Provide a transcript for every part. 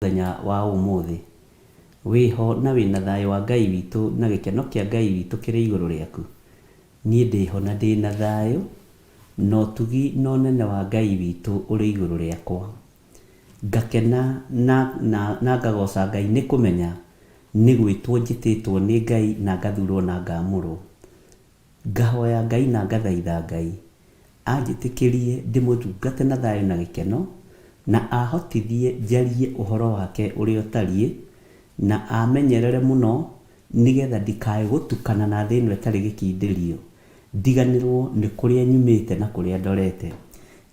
muthenya wa umuthi wiho na wina thayo wa Ngai witu na gikeno kia Ngai witu kiri iguru riaku. Nie ndiho na ndina thayo no tugi no nene wa Ngai witu uri iguru riakwa. Ngakena na ngagoca Ngai ni kumenya ni gwitwo njititwo ni Ngai na ngathurwo na ngamurwo. Ngahoya Ngai na ngathaitha Ngai anjitikirie ndimutungate na thayo na gikeno na ahotithie njarie uhoro wake uri otarie na amenyerere muno nigetha ndikae gutukana na thĩ ĩno ĩtarĩ gĩkindĩrio, ndiganĩrwo nĩ kũrĩa nyumĩte na kũrĩa ndorete.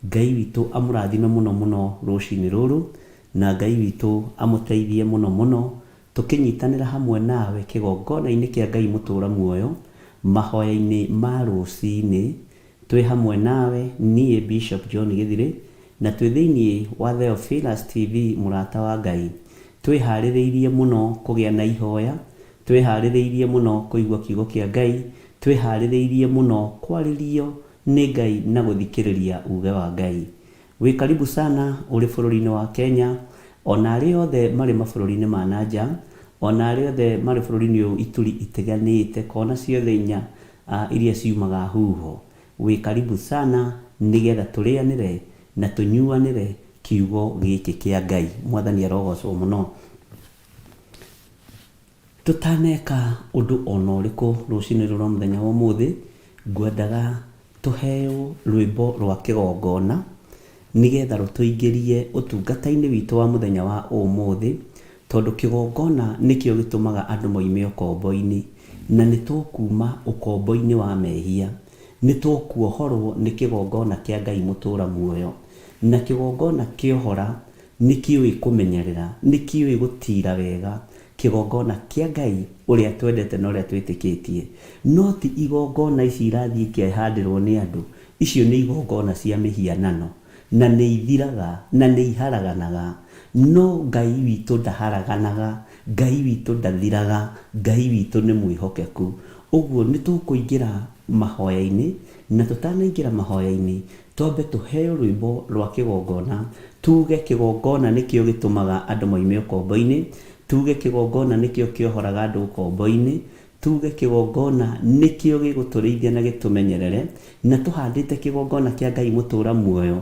Ngai witũ amũrathime muno muno rũcinĩ rũrũ na Ngai witũ amũteithie muno muno tũkĩnyitanĩra hamwe nawe kĩgongona-inĩ kĩa Ngai mũtũra muoyo mahoya-inĩ ma rũcinĩ twĩ hamwe nawe niĩ Bishop John Gĩthirĩ na twĩ thĩinĩ wa Theophilus TV mũrata wa Ngai. Twĩharĩrĩirie muno kũgĩa na ihoya, twĩharĩrĩirie muno kũigua kiugo kĩa Ngai, twĩharĩrĩirie muno kwarĩrio nĩ Ngai na gũthikĩrĩria uge wa Ngai. Wĩ karibu sana ũrĩ bũrũri-inĩ wa Kenya, ona arĩa othe marĩ mabũrũri-inĩ ma nanja, ona arĩa othe marĩ bũrũri-inĩ ũyũ ituri itiganĩte kona ciothe inya iria ciumaga huho. Wĩ karibu sana nigetha tũrĩanĩre na tũnyuanĩre kiugo gĩkĩ kĩa Ngai. Mwathani arogocwo muno. Tutaneka ũndũ ona ũrĩkũ rũcinĩ rũrũ mũthenya wa ũmũthĩ, ngwendaga tũheo rwĩmbo rwa kĩgongona nigetha rũtũingĩrie ũtungata-inĩ witũ wa mũthenya wa ũmũthĩ, tondũ kĩgongona nĩkĩo gĩtũmaga andũ moime ũkombo-inĩ na nĩ tũkuma ũkombo-inĩ wa mehia, nĩ tũkuohorwo nĩ kĩgongona kĩa Ngai mũtũra muoyo. Na kĩgongona kĩohora nĩ kĩũĩ kũmenyerera, nĩ kĩũĩ gũtira wega kĩgongona kĩa Ngai ũrĩa twendete na ũrĩa twĩtĩkĩtie. No ti igongona ici irathiĩ ikĩhandĩrwo nĩ andũ, icio nĩ igongona cia mĩhianano na nĩ ithiraga na nĩ iharaganaga. No Ngai witũ ndaharaganaga, Ngai witũ ndathiraga, Ngai witũ nĩ mwĩhokeku. Ũguo nĩ tũkũingĩra mahoya-inĩ na tũtanaingĩra mahoya-inĩ twambe tũheo rwĩmbo rwa kĩgongona, tuge kĩgongona nĩkĩo gĩtũmaga andũ moime ũkombo-inĩ, tuge kĩgongona nĩkĩo kĩohoraga andũ ũkombo-inĩ, tuge kĩgongona nĩkĩo gĩgũtũrĩithia na gĩtũmenyerere, na tũhandĩte kĩgongona kĩa Ngai mũtũra muoyo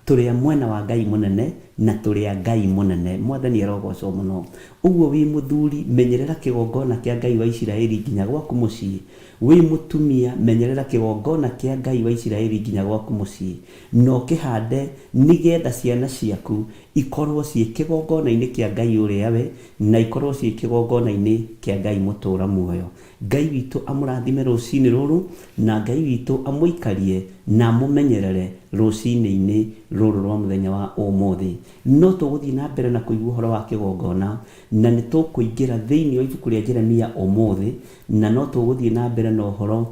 tũrĩa mwena wa Ngai mũnene na tũrĩa Ngai mũnene. Mwathani arogocwo muno. Ũguo wĩ mũthuri menyerera kĩgongona kĩa Ngai wa Isiraeli nginya gwaku mũciĩ. Wĩ mũtumia menyerera kĩgongona kĩa Ngai wa Isiraeli nginya gwaku mũciĩ, no kĩhande nigetha ciana ciaku ikorwo ciĩ kĩgongona-inĩ kĩa Ngai ũrĩa we na ikorwo ciĩ kĩgongona-inĩ kĩa Ngai mũtũra muoyo. Ngai witũ amũrathime rũcinĩ rũrũ na Ngai witũ amũikarie na amũmenyerere rũcinĩ-inĩ rũrũ rwa mũthenya wa ũmũthĩ. No tũgũthiĩ na mbere na kũigua ũhoro wa kĩgongona na nĩ tũkũingĩra thĩinĩ wa ibuku rĩa Jeremia ũmũthĩ, na no tũgũthiĩ na mbere na ũhoro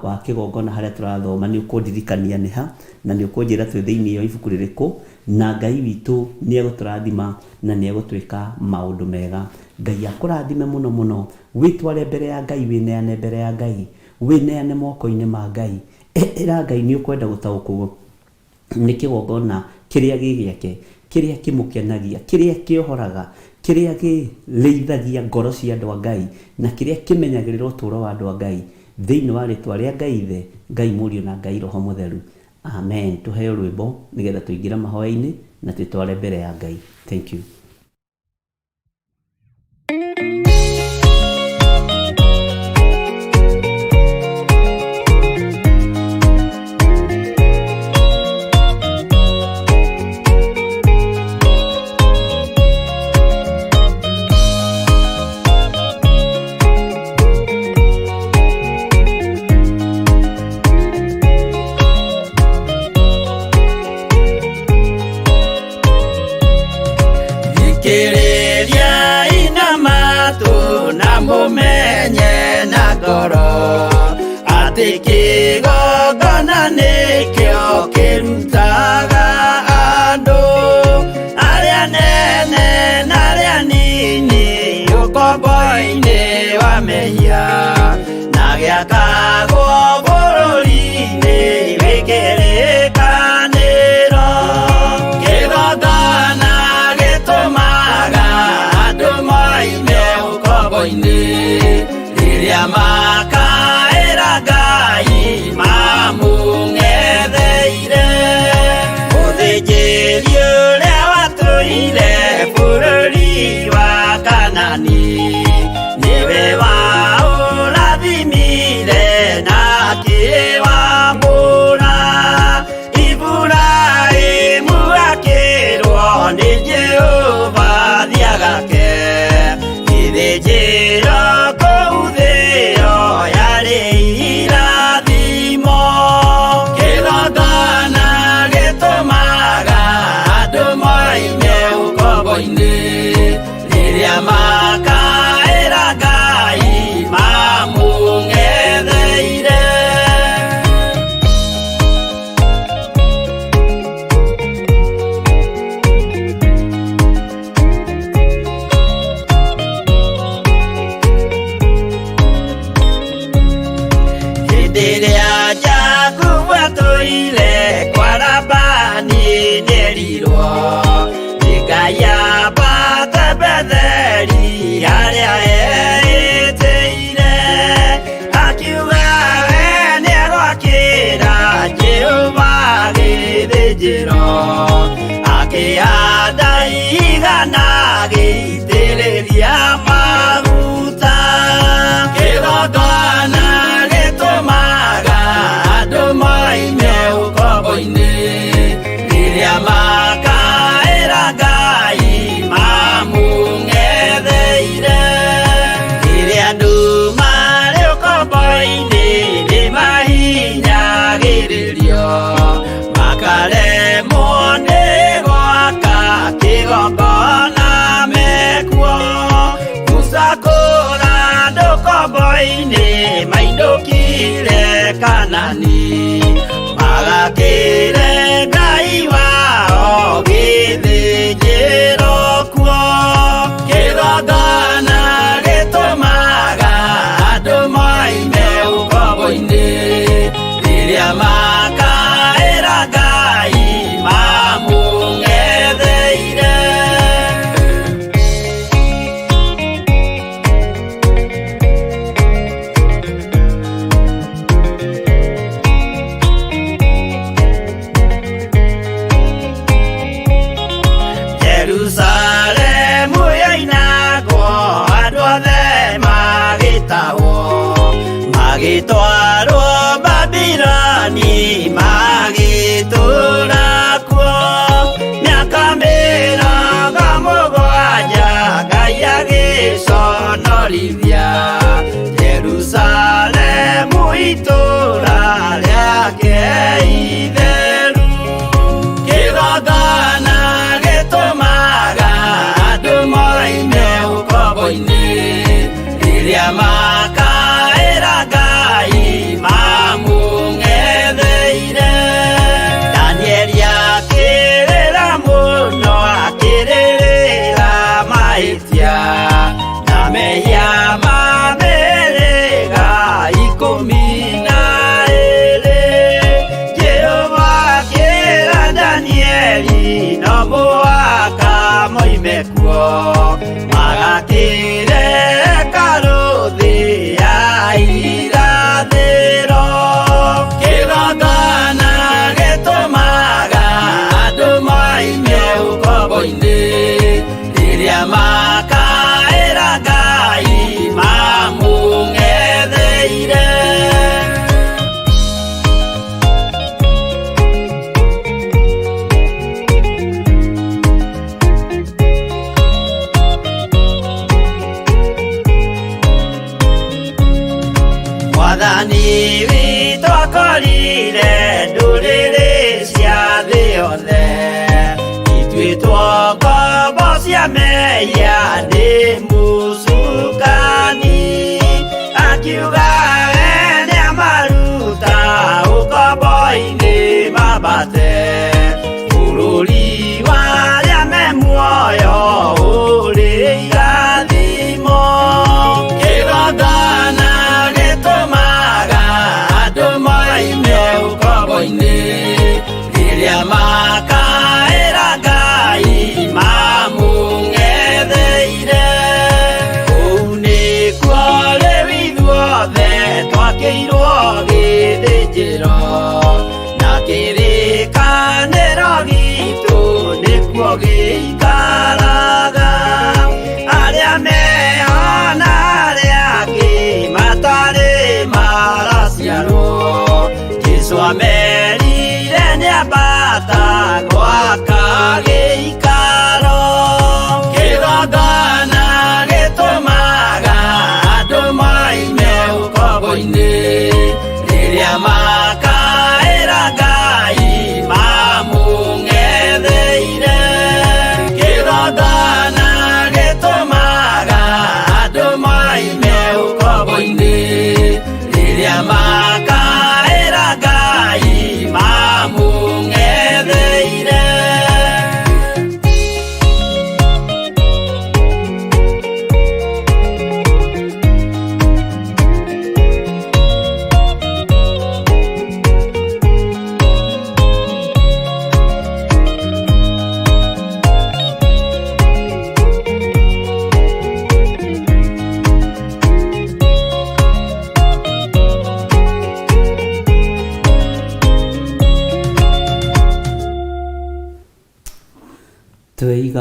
wa kĩgongona harĩa tũrathoma. Nĩ ũkũndirikania nĩ ha na nĩ ũkũnjĩra twĩ thĩinĩ wa ibuku rĩrĩkũ, na Ngai witũ nĩ egũtũrathima na nĩ egũtwĩka maũndũ mega. Ngai akũrathime muno muno. Wĩtware mbere ya Ngai, wĩneane mbere ya Ngai, wĩneane moko-inĩ ma Ngai. Ĩra Ngai nĩ ũkwenda gũtaũkwo nĩ kĩgongona kĩrĩa gĩgĩake, kĩrĩa kĩmũkenagia, kĩrĩa kĩohoraga, kĩrĩa kĩrĩithagia ngoro cia andũ a Ngai na kĩrĩa kĩmenyagĩrĩra ũtũũro wa andũ a Ngai thĩinĩ wa rĩtwa rĩa Ngai Ithe, Ngai Mũriũ na Ngai Roho Mũtheru. Amen. Tũheo rwĩmbo nĩgetha tũingĩre mahoya-inĩ na twĩtware mbere ya Ngai. Thank you. Mumenye na ngoro atĩ kĩgongona nĩkĩo kĩrutaga andũ arĩa nene na arĩa nini ũkombo-inĩ wa mehia na gĩakagwo bũrũri-inĩ wĩ kĩrĩkanĩro. Kĩgongona ũkombo-inĩ rĩrĩa makaĩra Ngai mamũng'etheire. Mũthĩnjĩri ũrĩa watũire bũrũri wa Kanani nĩwe waũrathimire na akĩwambũra. Iburahĩmu akĩrwo nĩ Jehova thiagake, gĩthĩnjĩro kũu thĩ ĩyo yarĩ irathimo. Kĩgongona gĩtũmaga andũ moime ũkombo-inĩ rĩrĩa makaĩra Ngai mamũng'etheire. Hĩndĩ ĩrĩa Jakubu atũire kwa Labani nĩerirwo nĩ Ngai ambate Betheli harĩa eĩtĩire, akiuga we nĩegwakĩra Jehova gĩthĩnjĩro, akĩhanda ihiga na agĩitĩrĩria maguta. Kĩgongona gĩtũmaga andũ moime ũkombo-inĩ rĩrĩa makaĩra Ngai mamũng'etheire. Rĩrĩa andũ marĩ ũkombo-inĩ nĩmahinyagĩrĩrio, makaremwo nĩ gwaka kĩgongona mekuo. Musa kũra andũ ũkombo-inĩ mainũkire Kanani, magakĩre Ngai wao gĩthĩnjĩro kuo. Kĩgongona gĩtũmaga andũ moime ũkombo-inĩ rĩrĩa makaĩra Ngai mamũng'etheire. Jerusalemu yainagwo andũ othe magĩtahwo, magĩtwarwo Babuloni magĩtũũra kuo. Mĩaka mĩrongo mũgwanja Ngai agĩconorithia Jerusalemu itũũra rĩake itheru. Kĩgongona gĩtũmaga andũ moime ũkombo-inĩ rĩrĩa makaĩra Ngai mamũng'etheire. Danieli akĩrĩra mũno, akĩrĩrĩra mahĩtia na mehia ma mĩhĩrĩga 12. Jehova akĩra Danieli no mũhaka moime kuo, magakĩre karũthĩ ya irathĩro. Kĩgongona gĩtũmaga andũ moime ũkombo-inĩ rĩrĩa makaĩra Ngai mamũng'etheire. Mwathani witũ akorire ndũrĩrĩ cia thĩ yothe, ituĩtwo ngombo cia mehia nĩ mũcukani. Akiuga we nĩamaruta ũkombo-inĩ mambate bũrũri wa arĩa me muoyo ũrĩ irathimo. Kĩgongona gĩtũmaga andũ moime ũkombo-inĩ rĩrĩa makaĩra Ngai mamũng'etheire. Kũu nĩ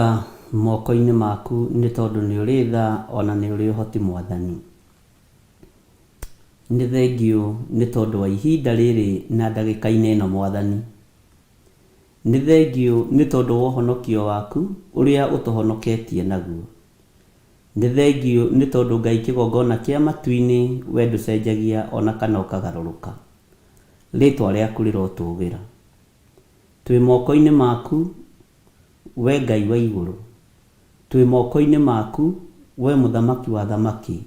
Twaiga moko-inĩ maku nĩ tondũ nĩ ũrĩ tha ona nĩ ũrĩ ũhoti Mwathani. Nĩ thengio nĩ tondũ wa ihinda rĩrĩ na ndagĩka-inĩ ĩno Mwathani. Nĩ thengio nĩ tondũ wa ũhonokio waku ũrĩa ũtũhonoketie naguo. Nĩ thengio nĩ tondũ Ngai kĩgongona kĩa matu-inĩ we ndũcenjagia ona kana ũkagarũrũka. Rĩĩtwa rĩaku rĩrotũũgĩra. Twĩ moko-inĩ maku we Ngai wa igũrũ. Twĩ moko-inĩ maku we mũthamaki wa thamaki.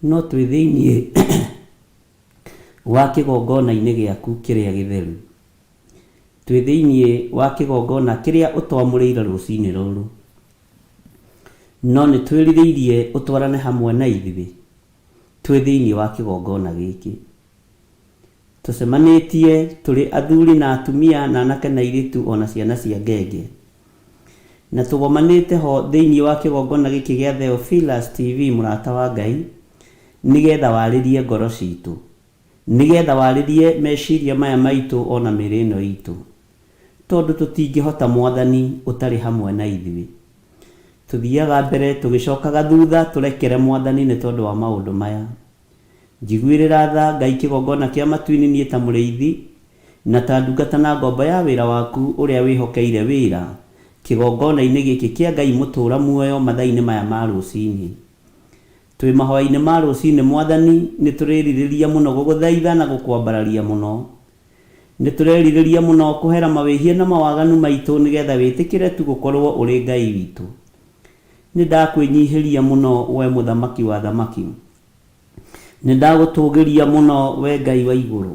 No twĩ thĩinĩ wa kĩgongona-inĩ gĩaku kĩrĩa gĩtheru. Twĩ thĩinĩ wa kĩgongona kĩrĩa ũtwamũrĩire rũcinĩ rũrũ. No nĩ twĩrirĩirie ũtwarane hamwe na ithuĩ. Twĩ thĩinĩ wa kĩgongona gĩkĩ. Tũcemanĩtie tũrĩ athuri na atumia na anake na airĩtu ona ciana cia ngenge. Na tũgomanĩte ho thĩinĩ wa kĩgongona gĩkĩ gĩa Theophilus TV mũrata wa Ngai, nĩgetha warĩrie ngoro citũ, nĩgetha warĩrie meciria maya maitũ ona mĩĩrĩ ĩno itũ, tondũ tũtingĩhota Mwathani ũtarĩ hamwe na ithuĩ. Tũthiaga mbere tũgĩcokaga thutha tũrekere Mwathani nĩ tondũ wa maũndũ maya. Njiguĩrĩra tha Ngai kĩgongona kĩa matu-inĩ niĩ ta mũrĩithi na ta ndungata na ngombo ya wĩra waku ũrĩa wĩhokeire wĩra kĩgongona-inĩ gĩkĩ kĩa Ngai mũtũũra muoyo mathaa-inĩ maya ma rũcinĩ. Twĩ mahoya-inĩ ma rũcinĩ Mwathani, nĩ tũrerirĩria mũno gũgũthaitha na gũkwambararia mũno. Nĩ tũrerirĩria mũno kũhera mawĩhia na mawaganu maitũ nĩgetha wĩtĩkĩre tu gũkorwo ũrĩ Ngai witũ. Nĩ ndakwĩnyihĩria mũno we mũthamaki wa thamaki. Nĩ ndagũtũũgĩria mũno we Ngai wa igũrũ.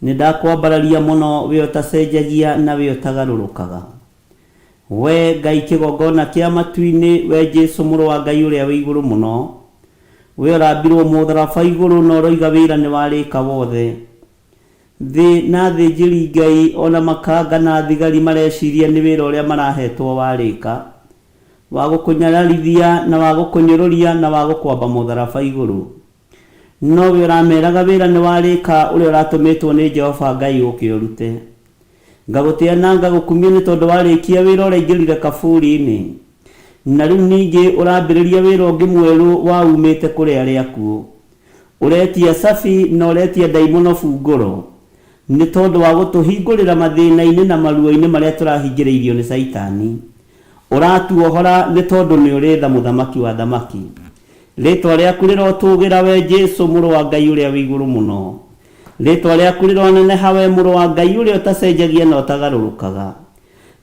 Nĩ ndakwambararia mũno we ũtacenjagia na we ũtagarũrũkaga. We Ngai kĩgongona kĩa matu-inĩ, we Jesũ mũrũ wa Ngai ũrĩa wĩ igũrũ mũno. We ũrambirwo mũtharaba igũrũ na ũroiga wĩra nĩ warĩka wothe. Thĩ na thĩnjĩri Ngai ona makanga na thigari mareciria nĩ wĩra ũrĩa marahetwo warĩka, wa gũkũnyararithia na wa gũkũnyũrũria na wa gũkwamba mũtharaba igũrũ. No we ũrameraga wĩra nĩ warĩka ũrĩa ũratũmĩtwo nĩ Jehova Ngai ũkĩũrute. Ngagũtĩa na ngagũkumia nĩ tondũ warĩkia wĩra ũrĩa ingĩrire kaburi-inĩ. Na rĩu ningĩ ũrambĩrĩria wĩra ũngĩ mwerũ wa umĩte kũrĩ arĩa akuũ. Ũretia Safi na ũretia Ndaimonobu ngoro, nĩ tondũ wa gũtũhingũrĩra mathĩna-inĩ na maruo-inĩ marĩa tũrahingĩrĩirio nĩ Saitani. Ũratuohora nĩ tondũ nĩ ũrĩ tha mũthamaki wa thamaki. Rĩĩtwa rĩaku rĩrotũũgĩra we Jesũ mũrũ wa Ngai ũrĩa wĩ igũrũ mũno. Rĩĩtwa rĩaku rĩroneneha we mũrũ wa Ngai ũrĩa ũtacenjagia na ũtagarũrũkaga.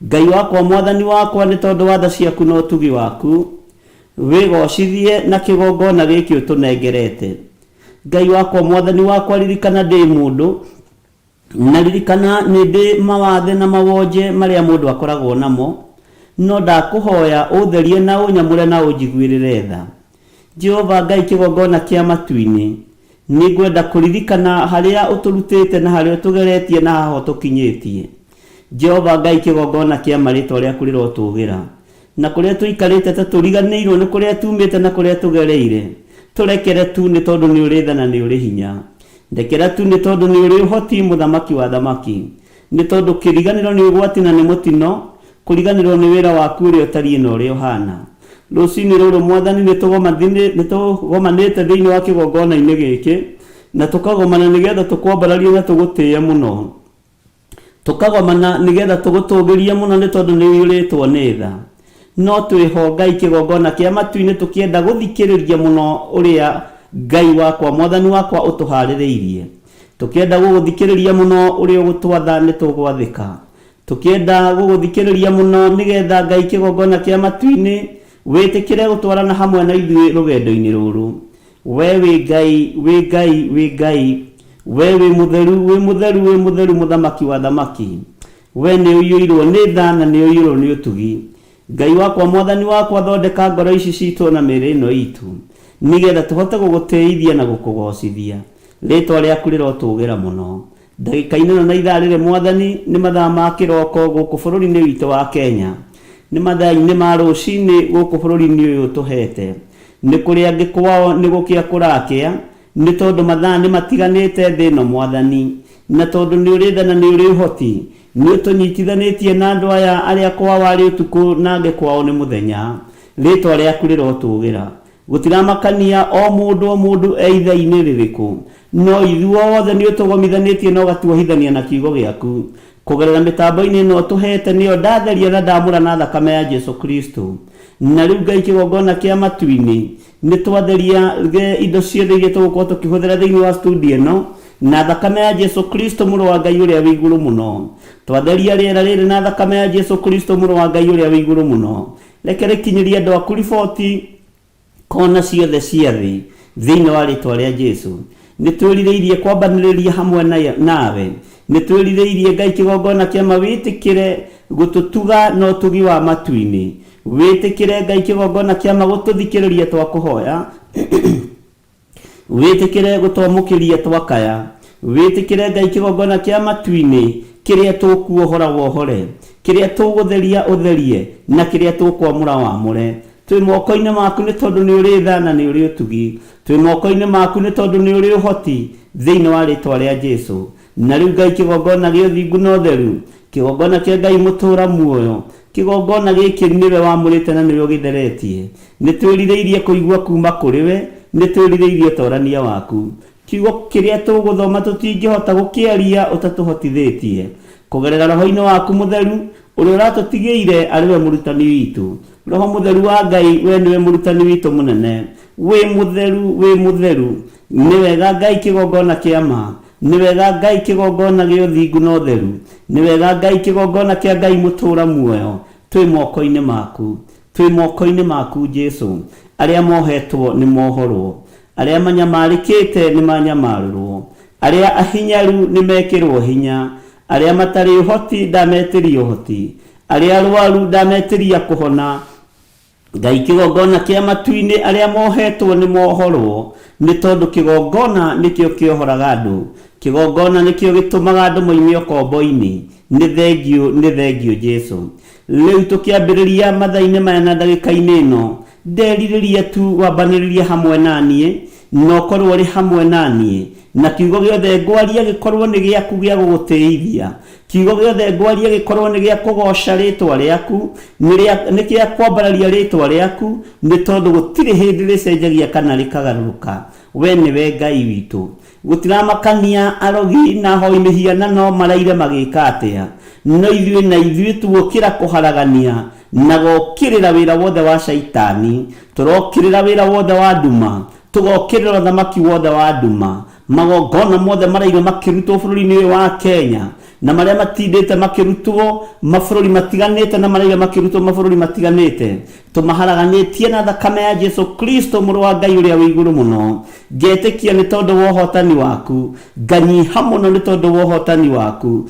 Ngai wakwa Mwathani wakwa, nĩ tondũ wa tha ciaku na ũtugi waku, wĩgocithie na kĩgongona gĩkĩ ũtũnengerete. Ngai wakwa Mwathani wakwa, ririkana ndĩ mũndũ, na ririkana nĩ ndĩ mawathe na mawonje marĩa mũndũ akoragwo namo. No ndakũhoya ũtherie na ũnyamũre na ũnjiguĩrĩre tha. Jehova Ngai kĩgongona kĩa matu-inĩ, nĩ ngwenda kũririkana harĩa ũtũrutĩte na harĩa ũtũgeretie na haha ũtũkinyĩtie. Jehova Ngai kĩgongona kĩa marĩtwa rĩaku rĩrotũũgĩra, na kũrĩa tũikarĩte ta tũriganĩirwo nĩ kũrĩa tumĩte na kũrĩa tũgereire, tũrekere tu nĩ tondũ nĩ ũrĩ tha na nĩ ũrĩ hinya. Ndekera tu nĩ tondũ nĩ ũrĩ ũhoti mũthamaki wa thamaki. Nĩ tondũ kĩriganĩro nĩ ũgwati na nĩ mũtino, kũriganĩrwo nĩ wĩra waku ũrĩa ũtariĩ na ũrĩa ũhana. Rũcinĩ rũrũ Mwathani, nĩ tũgomanĩte thĩinĩ wa kĩgongona-inĩ gĩkĩ, na tũkagomana nĩgetha tũkwambararie na tũgũtĩe mũno. Tũkagomana nĩgetha tũgũtũũgĩrie mũno nĩ tondũ nĩ ũrĩtwo nĩ tha. No twĩho Ngai kĩgongona kĩa matu-inĩ tũkĩenda gũthikĩrĩria mũno ũrĩa Ngai wakwa Mwathani wakwa ũtũharĩrĩirie. Tũkĩenda gũgũthikĩrĩria mũno ũrĩa ũgũtwatha nĩ tũgwathĩka. Tũkĩenda gũgũthikĩrĩria mũno nĩgetha Ngai kĩgongona kĩa matu-inĩ wĩtĩkĩre gũtwarana hamwe na ithuĩ rũgendo-inĩ rũrũ. We wĩ Ngai, wĩ Ngai, wĩ Ngai. We wĩ mũtheru, wĩ mũtheru, wĩ mũtheru mũthamaki wa thamaki. We nĩ ũiyũirwo nĩ tha na nĩ ũiyũirwo nĩ ũtugi. Ngai wakwa Mwathani wakwa, thondeka ngoro ici citũ na mĩĩrĩ ĩno itũ, nĩgetha tũhote gũgũtĩithia na gũkũgocithia. Rĩĩtwa rĩaku rĩrotũũgĩra mũno. Ndagĩka-inĩ ĩno na ithaa rĩrĩ Mwathani, nĩ mathaa ma kĩroko gũkũ bũrũri-inĩ witũ wa Kenya. Nĩ mathaa-inĩ ma rũcinĩ gũkũ bũrũri-inĩ ũyũ tũhete. Nĩ kũrĩa angĩ kwao nĩ gũkĩa kũrakĩa, nĩ tondũ mathaa nĩ matiganĩte thĩ ĩno Mwathani. na tondu ni uri tha na ni uri uhoti ni utunyitithanitie na andu aya aria kwa wari utuku nange kwao ni muthenya ritwa riaku rirotugira gutiramakania o mundu eitha-ini ririku no ithuothe ni utugomithanĩtie na ũgatuohithania na kiugo gĩaku kugerera mitambo-ini no tuhete nio ndatheria na ndamũra na thakame ya Jesu Kristo na rĩu Ngai kĩgongona kĩa matu-inĩ nĩ twatheria indo ciothe iria tũgũkorwo tũkĩhũthĩra thĩinĩ wa studio ĩno na thakame ya Jesu Kristo mũrũ wa Ngai ũrĩa wĩ igũrũ mũno twatheria rĩera rĩrĩ na thakame ya Jesu Kristo mũrũ wa Ngai ũrĩa wĩ igũrũ mũno reke rĩkinyĩrie andũ aku riboti kona ciothe cia thĩ thĩinĩ wa rĩtwa rĩa Jesu nĩ twĩrirĩirie kwambanĩrĩria hamwe nawe nĩ twĩrirĩirie Ngai kĩgongona kĩa wĩtĩkĩre gũtũtuga na ũtugi wa matu-inĩ wĩtĩkĩre Ngai kĩgongona kĩa gũtũthikĩrĩria twakũhoya wĩtĩkĩre gũtwamũkĩria twakaya wĩtĩkĩre Ngai kĩgongona kĩa matu-inĩ kĩrĩa tũkuohora wohore kĩrĩa tũgũtheria ũtherie na kĩrĩa tũkwamũra wamũre twĩ moko-inĩ maku nĩ tondũ nĩ ũrĩ tha na nĩ ũrĩ ũtugi twĩ moko-inĩ maku nĩ tondũ nĩ ũrĩ ũhoti thĩinĩ wa rĩtwa rĩa Jesu na rĩu Ngai kĩgongona gĩa ũthingu na ũtheru kĩgongona kĩa Ngai mũtũra muoyo kĩgongona gĩkĩ nĩwe wamũrĩte na nĩwe ũgĩtheretie nĩ twĩrirĩirie kũigua kuma kũrĩ we nĩ twĩrirĩirie torania waku kiugo kĩrĩa tũgũthoma tũtingĩhota gũkĩaria ũtatũhotithĩtie kũgerera roho-inĩ waku mũtheru ũrĩa ũratũtigĩire arĩ we mũrutani witũ roho mũtheru wa Ngai we nĩwe mũrutani witũ mũnene wĩ mũtheru nĩ wega Ngai kĩgongona kĩa ma nĩ wega Ngai kĩgongona gĩa ũthingu na ũtheru nĩ wega Ngai kĩgongona kĩa Ngai mũtũra muoyo twĩ moko-inĩ maku Jesu arĩa mohetwo nĩ mohorwo arĩa manyamarĩkĩte nĩ manyamarĩrwo arĩa ahinyaru nĩ mekĩrwo hinya arĩa matarĩ ũhoti ndametĩria ũhoti arĩa arwaru ndametĩria kũhona Ngai kĩgongona kĩa matu-inĩ arĩa mohetwo nĩ mohorwo nĩ tondũ kĩgongona nĩkĩo kĩohoraga andũ kĩgongona nĩkĩo gĩtũmaga andũ moime ũkombo-inĩ nĩ thengio Jesu rĩu tũkĩambĩrĩria mathaa-inĩ maya na ndagĩka-inĩ ĩno nderirĩria tu wambanĩrĩrie hamwe naniĩ na ũkorwo ũrĩ hamwe naniĩ na kiugo gĩothe ngwaria gĩkorwo nĩ gĩaku gĩa gũgũtĩithia kiugo gĩothe ngwaria gĩkorwo nĩ gĩa kũgoca rĩtwa rĩaku nĩ gĩa kwambararia rĩtwa rĩaku nĩ tondũ gũtirĩ hĩndĩ rĩcenjagia kana rĩkagarũrũka we nĩwe Ngai witũ gũtiramakania arogi na hoi mĩhianano maraire magĩka atĩa no ithuĩ tuokĩra kũharagania na gokĩrĩra wĩra wothe wa shaitani tũrokĩrĩra wĩra wothe wa nduma tũgokĩrĩra ũthamaki wothe wa nduma magongona mothe maraire makĩrutwo bũrũri-inĩ ũyũ wa Kenya na marĩa matindĩte makĩrutwo mabũrũri matiganĩte na maraire makĩrutwo mabũrũri matiganĩte tũmaharaganĩtie na thakame ya Jesu Kristo mũrũ wa Ngai ũrĩa wĩ igũrũ mũno ngetĩkia nĩ tondũ wa ũhotani waku nganyiha mũno nĩ tondũ wa ũhotani waku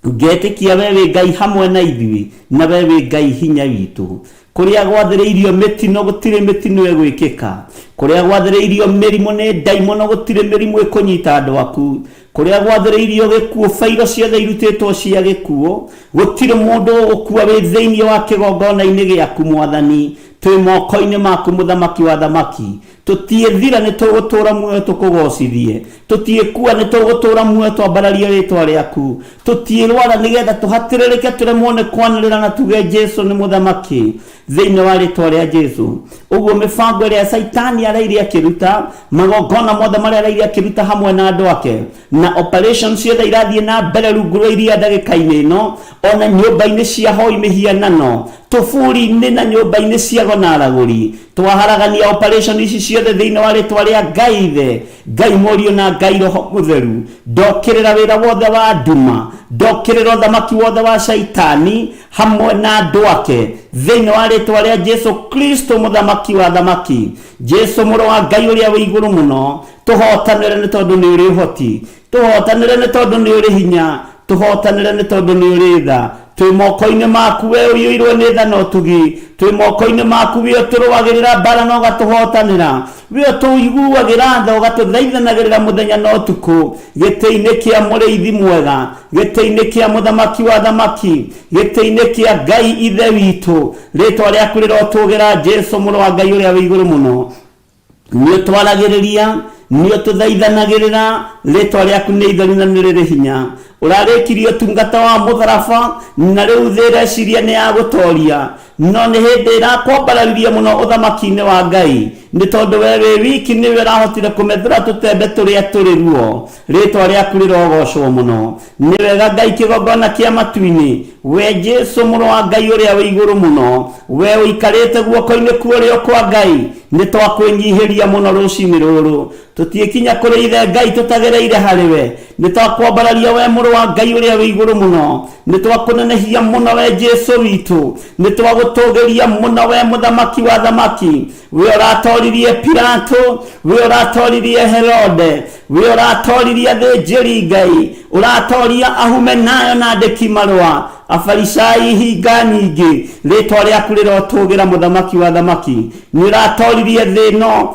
ngetĩkia we wĩ Ngai hamwe na ithuĩ na we wĩ Ngai hinya witũ kũrĩa gwathĩrĩirio mĩtino gũtirĩ mĩtino ĩgwĩkĩka kũrĩa gwathĩrĩirio mĩrimũ nĩ ndaimono gũtirĩ mĩrimũ ĩkũnyita andũ aku kũrĩa gwathĩrĩirio gĩkuũ bairo ciothe irutĩtwo cia gĩkuũ gũtirĩ mũndũ ũgũkua wĩ thĩinĩ wa kĩgongona-inĩ gĩaku Mwathani twĩ moko-inĩ maku mũthamaki wa thamaki tũtiĩthira nĩ tũgũtũra muoyo tũkũgocithie tũtiĩkua nĩ tũgũtũra muoyo twambararie rĩtwa rĩaku tũtiĩrwara nĩgetha tũhatĩrĩrĩke tũremwo nĩ kwanĩrĩra na tuge Jesu nĩ mũthamaki thĩinĩ wa rĩtwa rĩa Jesu ũguo mĩbango ĩrĩa Saitani araire akĩruta magongona mothe marĩa araire akĩruta hamwe na andũ ake na operation ciothe irathiĩ na mbere rungu rwa iria ndagĩka-inĩ ĩno ona nyũmba-inĩ cia hoi mĩhianano tũburi-inĩ na nyũmba-inĩ cia gona aragũri twaharagania operation ici ciothe thĩinĩ wa rĩtwa rĩa Ngai Ithe Ngai Mũriũ na Ngai Roho Mũtheru ndokĩrĩra wĩra wothe wa nduma ndokĩrĩra ũthamaki wothe wa Saitani hamwe na andũ ake thĩinĩ wa rĩtwa rĩa Jesu Kristo mũthamaki wa thamaki Jesu mũrũ wa Ngai ũrĩa wĩ igũrũ mũno tũhotanĩre nĩ tondũ nĩ ũrĩ ũhoti tũhotanĩre nĩ tondũ nĩ ũrĩ hinya tũhotanĩre nĩ tondũ nĩ ũrĩ tha twĩ moko-inĩ maku we ũiyũirwo nĩ tha na ũtugi twĩ moko-inĩ maku we ũtũrũagĩrĩra mbara na ũgatũhotanĩra we ũtũiguagĩra tha ũgatũthaithanagĩrĩra mũthenya na ũtukũ gĩtĩ-inĩ kĩa mũrĩithi mwega gĩtĩ-inĩ kĩa mũthamaki wa thamaki gĩtĩ-inĩ kĩa Ngai Ithe witũ rĩtwa rĩaku rĩrotũgĩra Jesu mũrũ wa Ngai ũrĩa wĩ igũrũ mũno nĩ ũtwaragĩrĩria nio tuthaithanagirira ritwa riaku ni itheru na ni riri hinya urarikirie tungata wa mutharaba na riu thira ciria ni ya gutoria no ni hindi irakwambarariria muno uthamaki-ini wa Ngai ni tondu we wiki ni we rahotire kumethera tutembe turia turi ruo ritwa riaku rirogocwo muno ni wega Ngai kigongona kia matu-ini we Jesu muru wa Ngai uria wi iguru muno we uikarite guoko-ini kuorio kwa Ngai ni twakwenyihiria muno rucini ruru tutiekinya kuri ithe Ngai tutagereire hariwe ni twakwambararia we muru wa Ngai uria wi iguru muno ni twakunenehia muno we Jesu witu ni twagutugeria muno we muthamaki wa thamaki we uratoririe Pilato we uratoririe Herode we uratoririe thĩnjĩri Ngai uratoria Ahumenayo na andĩki marũa Afarisai hinga nyingĩ ritwa riaku rirotugira muthamaki wa thamaki ni uratoririe thĩno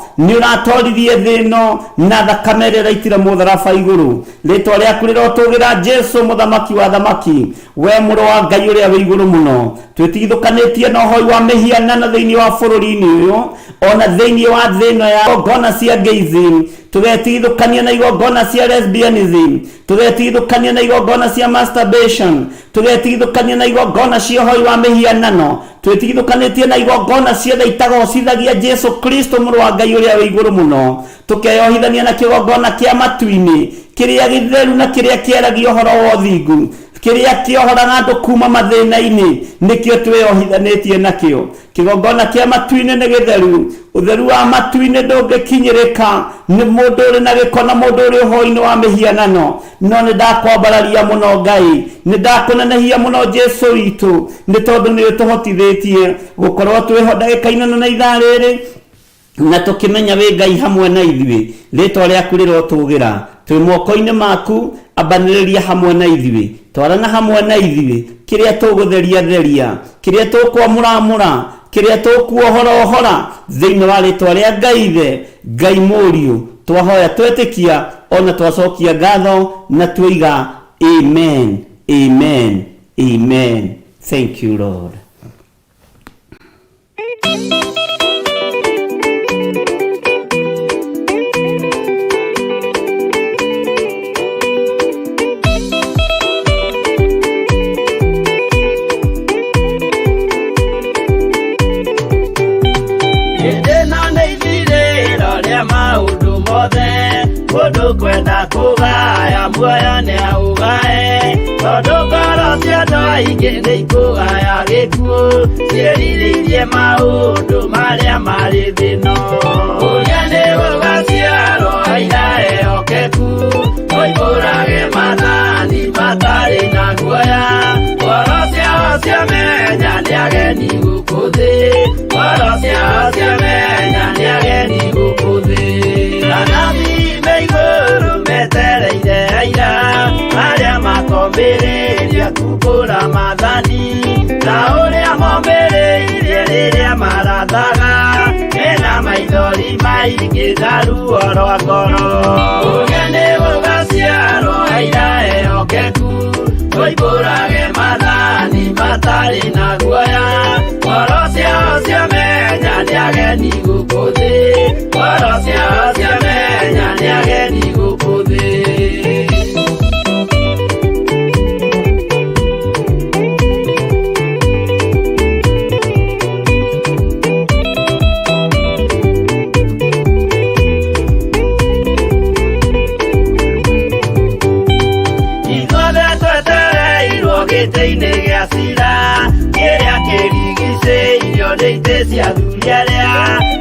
na thakame ĩraitire mutharaba iguru ritwa riaku rirotugira Jesu muthamaki wa thamaki we muru wa Ngai uria wi iguru muno twĩtigithũkanĩtie na ũhoi wa mĩhianano thĩinĩ wa bũrũri-inĩ ũyũ ona thĩinĩ wa thĩno ya igongona cia gayism tugetigithũkania na igongona cia lesbianism tugetigithũkania na igongona cia masturbation tugetigithũkania na igongona cia ũhoi wa mĩhianano twĩtigithũkanĩtie na igongona ciothe itagocithagia Jesu Kristo mũrũ wa Ngai ũrĩa wĩ igũrũ mũno tukeyohithania na kĩgongona kĩa matu-inĩ kĩrĩa gĩtheru na kĩrĩa kĩaragia ũhoro wa ũthingu kĩrĩa kĩohoraga andũ kuma mathĩna-inĩ nĩkĩo twĩyohithanĩtie nakĩo kĩgongona kĩa matu-inĩ nĩ gĩtheru ũtheru wa matu-inĩ ndũngĩkinyĩrĩka nĩ mũndũ ũrĩ na gĩko na mũndũ ũrĩ ũhoro-inĩ wa mĩhianano no nĩ ndakwambararia mũno Ngai nĩ ndakũnenehia mũno Jesu witũ nĩ tondũ nĩ ũtũhotithĩtie gũkorwo twĩho ndagĩka-inĩ na ithaa rĩrĩ na tukimenya we Ngai hamwe na ithuĩ ritwa riaku rirotũgĩra twĩ moko-inĩ maku ambanĩrĩria hamwe na ithuĩ twarana hamwe na ithuĩ kĩrĩa tũgũtheria theria kĩrĩa tũkwamũramũra kĩrĩa tũkuohora thĩinĩ wa ritwa rĩa Ngai ithe Ngai mũriũ twahoya twetĩkia ona twacokia ngatho na tuiga amen amen amen. Thank you Lord. Kwenda kugaya muoyo ni augae tondu ngoro cia andũ aingĩ nĩ ikũgaya gĩkuũ ciĩrirĩirie maũndũ marĩa marĩ thĩno ũrĩa nĩ gũgaciarwo aira ehokeku moimbũrage mathani matarĩ na guoya ngoro ciao ciamenya nĩ ageni gũkũ thĩ ngoro ciao ciamenya nĩ ageni gũkũ thĩ igũrũ metereire aira arĩa makombĩrĩria kumbũra mathani na ũrĩa mombĩrĩirie rĩrĩa marathaga mena maithori maingĩ na ruo rwa ngoro ũrĩa nĩ gũgaciarwo aira ehokeku moimbũrage mathani matarĩ na guoya ngoro ciao ciamenya nĩ ageni gũkũ thĩ ngoro ciao ciamenya nĩ ageni gũkũ thĩ. Ithuothe twetereirwo gĩtĩ-inĩ gĩa cira kĩrĩa kĩrigicĩirio nĩ itĩ cia athuri arĩa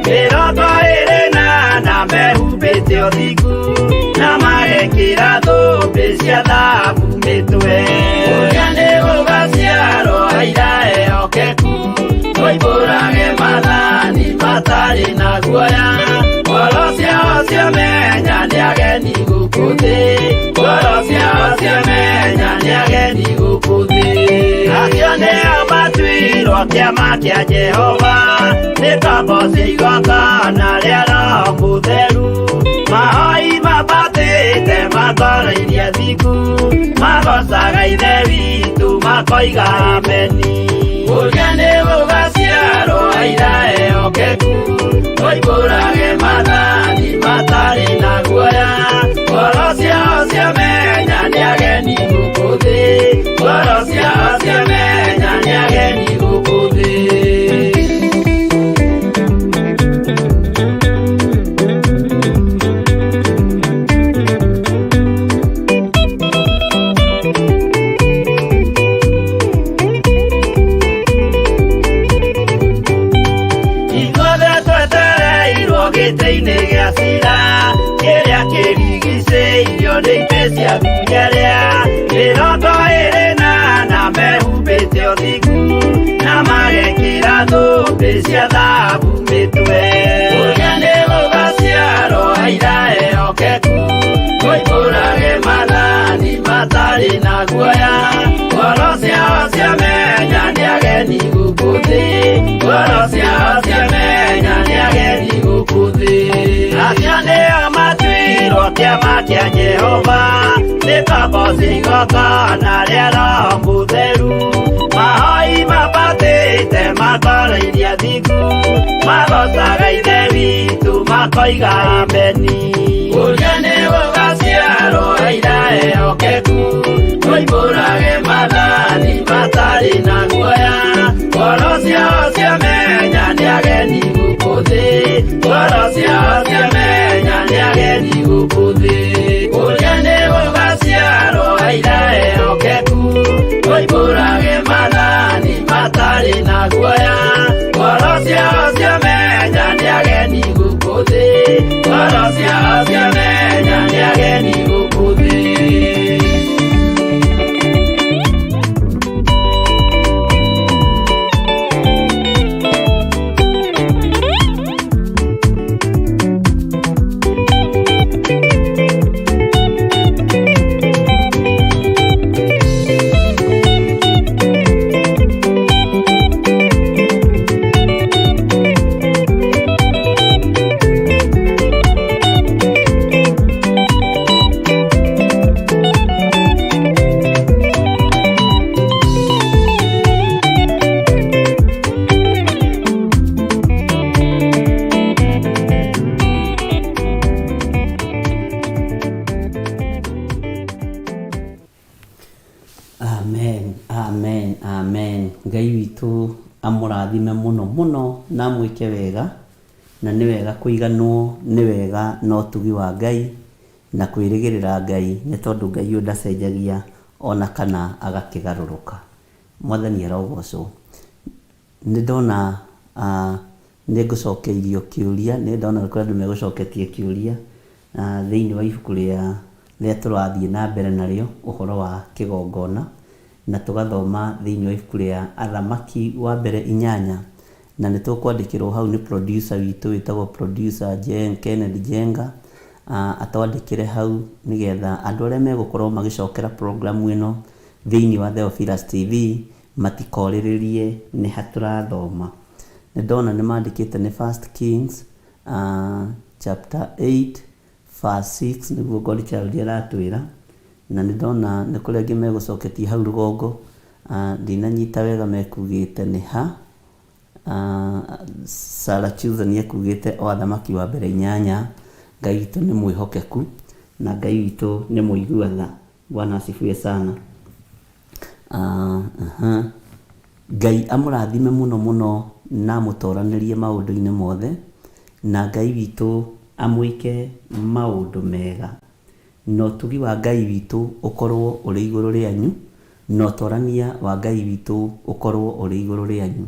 mĩrongo ĩrĩ na mehumbĩte ũthingu na magekĩra thũmbĩ cia thahabu mĩtwe ũrĩa nĩ gũgaciarwo aira ehokeku moimbũrage mathani matarĩ na guoya ngoro ciao ciamenya nĩ ageni gũkũ thĩ ngoro ciao ciamenya nĩ ageni gũkũ thĩ acio nĩo matuirwo kĩama kĩa Jehova nĩ tombo cia igongona rĩa Roho Mũtheru mahoi mabatĩte makoro-irie thingu magocaga ithe witũ makoiga ameni ũrĩa nĩ gũgaciarwo aira ehokeku moimbũrage mathani matarĩ na guoya nĩ cia thahabu mĩtwe. Ũrĩa nĩ gũgaciarwo aira ehokeku, mũihũrage mathani matarĩ na guoya. Ngoro ciao ciamenya nĩ ageni gũkũ thĩ, ngoro ciao ciamenya nĩ ageni gũkũ thĩ. Acio nĩo matuirwo kĩama kĩa Jehova, nĩ kaboci igongona rĩa Roho Mũtheru. Mahoi mabatĩte makoreirie thingu, magocaga ithe witũ makoiga ameni. Ũrĩa nĩ gũgaciarwo aira ehokeku, mũihũrage mathani matarĩ na guoya. Ngoro ciao ciamenya nĩ ageni gũkũ thĩ, ngoro ciao ciamenya nĩ ageni gũkũ thĩ. Ũrĩa nĩ gũgaciarwo aira ehokeku, mũihũrage mathani matarĩ na guoya. Ngoro ciao ciamenya nĩ ageni gũkũ thĩ, ngoro ciao ciamenya nĩ ageni gũkũ thĩ. Amen, amen, amen. Ngai witũ amũrathime mũno mũno na amwĩke wega, na nĩ wega kũiganwo, nĩ wega na ũtugi wa Ngai na kwĩrĩgĩrĩra Ngai, nĩ tondũ Ngai ũyũ ndacenjagia ona kana agakĩgarũrũka. Mwathani arogocwo. Nĩ ndona nĩ ngũcokeirio kĩũria, nĩ ndona kũrĩ andũ megũcoketie kĩũria thĩinĩ wa ibuku rĩrĩa tũrathiĩ na mbere narĩo, ũhoro wa kĩgongona, na tũgathoma thĩinĩ wa ibuku rĩa Athamaki wa mbere 8, na nĩ tũkwandĩkĩrwo hau nĩ producer witũ wĩtagwo producer Kennedy Jenga, atwandĩkĩre hau nĩgetha andũ arĩa megũkorwo magĩcokera programu ĩno thĩinĩ wa Theophilus TV matikorĩrĩrie nĩ ha tũrathoma. Nĩ ndona nĩ mandĩkĩte nĩ 1 Kings chapter 8 verse 6 nĩguo Godchild aratwĩra, na nĩ ndona nĩ kũrĩ angĩ megũcoketie hau rũgongo, ndinanyita wega mekugĩte nĩ ha. Sarah Children ekugĩte o Athamaki wa mbere 8, Ngai witũ nĩ mwĩhokeku na Ngai witũ nĩ mũigua tha. Bwana asifiwe sana. Ngai amũrathime mũno mũno na mũtoranĩrie maũndũ-inĩ mothe, na Ngai witũ amwĩke maũndũ mega, na ũtugi wa Ngai witũ ũkorwo ũrĩ igũrũ rĩanyu, na ũtorania wa Ngai witũ ũkorwo ũrĩ igũrũ rĩanyu.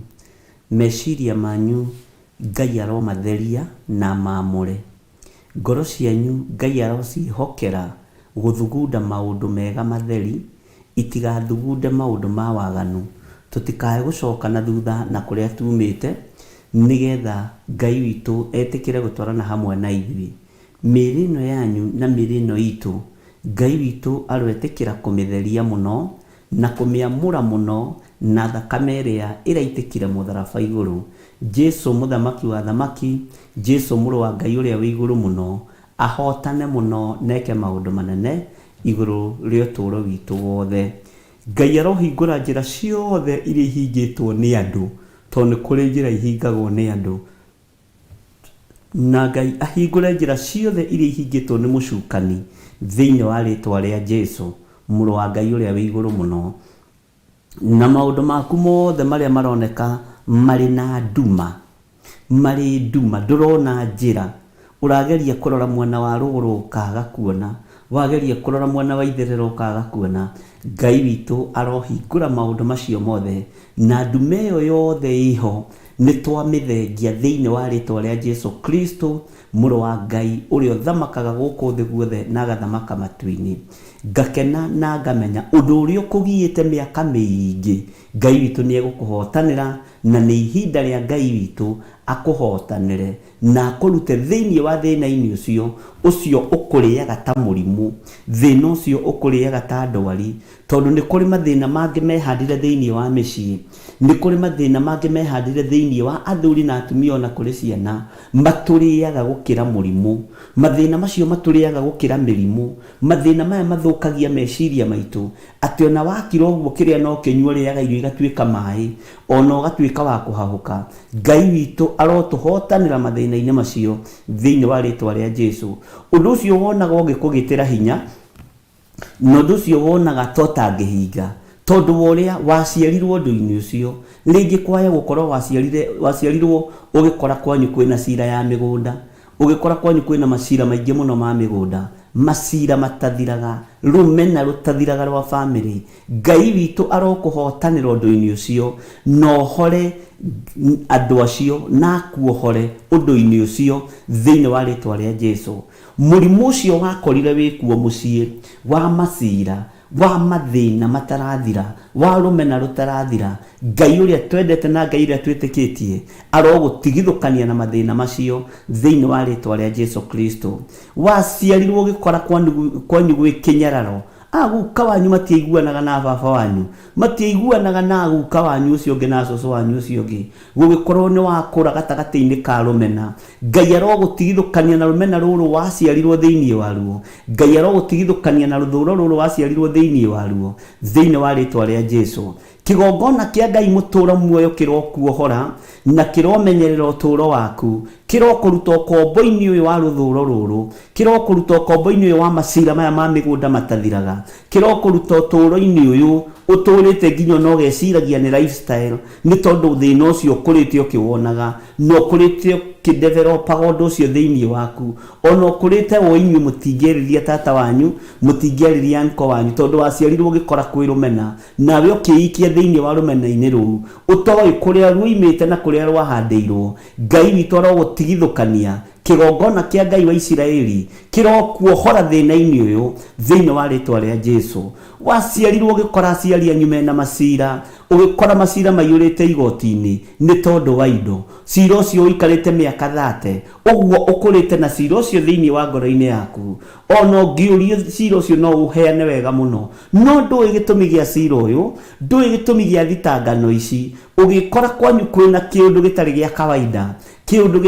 Meciria manyu Ngai aromatheria na maamũre, ngoro cianyu Ngai arocihokera gũthugunda maũndũ mega matheri, itigathugunde maũndũ ma waganu, tũtikae gũcoka na thutha na kũrĩa tumĩte, nĩgetha Ngai witũ etĩkĩre gũtwarana hamwe na ithuĩ. Mĩĩrĩ ĩno yanyu na mĩĩrĩ ĩno itũ Ngai witũ aroetĩkĩra kũmĩtheria mũno na kũmĩamũra mũno na thakame ĩrĩa ĩraitĩkire mũtharaba igũrũ. Jesu mũthamaki wa thamaki, Jesu mũrũ wa Ngai ũrĩa wĩ igũrũ mũno, ahotane mũno neke maũndũ manene igũrũ rĩa ũtũũro witũ wothe. Ngai arohingũra njĩra ciothe iria ihingĩtwo nĩ andũ, tondũ nĩ kũrĩ njĩra ihingagwo nĩ andũ, na Ngai ahingũre njĩra ciothe iria ihingĩtwo nĩ mũcukani thĩinĩ wa rĩtwa rĩa Jesu mũrũ wa Ngai ũrĩa wĩ igũrũ mũno. Na maũndũ maku mothe marĩa maroneka marĩ na nduma, ndũrona njĩra, ũrageria kũrora mwena wa rũgũrũ ũkaga kuona, wageria kũrora mwena wa itherero ũkaga kuona, Ngai witũ arohingũra maũndũ macio mothe, na nduma ĩyo yothe ĩho nĩ twamĩthengia thĩinĩ wa rĩtwa rĩa Jesu Kristo mũrũ wa Ngai ũrĩa ũthamakaga gũkũ thĩ guothe na agathamaka matu-inĩ. ngakena na ngamenya undu uria ukugiite miaka miingi Ngai witu ni egukuhotanira na ni ihinda ria Ngai witu akuhotanire na akurute thiini wa thina-ini ucio ukuriaga ta murimu, thina ucio ukuriaga ta ndwari, tondu ni kuri mathina mangi mehandire thiini wa micii, ni kuri mathina mangi mehandire thiini wa athuri na atumia na kuri ciana maturiaga gukira murimu. Mathina macio maturiaga gukira mirimu. Mathina maya mathukagia meciria maitu ati ona wakira uguo kiria no kinyua riaga irio igatuika mai, ona ugatuika wa kuhahuka. Ngai witu arotuhotanira mathina-ini macio thiini wa ritwa ria Jesu. Undu ucio wonaga ugikugitira hinya, no undu ucio wonaga totangihinga tondu woria waciarirwo undu-ini ucio. Ringi kwaya gukorwo waciarirwo ugikora kwanyu kwina cira ya migunda, ugikora kwanyu kwina macira maingi muno ma migunda, macira matathiraga, rumena rutathiraga rwa family. Ngai witu arokuhotanira undu-ini ucio no hore andu acio na kuohore undu-ini ucio thiini wa ritwa ria Jesu. Murimu ucio wakorire wikuo mucii wa macira, wa mathina matarathira, wa rumena rutarathira, Ngai uria twendete na Ngai uria twitikitie arogutigithukania na mathina macio thiini wa ritwa ria Jesu Kristo. Waciarirwo gikora kwanyu gwi kinyararo, aguka wanyu matiiguanaga na baba wanyu, matiiguanaga na aguka wanyu ucio ungi na cucu wanyu ucio ungi, gugikorwo ni wakura gatagati-ini ka rumena. Ngai arogutigithukania na rumena ruru waciarirwo thiini waruo. Ngai arogutigithukania na ruthuro ruru waciarirwo thiini waruo thiini wa ritwa ria Jesu. Kigongona kia Ngai mutura muoyo kirokuohora na kiromenyerera uturo waku, kirokuruta ukombo-ini uyu wa ruthuro ruru, kirokuruta ukombo-ini uyu wa macira maya ma migunda matathiraga, kirokuruta uturo-ini uyu uturite nginya no geciragia ni lifestyle, ni tondu thina ucio ukurite ukiwonaga, no ukurite ukidevelopaga undu ucio thiini waku, ona ukurite wo inyu mutingeriria tata wanyu, mutingeriria nko wanyu, tondu waciarirwo gikora kwi rumena, nawe ukiikia thiini wa rumena-ini ruu, utoi kuria ruimite na kuria rwahandeirwo. Ngai witu arogutigithukania kigongona kia Ngai wa Isiraeli kirokuohora thina-ini uyu thiini wa ritwa ria Jesu. Waciarirwo gikora aciari anyu mena macira, ugikora macira maiyurite igoti-ini ni tondu wa indo, cira ucio uikarite miaka 30, uguo ukurite na cira ucio thiini wa ngoro-ini yaku, ona ungiurio cira ucio no uheane wega muno, no ndui gitumi gia cira uyu, ndui gitumi gia thitangano ici. Ugikora kwanyu kwina kiundu gitari gia kawaida, kiundu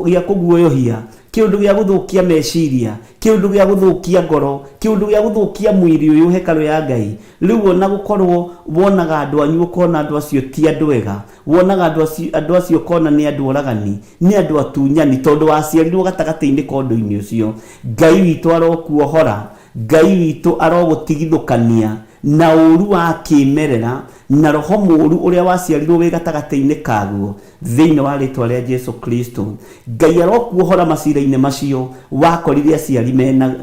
gia kuguoyohia, kiundu gia guthukia meciria, kiundu gia guthukia ngoro, kiundu gia guthukia mwiri uyu hekalu ya Ngai. Riu ona gukorwo wonaga andu anyu ukona andu acio ti andu ega, wonaga andu acio ukona ni andu oragani, ni andu atunyani, tondu waciarirwo gatagati-ini ka undu-ini ucio. Ngai witu arokuohora, Ngai witu arogutigithukania na uru wa kimerera na roho muru uria waciarirwo wi gatagati-ini kaguo thiini wa ritwa ria Jesu Kristo. Ngai arokuohora macira-ini macio wakorire aciari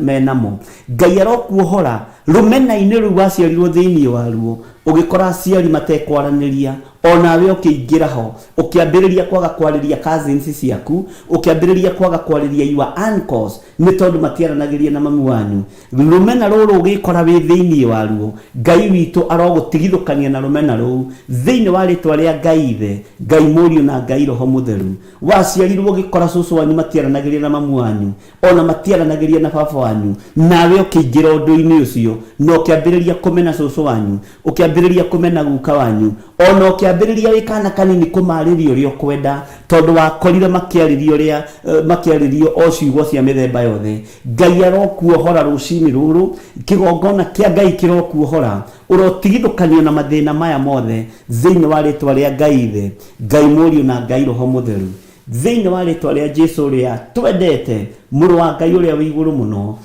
menamo. Ngai arokuohora rumena-ini ruu waciarirwo thiini waruo, ugikora aciari matekwaraniria, onawe ukiingira ho ukiambiriria kwaga kwariria cousins ciaku, ukiambiriria kwaga kwariria your uncles ni tondu matiaranagiria na mamu wanyu. Rumena ruru ugikora wi thiini waruo, Ngai witu arogutigithukania na rumena ruu thiini wa ritwa ria Ngai Ithe, Ngai Muriu na Ngai Roho Mutheru. Waciarirwo ugikora cucu wanyu matiaranagiria na mamu wanyu, ona matiaranagiria na baba wanyu, nawe ukiingira undu-ini ucio no ukiambiriria kumena cucu wanyu, ukiambiriria kumena guka wanyu, ona ukiambiriria wikana kanini kumariria uria ukwenda, tondu wakorire makiaririo o ciugo cia mithemba yothe. Ngai arokuohora rucini ruru, kigongona kia Ngai kirokuohora, urotigithukania na mathina maya mothe thiini wa ritwa ria Ngai Ithe, Ngai Muriu na Ngai Roho Mutheru, thiini wa ritwa ria Jesu uria twendete, muru wa Ngai uria wi iguru muno.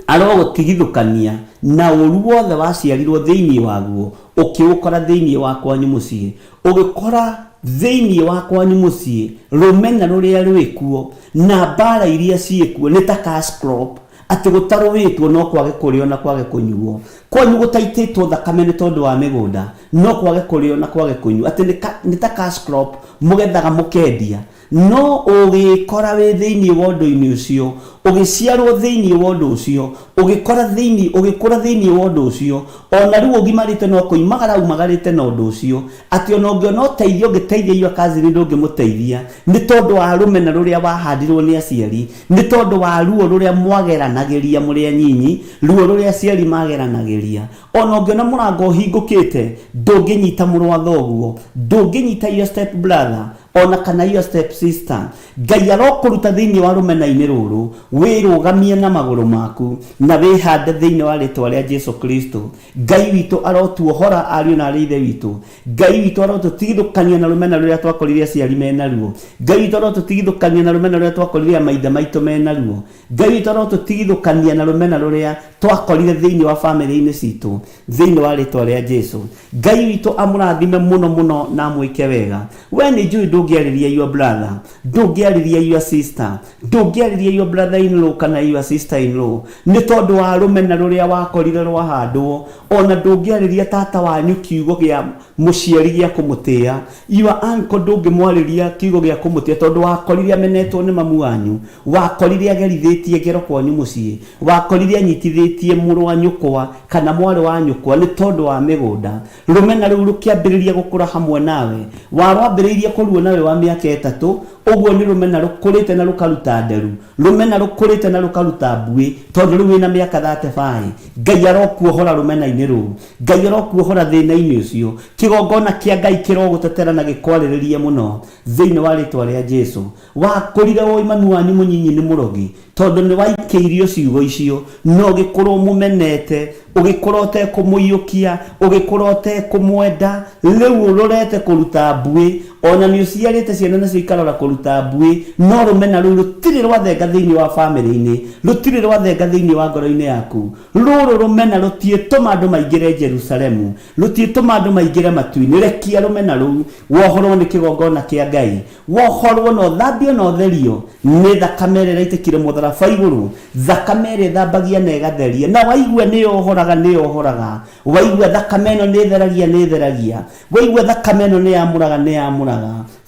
Arogutigithukania na uru wothe waciarirwo thiini waguo, ukiukora thiini wa kwanyu mucii, ugikora thiini wa kwanyu mucii rumena ruria rwikuo na mbara iria ciikuo ni ta cash crop, ati gutaruwitwo no kwage kurio na kwage kunyuo. kwanyu gutaitĩtwo thakame nĩ tondũ wa mĩgũnda no kwage kũrĩo na kwage kũnyua atĩ nĩ ta cash crop mũgethaga mũkendia no ũgĩkora wĩ thĩinĩ wa ũndũ-inĩ ũcio ũgĩciarwo thĩinĩ wa ũndũ ũcio ũgĩkũra thĩinĩ wa ũndũ ũcio ona rĩu ũgimarĩte no kũimagara umagarĩte na ũndũ ũcio atĩ ona ũngĩona ũteithio ũngĩteithia iyo kazini ndũngĩmũteithia nĩ tondũ wa rũmena rũrĩa wahandirwo nĩ aciari nĩ tondũ wa ruo rũrĩa mwageranagĩria mũrĩ anyinyi ruo rũrĩa aciari mageranagĩria ona ũngĩona mũrango ũhingũkĩte ndũngĩnyita mũrũ wa thoguo ndũngĩnyita your step brother ona kana your step sister Ngai arokũruta thĩinĩ wa rũmena-inĩ rũrũ wĩrũgamie na magũrũ maku na wĩhande thĩinĩ wa rĩtwa rĩa Jesu Kristo Ngai witũ arotuohora ariũ na arĩ ithe witũ Ngai witũ arotũtigithũkania na rũmena rũrĩa twakorire aciari mena ruo Ngai witũ arotũtigithũkania na rũmena rũrĩa twakorire maithe maitũ mena ruo Ngai witũ arotũtigithũkania na rũmena rũrĩa twakorire thĩinĩ wa family-inĩ citũ thĩinĩ wa rĩtwa rĩa Jesu Ngai witũ amũrathime mũno na amwĩke wega we nĩ njũĩ ndũngĩarĩria your brother ndũngĩarĩria your sister ndũngĩarĩria your brother in law kana your sister in law nĩ tondũ wa rũmena rũrĩa wakorire rwahandwo ona ndũngĩarĩria tata wanyu kiugo gĩa mũciari gĩa kũmũtĩa your uncle ndũngĩmwarĩria kiugo gĩa kũmũtĩa tondũ wakorire amenetwo nĩ mamu wanyu wakorire agerithĩtie ngero kwanyu mũciĩ wakorire anyitithĩtie mũrũ wa nyũkwa kana mwarĩ wa nyũkwa nĩ tondũ wa mĩgũnda rũmena rũu rũkĩambĩrĩria gũkũra hamwe nawe warwambĩrĩirie kũruo nawe wa mĩaka 3 ũguo nĩ rũmena rũkũrĩte na rũkaruta nderu rũmena rũkũrĩte na rũkaruta mbuĩ tondũ rĩu wĩna mĩaka 35 Ngai arokuohora rũmena-inĩ rũu Ngai arokuohora thĩna-inĩ ũcio kĩgongona kĩa Ngai kĩrogũtetera na gĩkwarĩrĩrie mũno thĩinĩ wa rĩtwa rĩa Jesu wakũrire woi mami wanyu mũnyinyi nĩ mũrogi tondũ nĩ waikĩirio ciugo icio no gĩkorwo mũmenete ũgĩkorwo ũtekũmũiyũkia ũgĩkorwo ũtekũmwenda rĩu ũrorete kũruta mbuĩ ona nĩ ũciarĩte ciana nacio ikarora kũruta mbuĩ no rũmena rũu rũtirĩ rwathenga thĩinĩ wa family-inĩ rũtirĩ rwathenga thĩinĩ wa ngoro-inĩ yaku rũrũ rũmena rũtiĩtũma andũ maingĩre Jerusalemu rũtiĩtũma andũ maingĩre matu-inĩ rekia rũmena rũu wohorwo nĩ kĩgongona kĩa Ngai wohorwo na ũthambio na ũtherio nĩ thakame ĩrĩa ĩraitĩkire mũtharaba igũrũ thakame ĩrĩa ĩthambagia na ĩgatheria na waigua nĩyohoraga waigua thakame ĩno nĩtheragia waigua thakame ĩno nĩyamũraga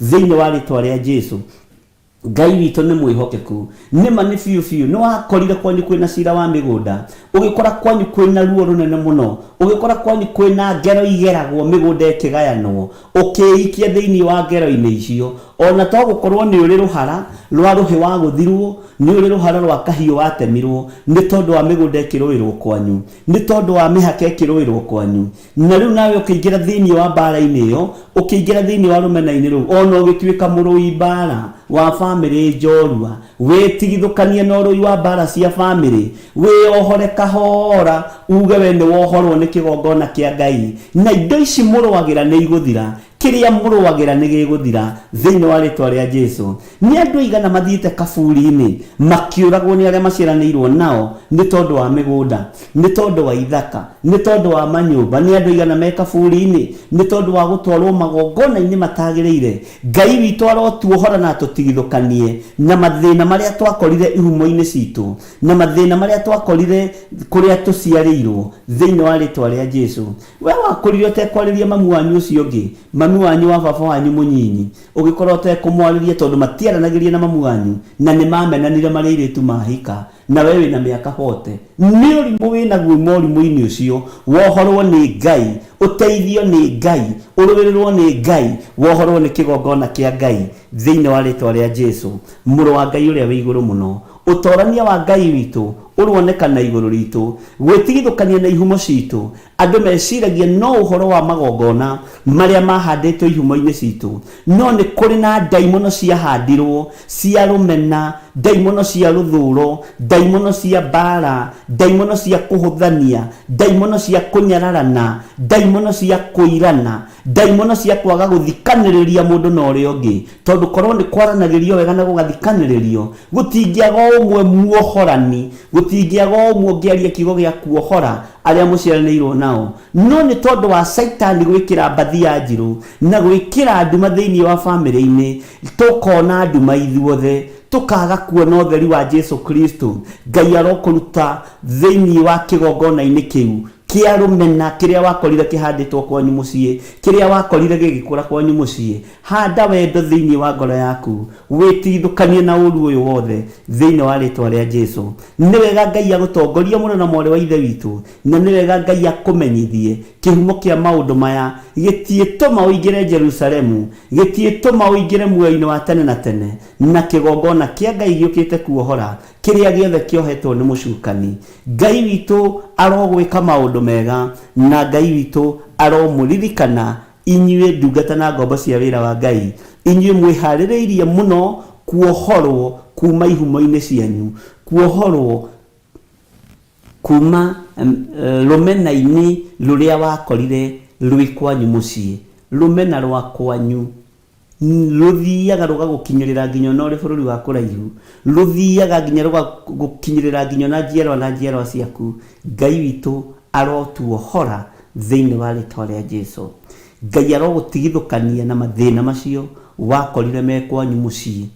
thĩinĩ wa rĩtwa rĩa Jesu Ngai witũ nĩ mwĩhokeku nĩma nĩ biũ nĩ wakorire kwanyu kwĩna cira wa mĩgũnda ũgĩkora kwanyu kwĩna ruo rũnene mũno ũgĩkora kwanyu kwĩna ngero igeragwo mĩgũnda ĩkĩgayanwo ũkĩikia thĩinĩ wa ngero-inĩ icio ona to gũkorwo nĩ ũrĩ rũhara rwa rũhĩ wa gũthirwo nĩ ũrĩ rũhara rwa kahiũ watemirwo nĩ tondũ wa mĩgũnda ĩkĩrũĩrwo kwanyu nĩ tondũ wa mĩhaka ĩkĩrũĩrwo kwanyu na rĩu nawe ũkĩingĩra thĩinĩ wa mbara-inĩ ĩyo ũkĩingĩra thĩinĩ wa rũmena-inĩ rũu ona ũgĩtuĩka mũrũi mbara wa family njorua wĩtigithũkanie na ũrũi wa mbara cia family wĩohore kahora uge we nĩ wohorwo nĩ kĩgongona kĩa Ngai na indo ici mũrũagĩra nĩ igũthira kĩrĩa mũrũagĩra nĩ gĩgũthira thĩinĩ wa rĩtwa rĩa Jesu nĩ andũ aigana mathiĩte kaburi-inĩ makĩũragwo nĩ arĩa maciaranĩirwo nao nĩ tondũ wa mĩgũnda nĩ tondũ wa ithaka nĩ tondũ wa manyũmba nĩ andũ aigana me kaburi-inĩ nĩ tondũ wa gũtwarwo magongona-inĩ matagĩrĩire Ngai witũ arotuohora na tũtigithũkanie na mathĩna marĩa twakorire ihumo-inĩ citũ na mathĩna marĩa twakorire kũrĩa tũciarĩirwo thĩinĩ wa rĩtwa rĩa Jesu we wakũrire ũtekwarĩria mamu wanyu ũcio ũngĩ mami wanyu wa baba wanyu mũnyinyi ũgĩkorwo ũtekũmwarĩria tondũ matiaranagĩria na mamu wanyu na nĩ mamenanire marĩ airĩtu mahika na we wĩna mĩaka 40 nĩ ũrimũ wĩnaguo mũrimũ-inĩ ũcio wohorwo nĩ Ngai ũteithio nĩ Ngai ũrũĩrĩrwo nĩ Ngai wohorwo nĩ kĩgongona kĩa Ngai thĩinĩ wa rĩtwa rĩa Jesu mũrũ wa Ngai ũrĩa wĩ igũrũ mũno ũtorania wa Ngai witũ ũronekana igũrũ ritũ gwĩtigithũkania na ihumo citũ andũ meciragia no ũhoro wa magongona marĩa mahandĩtwo ihumo-inĩ citũ no nĩ kũrĩ na ndaimono ciahandirwo cia rũmena ndaimono cia rũthũũro ndaimono cia mbara ndaimono cia kũhũthania ndaimono cia kũnyararana ndaimono cia kũirana ndaimono cia kwaga gũthikanĩrĩria mũndũ na ũrĩa ũngĩ tondũ korwo nĩ kwaranagĩrio wega na gũgathikanĩrĩrio gũtingĩaga ũmwe muohorani gũtingĩaga ũmwe ũngĩaria kiugo gĩa kuohora arĩa mũciaranĩirwo nao no nĩ tondũ wa Saitani gwĩkĩra mbathi ya njirũ na gwĩkĩra nduma thĩinĩ wa family-inĩ tũkona nduma ithuothe tũkaga kuona ũtheri wa Jesu Kristo Ngai arokũruta thĩinĩ wa kĩgongona-inĩ kĩu kia rumena kiria wakorire kihanditwo kwanyu mucii kiria wakorire gigikura kwanyu mucii handa wendo thiini wa ngoro yaku witithukanie na uru uyu wothe thiini wa ritwa ria Jesu ni wega Ngai agutongoria muno na mwari wa ithe witu na ni wega Ngai akumenyithie kihumo kia maundu maya gitiituma uingire Jerusalemu gitiituma uingire muoyo-ini wa tene na tene na kigongona kia Ngai giukite kuohora kiria giothe kiohetwo ni mucukani Ngai witu arogwika maundu mega na Ngai witu aromuririkana inyue ndungata na ngombo cia wira wa Ngai inyue mwihaririirie muno kuohorwo kuma ihumo-ini cianyu kuohorwo kuma rumena-ini ruria wakorire rwi kwanyu mucii rumena rwa kwanyu ruthiaga rugagukinyirira nginya no ri bururi wa kuraihu ruthiaga nginya rugagukinyirira nginya na njiarwa ciaku Ngai witu arotuohora thiini wa ritwa ria Jesu Ngai arogutigithukania na mathina macio wakorire me kwanyu mucii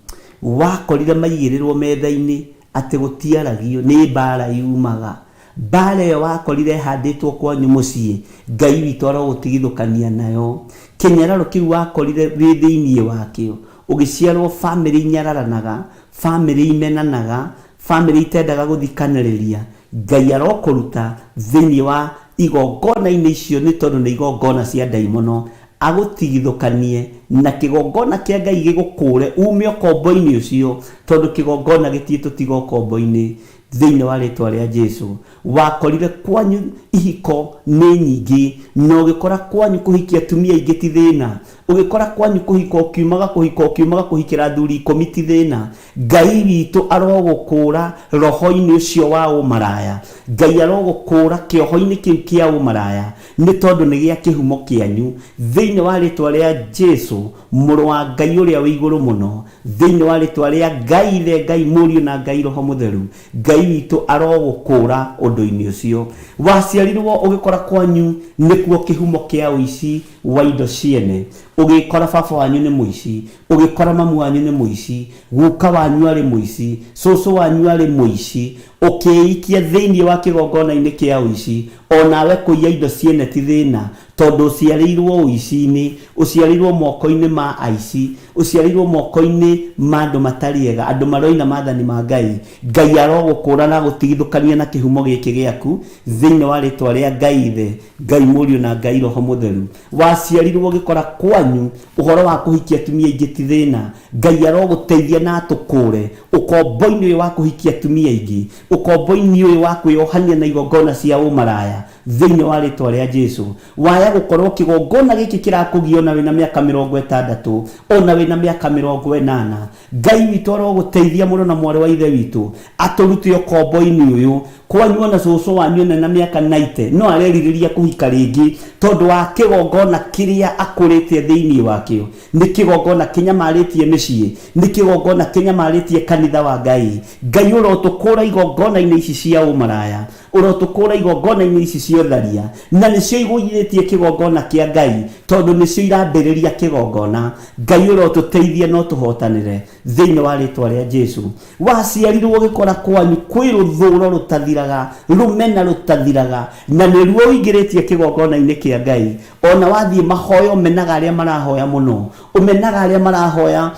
wakorire maigirirwo metha-ini ati gutiaragio ni mbara yumaga mbara iyo wakorire handitwo kwanyu mucii Ngai witu arogutigithukania nayo kinyararo kiu wakorire ri thiini wakio ugiciarwo family nyararanaga family imenanaga family itendaga guthikaniriria Ngai arokuruta thiini wa igongona-ini icio ni tondu ni igongona cia ndaimono agutigithukanie na kigongona kia Ngai gigukure ume ukombo-ini ucio tondu kigongona gitiitutiga ukombo-ini thiini wa ritwa ria Jesu wakorire kwanyu ihiko ni nyingi no gikora kwanyu kuhikia atumia ingi ti thina ugikora kwanyu kuhika ukiumaga kuhikira thuri 10 ti thina Ngai witu arogukura roho-ini ucio wa umaraya Ngai arogukura kioho-ini kiu kia umaraya ni tondu ni gia kihumo kianyu thiini wa ritwa ria Jesu muru wa Ngai uria wi iguru muno thiini wa ritwa ria Ngai the Ngai Muriu na Ngai Roho Mutheru Ngai witu arogukura undu-ini ucio waciarirwo ugikora kwanyu nikuo kihumo kia uici wa indo ciene ugikora baba wanyu ni muici ugikora mamu wanyu ni muici guka wanyu ari muici cucu wanyu ari muici ukiikia thiini wa kigongona-ini kia uici onawe kuiya indo ciene ti thina tondu uciarirwo uici-ini uciarirwo moko-ini ma aici uciarirwo moko-ini ma andu matariega andu maroina mathani ma Ngai Ngai arogukura na gutigithukania na kihumo giki giaku thiini wa ritwa ria Ngai the Ngai Muriu na Ngai Roho Mutheru waciarirwo gikora kwanyu uhoro wa kuhikia atumia ingi ti thina Ngai aroguteithia na atukure ukombo-ini uyu wa kuhikia atumia ingi ukombo-ini uyu wa kwiohania na igongona cia umaraya thiini wa ritwa ria Jesu waya gukorwo kigongona giki kirakugiona wina miaka 60 ona wina miaka 80 Ngai witu aroguteithia muno na mwari wa ithe witu aturute ukombo-ini uyu kwanyu ona cucu wanyu na miaka 90 no areririria kuhika ringi tondu wa kigongona kiria akurite thiini wakio ni kigongona kinyamaritie micii ni kigongona kinyamaritie kanitha wa Ngai Ngai urotukura igongona-ini ici cia umaraya urotukura igongona-ini ici cia tharia na nicio iguyiritie kigongona kia Ngai tondu nicio irambiriria kigongona Ngai urotuteithia no tuhotanire thiini wa ritwa ria Jesu waciarirwo gikora kwanyu kwi ruthuro rutathiraga rumena rutathiraga na niruo uingiritie kigongona-ini kia Ngai ona wathie mahoyo menaga aria marahoya muno umenaga aria marahoya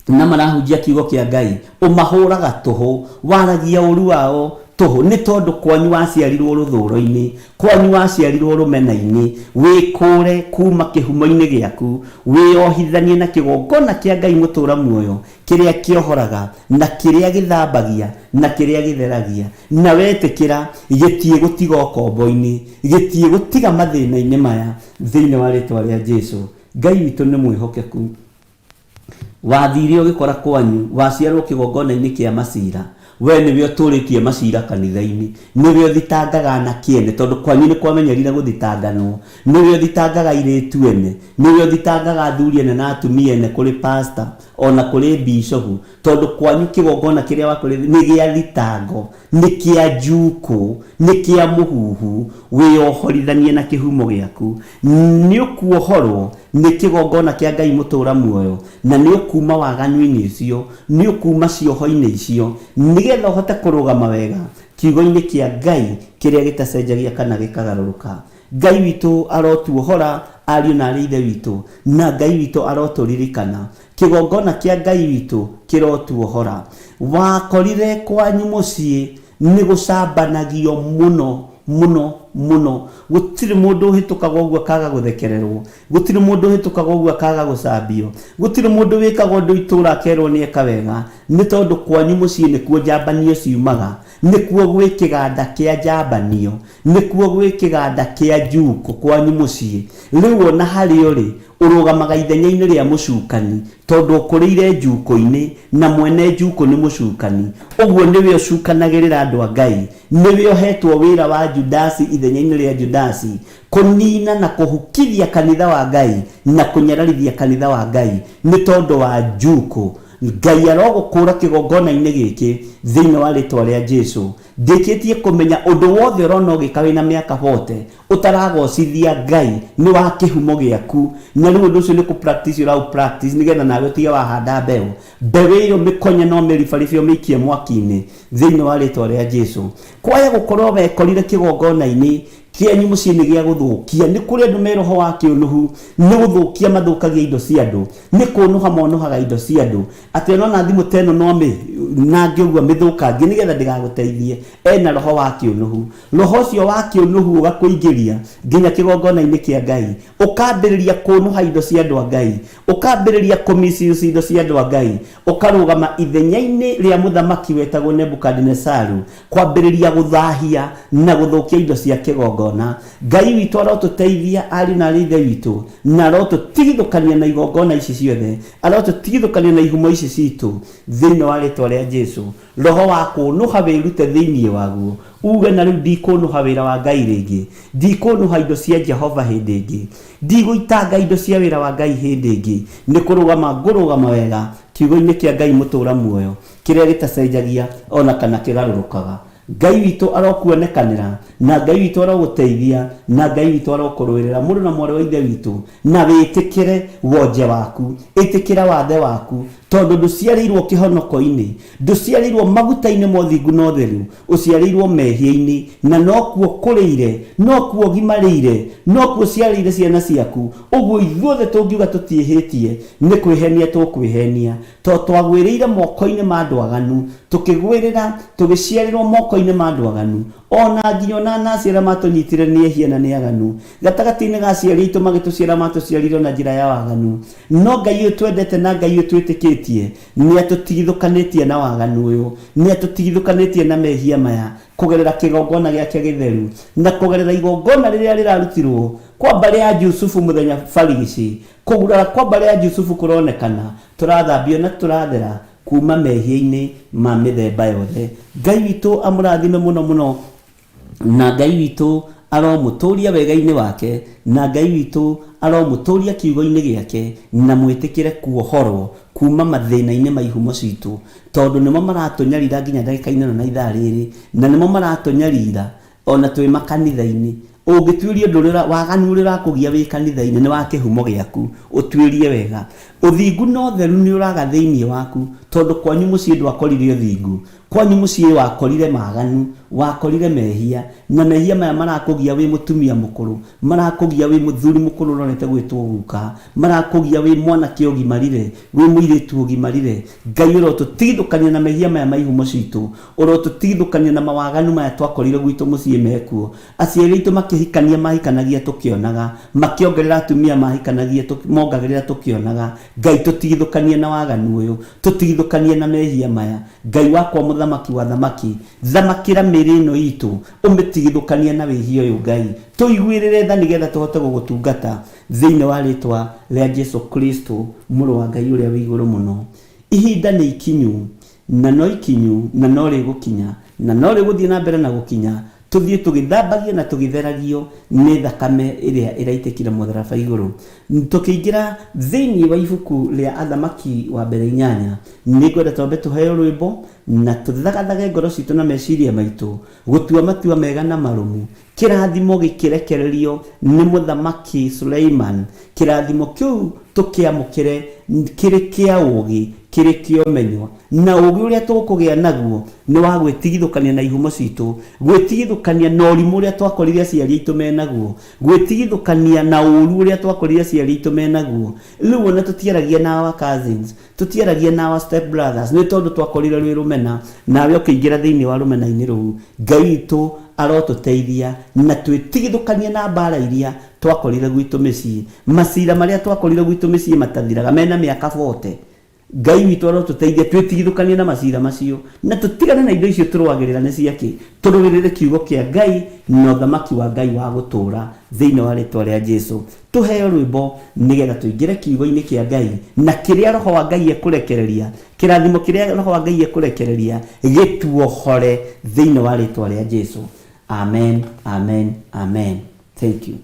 na marahunjia kiugo kia Ngai umahuraga tuhu waragia uru wao tuhu ni tondu kwanyu waciarirwo ruthuro-ini kwanyu waciarirwo rumena-ini wikure kuma kihumo-ini giaku wiohithanie na kigongona kia Ngai mutura muoyo kiria kiohoraga na kiria githambagia na kiria githeragia na wetikira gitie gutiga ukombo-ini gitie gutiga mathina-ini maya thiini wa ritwa ria Jesu Ngai witu ni mwihokeku wathire ugikora kwanyu waciarwo kigongona-ini kia macira we niwe uturitie macira kanitha-ini niwe uthitangaga na kiene tondu kwanyu ni kwamenyerire guthitanganwo niwe uthitangaga iritu ene niwe uthitangaga thuri ene na atumia ene kuri pastor ona kuri bishop tondu kwanyu kigongona kiria wakore ni gia thitango ni kia njuku ni kia muhuhu wiohorithanie na kihumo giaku ni ukuohorwo ni kigongona kia Ngai mutura muoyo na ni ukuma waganu-ini icio ni ukuma cioho-ini icio nigetha uhote kurugama wega kiugo-inĩ kĩa Ngai kĩrĩa gĩtacenjagia kana gĩkagarũrũka. Ngai witũ arotuohora ariũ na arĩ ithe witũ, na Ngai witũ arotũririkana. Kĩgongona kĩa Ngai witũ kĩrotuohora. Wakorire kwanyu mũciĩ nĩ gũcambanagio mũno. Gũtirĩ mũndũ ũhĩtũkaga ũguo akaga gũthekererwo, gũtirĩ mũndũ ũhĩtũkaga ũguo akaga gũcambio, gũtirĩ mũndũ wĩkaga ũndũ itũra akerwo nĩ eka wega, nĩ tondũ kwanyu mũciĩ nĩkuo njambanio ciumaga, nĩkuo gwĩ kĩganda kĩa njambanio, nĩkuo gwĩ kĩganda kĩa njuko kwanyu mũciĩ. Rĩu ona harĩ ũrĩ ũrũgamaga ithenya-inĩ rĩa mũcukani, tondũ ũkũrĩire njuko-inĩ na mwene njuko nĩ mũcukani. Ũguo nĩwe ũcukanagĩrĩra andũ a Ngai, nĩwe ũhetwo wĩra wa Judasi ithenya-inĩ rĩa Judasi, kũnina na kũhukithia kanitha wa Ngai na kũnyararithia kanitha wa Ngai nĩ tondũ wa njuko. Ngai arogũkũra kĩgongona-inĩ gĩkĩ thĩinĩ wa rĩtwa rĩa Jesu. Ndĩkĩtie kũmenya ũndũ wothe ũrona ũgĩka wĩna mĩaka 40 ũtaragocithia Ngai nĩ wa kĩhumo gĩaku, na rĩu ũndũ ũcio nĩ practice practice nĩgetha nawe ũtige wahanda mbeũ ĩyo mĩkonye no mĩribaribio mĩikie mwaki-inĩ thĩinĩ wa rĩtwa rĩa Jesu. Kwaga gũkorwo wekorire kĩgongona-inĩ kĩanyu mũciĩ nĩ gĩa gũthũkia, nĩ kũrĩ andũ me roho wa kĩũnuhu, nĩ gũthũkia mathũkagia indo cia andũ, nĩ kũnuha monuhaga indo cia andũ. Atĩ ona thimũ teno no na ngĩugua mĩthũkangie nĩgetha ndĩgagũteithie, ena roho wa kĩũnuhu. Roho ũcio wa kĩũnuhu ũgakũingĩria nginya kĩgongona-inĩ kĩa Ngai, ũkambĩrĩria kũnuha indo cia andũ a Ngai, ũkambĩrĩria kũmisuse indo cia andũ a Ngai, ũkarũgama ithenya-inĩ rĩa mũthamaki wetagwo Nebukadinezaru, kwambĩrĩria gũthahia na gũthũkia indo cia kĩgongona. Ngai witũ arotũteithia ariũ na arĩ ithe witũ, na arotũtigithũkania na igongona ici ciothe, arotũtigithũkania na ihumo ici citũ thĩinĩ wa rĩtwa rĩa Jesu. Roho wa kũnuha wĩrute thĩinĩ waguo, uge na rĩu ndikũnuha wĩra wa Ngai rĩngĩ, ndikũnuha indo cia Jehova hĩndĩ ĩngĩ, ndigũitanga indo cia wĩra wa Ngai hĩndĩ ĩngĩ, nĩ kũrũgama ngũrũgama wega kiugo-inĩ kĩa Ngai mũtũra muoyo kĩrĩa gĩtacenjagia ona kana kĩgarũrũkaga. Ngai witũ arokuonekanĩra, na Ngai witũ arogũteithia, na Ngai witũ arokũrũĩrĩra mũndũ na mwarĩ wa ithe witũ, na wĩtĩkĩre wonje waku, ĩtĩkĩra wathe waku, tondũ ndũciarĩirwo kĩhonoko-inĩ, ndũciarĩirwo maguta-inĩ ma ũthingu na ũtheru, ũciarĩirwo mehia-inĩ, na nokuo kũrĩire, nokuo gimarĩire, nokuo ciarĩire ciana ciaku. Ũguo ithuothe tũngiuga tũtiĩhĩtie nĩ kwĩhenia tũkwĩhenia, tondũ twagwĩrĩire moko-inĩ ma andũ aganu, tũkĩgwĩrĩra tũgĩciarĩrwo moko-inĩ ma andũ aganu, ona nginya ona nasi arĩa matũnyitire nĩ ehia na nĩ aganu, gatagatĩ-inĩ ga aciari aitũ magĩtũciara matũciarirwo na njĩra ya waganu. No Ngai ũyũ twendete na Ngai ũyũ twĩtĩkĩtie nĩ atũtigithũkanĩtie na waganu ũyũ, nĩ atũtigithũkanĩtie na mehia maya kũgerera kĩgongona gĩake gĩtheru, na kũgerera igongona rĩrĩa rĩrarutirwo kwa mbarĩ ya Jusufu mũthenya barigici. Kũgurara kwa mbarĩ ya Jusufu kũronekana, tũrathambio na tũrathera kuma mehia-inĩ ma mĩthemba yothe. Ngai witũ amũrathime mũno, na Ngai witũ aromũtũria wega-inĩ wake, na Ngai witũ aromũtũria kiugo-inĩ gĩake, na mwĩtĩkĩre kuohorwo kuma mathĩna-inĩ ma ihumo citũ, tondũ nĩmo maratũnyarira nginya ndagĩka-inĩ na ithaa rĩrĩ, na nĩmo maratũnyarira ona twĩ makanitha-inĩ. Ũngĩtuĩria ũndũ waganu ũrĩa ũrakũgia wĩ kanitha-inĩ nĩ wa kĩhumo gĩaku, ũtuĩrie wega. Ũthingu na ũtheru nĩ ũraga thĩinĩ waku, tondũ kwanyu mũciĩ ndwakorire ũthingu, kwanyu mũciĩ wakorire maganu, wakorire mehia, na mehia maya marakũgia wĩ mũtumia mũkũrũ, marakũgia wĩ mũthuri mũkũrũ ũrorete gwĩtwo guka, marakũgia wĩ mwanake ũgimarire, wĩ mũirĩtu ũgimarire. Ngai ũrotũtigithũkania na mehia maya ma ihumo citũ, ũrotũtigithũkania na mawaganu maya twakorire gwitũ mũciĩ mekuo. Aciari aitũ makĩhikania mahikanagia tũkĩonaga, makĩongerera atumia mahikanagia mongagĩrĩra tũkĩonaga. Ngai tũtigithũkanie na waganu ũyũ, tũtigithũkanie na mehia maya. Ngai wakwa mũthamaki wa thamaki, thamakĩra mĩrĩ ĩno itũ, ũmĩtigithũkanie na wĩhia ũyũ Ngai, tũiguĩrĩre tha nĩgetha tũhote gũgũtungata thĩinĩ wa rĩtwa rĩa Jesu Kristo mũrũ wa Ngai ũrĩa wĩ igũrũ mũno. Ihinda nĩ ikinyu, na no ikinyu, na no rĩgũkinya, na no rĩgũthiĩ na mbere na gũkinya, tũthiĩ tũgĩthambagia na tũgĩtheragio nĩ thakame ĩrĩa ĩraitĩkire mũtharaba igũrũ. Tũkĩingĩra thĩinĩ wa ibuku rĩa Athamaki wa mbere 8, nĩngwenda twambe tũheo rwĩmbo na tũthagathage ngoro citũ na meciria maitũ gũtua matua mega na marũmu. Kĩrathimo gĩkĩrekererio nĩ mũthamaki Suleiman, kĩrathimo kĩu tũkĩamũkĩre kĩrĩ kĩa ũgĩ, kĩrĩ kĩomenywo na ũgĩ ũrĩa tũkũgĩa naguo nĩ wa gwĩtigithũkania na ihumo citũ, gwĩtigithũkania na ũrimũ ũrĩa twakorire aciari aitũ menaguo, gwĩtigithũkania na ũru ũrĩa twakorire aciari aitũ menaguo. Rĩu ona tũtiaragia na our cousins, tũtiaragia na our step brothers nĩ tondũ twakorire rwĩ rũmena, nawe ũkĩingĩra thĩinĩ wa rũmena-inĩ rũu. Ngai witũ arotũteithia na twĩtigithũkanie na mbara iria twakorire gwitũ mĩciĩ, macira marĩa twakorire gwitũ mĩciĩ matathiraga mena mĩaka 40. Ngai witũ arotũteithia twĩtigithũkanie na macira macio na tũtigane na indo icio tũrũagĩrĩra nĩ ciake, tũrũgĩrĩre kiugo kĩa Ngai na ũthamaki wa Ngai wa gũtũũra thĩinĩ wa rĩĩtwa rĩa Jesũ. Tũheo rwĩmbo nĩgetha tũingĩre kiugo-inĩ kĩa Ngai na kĩrĩa roho wa Ngai ekũrekereria, kĩrathimo kĩrĩa roho wa Ngai ekũrekereria gĩtuohore thĩinĩ wa rĩĩtwa rĩa Jesũ. Amen, amen, amen. Thank you.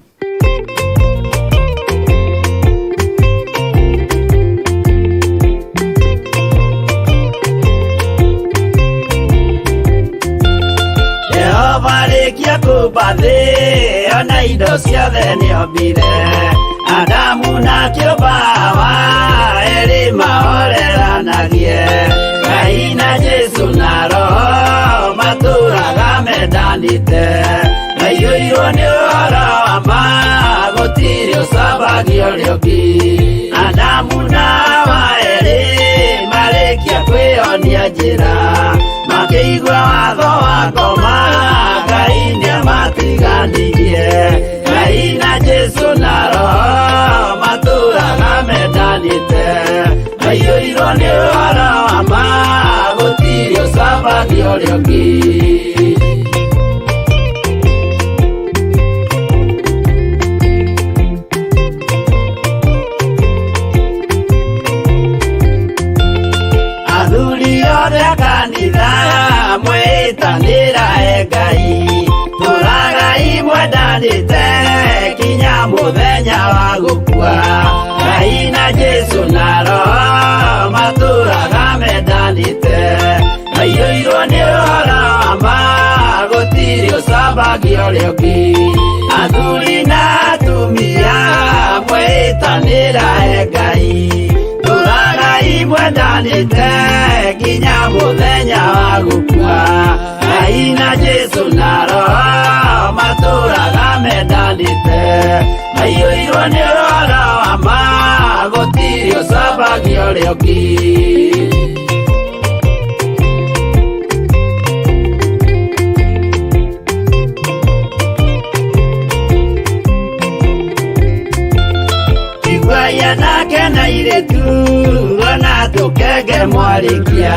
Marikia kubathi ona indo ciothe nĩombire, Adamu na kĩũmba erĩ mahoreranagie, Ngai na Jesũ na Roho matũũraga mendanĩte, maiyũirwo nĩ ũhoro wa ma gũtirĩ ũcambagia ũrĩa ũngĩ. Adamu na Hawa erĩ marĩkia kwĩyonia njĩra, makĩigua watho wa ngoma, Ngai nĩamatiganirie, Ngai na Jesũ na Roho matũũraga mendanĩte, maiyũirwo nĩ ũhoro wa ma gũtirĩ ũcambagia ũrĩa ũngĩ. Athuri othe a kanitha mwĩtanĩra Ngai, tũragai mwendanĩte kinya mũthenya wa gũkua, Ngai na Jesũ na Roho matũũraga mendanĩte, maiyũirwo nĩ ũhoro wa ma gũtirĩ ũcambagia ũrĩa ũngĩ. Athuri na atumia mwĩtanĩra Ngai, tũragai mwendanĩte kinya mũthenya wa gũkua, Ngai na Jesũ na Roho matũũraga mendanĩte, maiyũirwo nĩ ũhoro wa ma gũtirĩ ũcambagia ũrĩa ũngĩ. Igwaya nake na irĩtu ona tũkenge mwarĩkia,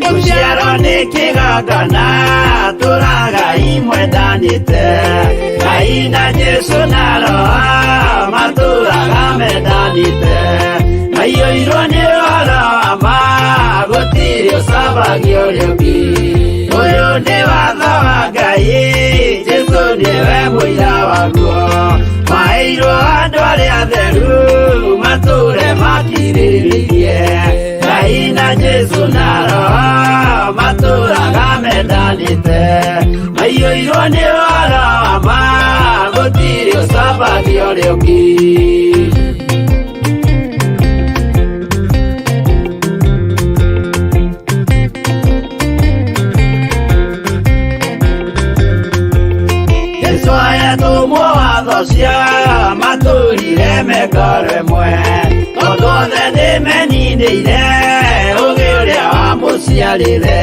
tũciarwo nĩ kĩgongona tũragai mwendanĩte, Ngai na Jesũ na Roho matũũraga mendanĩte, maiyũirwo nĩ ũhoro wa ma gũtirĩ ũcambagia ũrĩa ũngĩ. Ũyũ nĩ watho wa Ngai, Jesũ nĩwe mũira waguo, maheirwo andũ arĩa atheru matũũre makirĩrĩirie, Ngai na Jesũ na Roho matũũraga mendanĩte, maiyũirwo nĩ ũhoro wa ma gũtirĩ ũcambagia ũrĩa ũngĩ. Jesũ ayatũmwo watho cia matũũrire mengoro ĩmwe, tondũ othe nĩmeninĩire ũgĩ ũrĩa wamũciarire,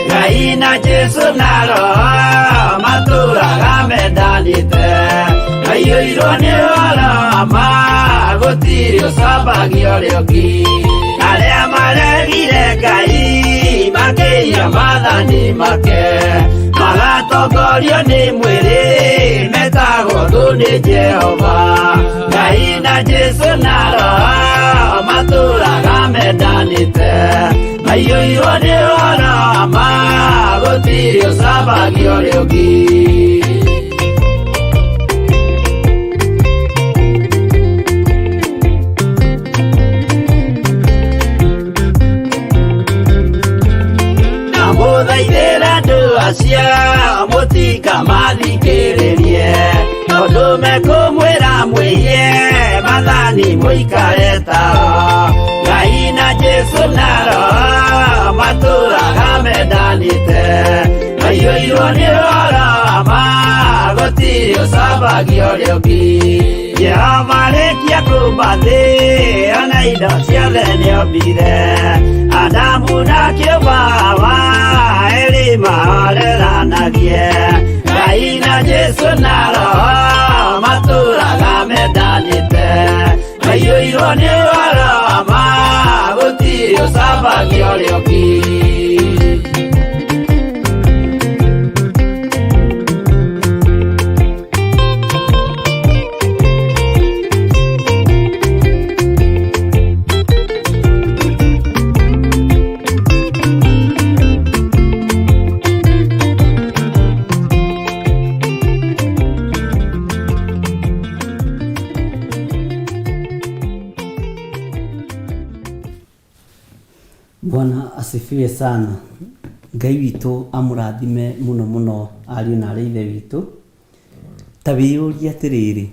Ngai na Jesũ na Roho matũũraga mendanĩte, maiyũirwo nĩ ũhoro wa ma gũtirĩ ũcambagia ũrĩa ũngĩ. Arĩa maregire Ngai makĩiya maathani make, magatongorio nĩ mwĩrĩ metagwo thũ nĩ Jehova, Ngai na Jesũ na Roho matũũraga mendanĩte, maiyũirwo nĩ ũhoro wa ma gũtirĩ ũcambagia ũrĩa ũngĩ. Mũthaithĩra andũ acio mũtikamathikĩrĩrie, maundu mekumwira mwiye mathani muikare tao Ngai na Jesu naro maturaga mendanite maiyũirwo nĩ ũhoro ma gũtirĩ ũcambagio rĩũmbi Jehova rĩkia kumba thĩ ona indo ciothe nĩombire Adamu na kĩũmba erĩ mahoreranagie Ngai na Jesu na Roho matũraga mendanĩte maiyũirwo nĩ ũhoro ma gũtirĩ ũcambagio rĩũmbi Bwana asifiwe sana. Ngai witũ amũrathime mũno mũno ariũ na arĩ ithe witũ. Ta wĩyũrie atĩrĩrĩ,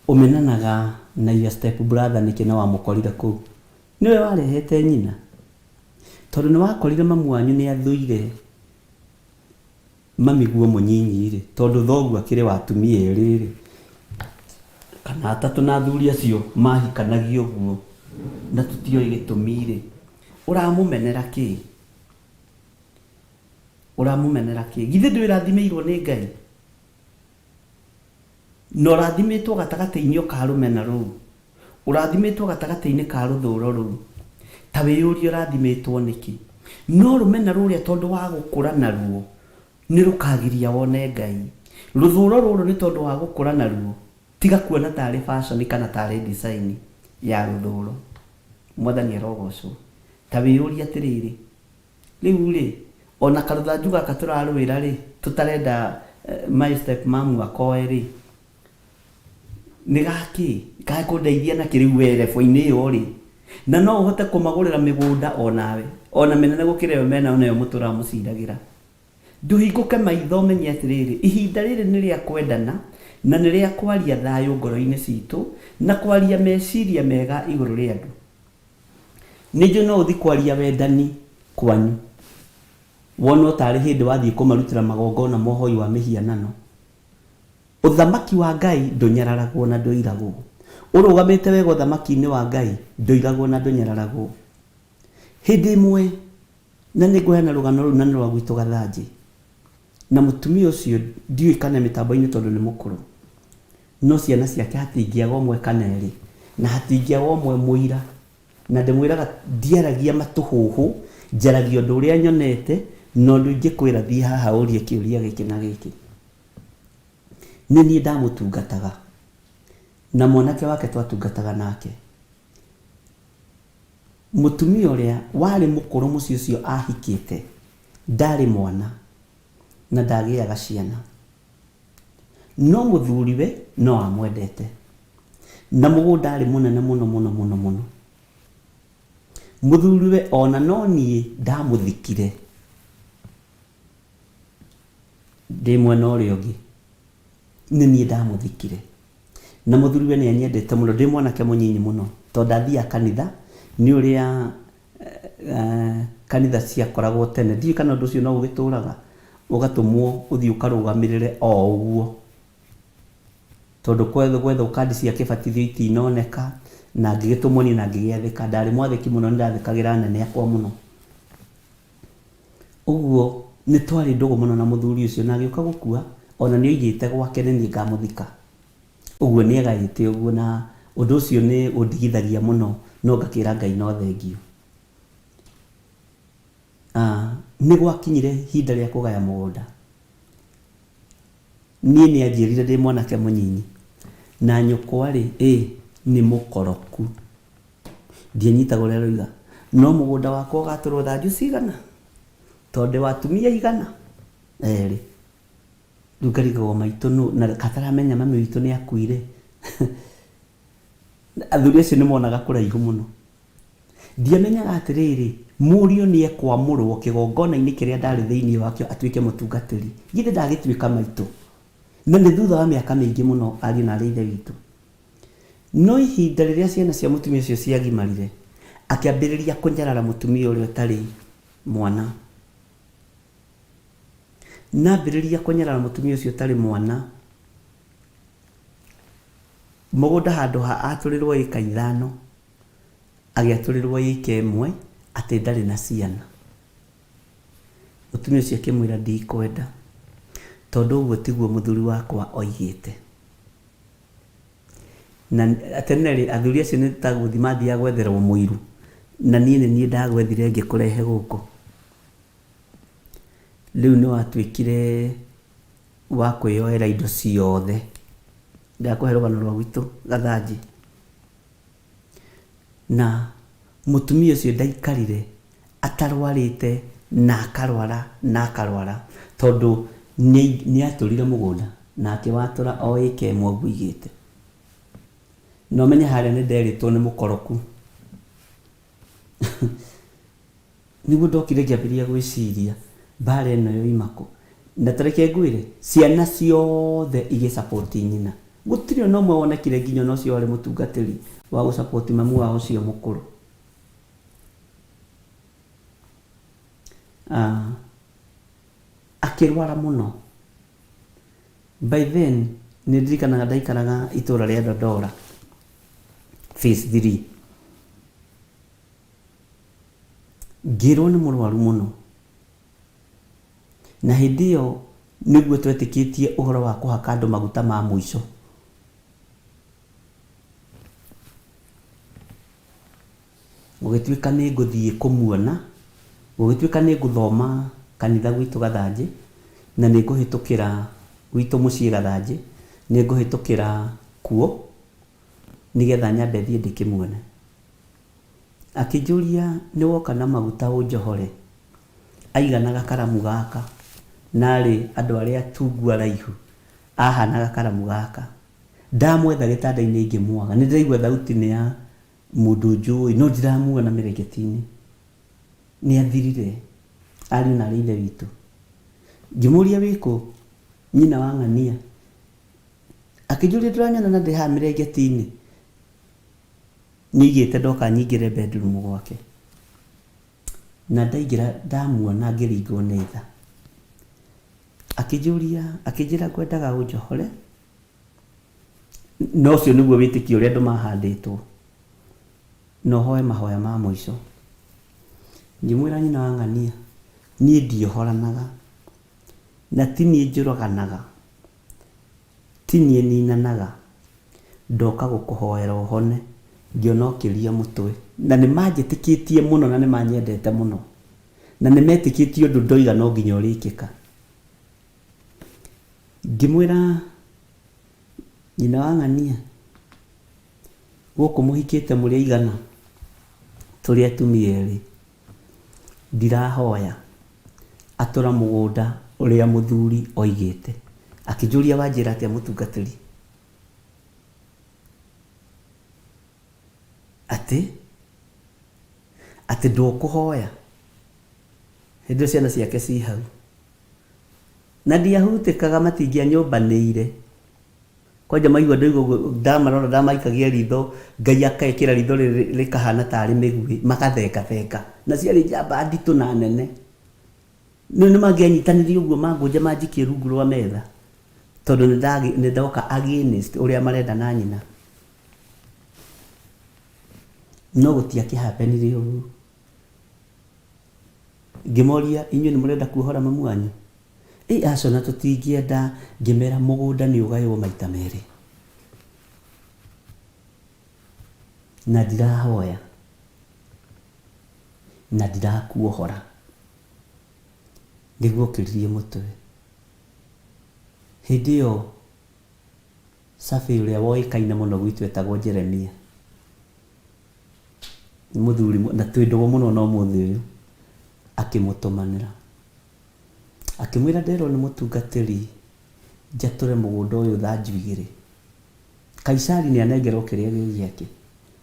ũmenanaga na your step brother nĩkĩ na wamũkorire kũu? Nĩwe warehete nyina? Tondũ nĩ wakorire mamu wanyu nĩ athũire mamiguo mũnyinyi rĩ, tondũ thoguo akĩrĩ wa atumia erĩ rĩ, kana atatũ na athuri acio mahikanagio ũguo na tũtioĩ gĩtũmi rĩ, ũramũmenera kĩ? Ũramũmenera kĩ? Githĩ ndwĩrathimĩirwo nĩ Ngai? Na ũrathimĩtwo gatagatĩ-inĩ ka rũmena rũu, ũrathimĩtwo gatagatĩ-inĩ ka rũthũũro rũu. Ta wĩyũrie ũrathimĩtwo nĩkĩ? No rũmena rũrĩa tondũ wa gũkũra naruo nĩ rũkagiria wone Ngai. Rũthũũro rũrũ nĩ tondũ wa gũkũra naruo tiga kuona tarĩ fashion kana tarĩ design ya rũthũũro. Mwathani arogocwo. Ta wĩyũrie atĩrĩrĩ, rĩu rĩ, ona karũthanju gaka tũrarũĩra rĩ, tũtarenda my step mamu akoe rĩ, nĩ gakĩ? Gakũndeithia na kĩrĩu we lebo-inĩ ĩyo rĩ, na no ũhote kũmagũrĩra mĩgũnda onawe, ona mĩnene gũkĩra ĩyo mena nayo mũtũramũciragĩra. Ndũhingũke maitho ũmenye atĩrĩrĩ, ihinda rĩrĩ nĩ rĩa kwendana na nĩ rĩa kwaria thayũ ngoro-inĩ citũ na kwaria meciria mega igũrũ rĩa andũ. Nĩnjũ no ũthi kwaria wendani kwanyu wonwo tarĩ hĩndĩ wathiĩ kũmarutĩra magongona mohoi wa mĩhianano. Ũthamaki wa Ngai ndũnyararagwo na ndũiragwo. Ũrũgamĩte wega ũthamaki-inĩ wa Ngai ndũiragwo na ndũnyararagwo. Hĩndĩ ĩmwe na nĩ ngũheana rũgano rũu na nĩ rwa gwitũ Gathanjĩ, na mũtumia ũcio ndiũĩ kana mĩtambo-inĩ tondũ nĩ mũkũrũ, no ciana ciake hatingĩaga ũmwe kana erĩ na hatingĩaga ũmwe mũira, na ndĩmwĩraga ndiaragia matũhũhũ, njaragia ũndũ ũrĩa nyonete no ndingĩkwĩra thiĩ haha ũrie kĩũria gĩkĩ na gĩkĩ. Nĩ niĩ ndamũtungataga na mwanake wake twatungataga nake. Mũtumia ũrĩa warĩ mũkũrũ mũciĩ ũcio ahikĩte ndarĩ mwana na ndagĩaga ciana, no mũthuriwe no amwendete na mũgũnda arĩ mũnene mũno mũno mũno mũno. Mũthuriwe ona no niĩ ndamũthikire ndĩ mwena ũrĩa ũngĩ, nĩ niĩ ndamũthikire na mũthuriwe nĩ anyendete mũno, ndĩ mwanake mũnyinyi mũno tondũ ndathiaga kanitha nĩ ũrĩa kanitha ciakoragwo tene. Ndiũĩ kana ũndũ ũcio no ũgĩtũraga, ũgatũmwo ũthiĩ ũkarũgamĩrĩre o ũguo, tondũ gwethwo kandi cia kĩbatithio itinoneka, na ngĩgĩtũmwo niĩ na ngĩgĩathĩka. Ndarĩ mwathĩki mũno, nĩ ndathĩkagĩra anene akwa mũno. Ũguo nĩ twarĩ ndũgũ mũno na mũthuri ũcio, na agĩũka gũkua ona nĩ oigĩte gwake nĩ niĩ ngamũthika. Ũguo nĩ egaĩte ũguo, na ũndũ ũcio nĩ ũndigithagia mũno, no ngakĩra Ngai no thengio. Nĩ gwakinyire ihinda rĩa kũgaya mũgũnda. Niĩ nĩ anjĩrire ndĩ mwanake mũnyinyi, na nyũkwa rĩ nĩ mũkoroku, ndianyitaga ũrĩa aroiga, no mũgũnda wakwa ũgatũrwo thanju cigana tondũ wa atumia igana erĩ. Rĩu ngarigwo maitũ na kataramenya mami witũ nĩ akuire. Athuri acio nĩ monaga kũraihu mũno. Ndiamenyaga atĩrĩrĩ, mũriũ nĩ ekwamũrwo kĩgongona-inĩ kĩrĩa ndarĩ thĩinĩ wakĩo atuĩke mũtungatĩri. Githĩ ndagĩtuĩka maitũ? na nĩ thutha wa mĩaka mĩingĩ mũno ariũ na ithe witũ. No ihinda rĩrĩa ciana cia mũtumia ũcio ciagimarire, akĩambĩrĩria kũnyarara mũtumia ũrĩa ũtarĩ mwana, na ambĩrĩria kũnyarara mũtumia ũcio ũtarĩ mwana. Mũgũnda handũ ha atũrĩrwo ĩka 5 agĩatũrĩrwo ĩka 1 atĩ ndarĩ na ciana. Mũtumia ũcio akĩmwĩra ndikwenda, tondũ ũguo tiguo mũthuri wakwa oigĩte. Na tene athuri acio nĩ ta gũthiĩ mathiaga gwetherwo mũiru, na niĩ ndagwethire ngĩkũrehe gũkũ. Rĩu nĩ watuĩkire wa kwĩyoera indo ciothe. Ndakũhe rũgano rwa gwitũ Gathanji. Na mũtumia ũcio ndaikarire atarwarĩte na akarwara tondũ nĩ atũrire mũgũnda na akĩwatũra o ĩka 1 ũguo igĩte. No menye harĩa nĩ nderitwo nĩ mũkoroku. Nĩguo ndokire ngĩambĩrĩria gwĩciria mbara ĩno yoima kũ. Na tareke ngwĩre ciana ciothe igĩ support nyina. Gũtirĩ no ũmwe wonekire nginya no cio warĩ mũtungatĩri wa gũ support mamu wao ũcio mũkũrũ. Akĩrwara mũno. By then nĩ ndirikanaga ndaikaraga itũũra rĩa Dodora phase 3. Ngĩrwo nĩ mũrwaru mũno, na hĩndĩ ĩyo nĩguo twetĩkĩtie ũhoro wa kũhaka andũ maguta ma mũico. Gũgĩtuĩka nĩ ngũthiĩ kũmuona, gũgĩtuĩka nĩ ngũthoma kanitha gwitũ Gathanji, na nĩ ngũhĩtũkĩra gwitũ mũciĩ Gathanji, nĩ ngũhĩtũkĩra kuo nĩgetha nyambe thiĩ ndĩkĩmuone. Akĩnjũria nĩ woka na maguta ũnjohore, aiganaga karamu gaka, narĩ andũ arĩa atungu araihu ahanaga karamu gaka. Ndamwetha gĩtanda-inĩ ngĩmuaga, nĩ ndĩraigua thauti nĩ ya mũndũ njũĩ, no ndiramuona mĩrengeti-inĩ. Nĩ athirire, ariũ na ithe witũ. Ngĩmũria wĩkũ, nyina wa ng'ania. Akĩnjũria ndũranyona na ndĩ haha mĩrengeti-inĩ. Nĩigĩte ndoka nyingĩre bedroom gwake. Na ndaingĩra ndamuona ngĩringwo nĩ tha. Akĩnjĩra ngwendaga ũnjohore. No ũcio nĩguo wĩtĩkio ũrĩa andũ mahandĩtwo. No hoe mahoya ma mũico. Ngĩmwĩra nyina wa ng'ania, niĩ ndiohoranaga, na ti niĩ njũraganaga, ti niĩ ninanaga, ndoka gũkũhoera ũhone, ngĩona ũkĩria mũtwe. Na nĩ manjĩtĩkĩtie mũno na nĩ manyendete mũno, na nĩ metĩkĩtie ũndũ ndoiga no nginya ũrĩkĩka. Ngĩmwĩra nyina wa ng'ania, gũkũ mũhikĩte mũrĩ aigana? Tũrĩ atumia erĩ. Ndirahoya atũra mũgũnda ũrĩa mũthuri oigĩte. Akĩnjũria wanjĩra atĩa mũtungatĩri? Atĩ ndũkũhoya. Hĩndĩ ciana ciake ci hau. Na ndiahutĩkaga matingĩanyũmbanĩire. Kwanja maigua ndoigo ndamarora ndamaikagia ritho, Ngai akaĩkĩra ritho rĩkahana tarĩ mĩguĩ, magatheka. Na ciarĩ njamba nditũ na nene. Nĩ mangĩanyitanĩria ũguo mangũnja manjikie rungu rwa metha. Tondũ nĩ ndoka against ũrĩa marenda na nyina. No gũtiakĩhapenire ũguo. Ngĩmoria inyuĩ nĩ mũrenda kuohora mamu wanyu? Aca na tũtingĩenda. Ngĩmera mũgũnda nĩ ũgaywo maita merĩ. Na ndirahoya. Na ndirakuohora. Nĩguo kĩririe mũtwe. Hĩndĩ ĩyo Safi ũrĩa woĩkaine mũno gwitũ etagwo Jeremia, mũthuri na twĩndagwo mũno no mũthĩ ũyũ, akĩmũtũmanĩra. Akĩmwĩra nderwo nĩ mũtungatĩri njatũre mũgũnda ũyũ thanju 2. Kaisari nĩ anengerwo kĩrĩa gĩake.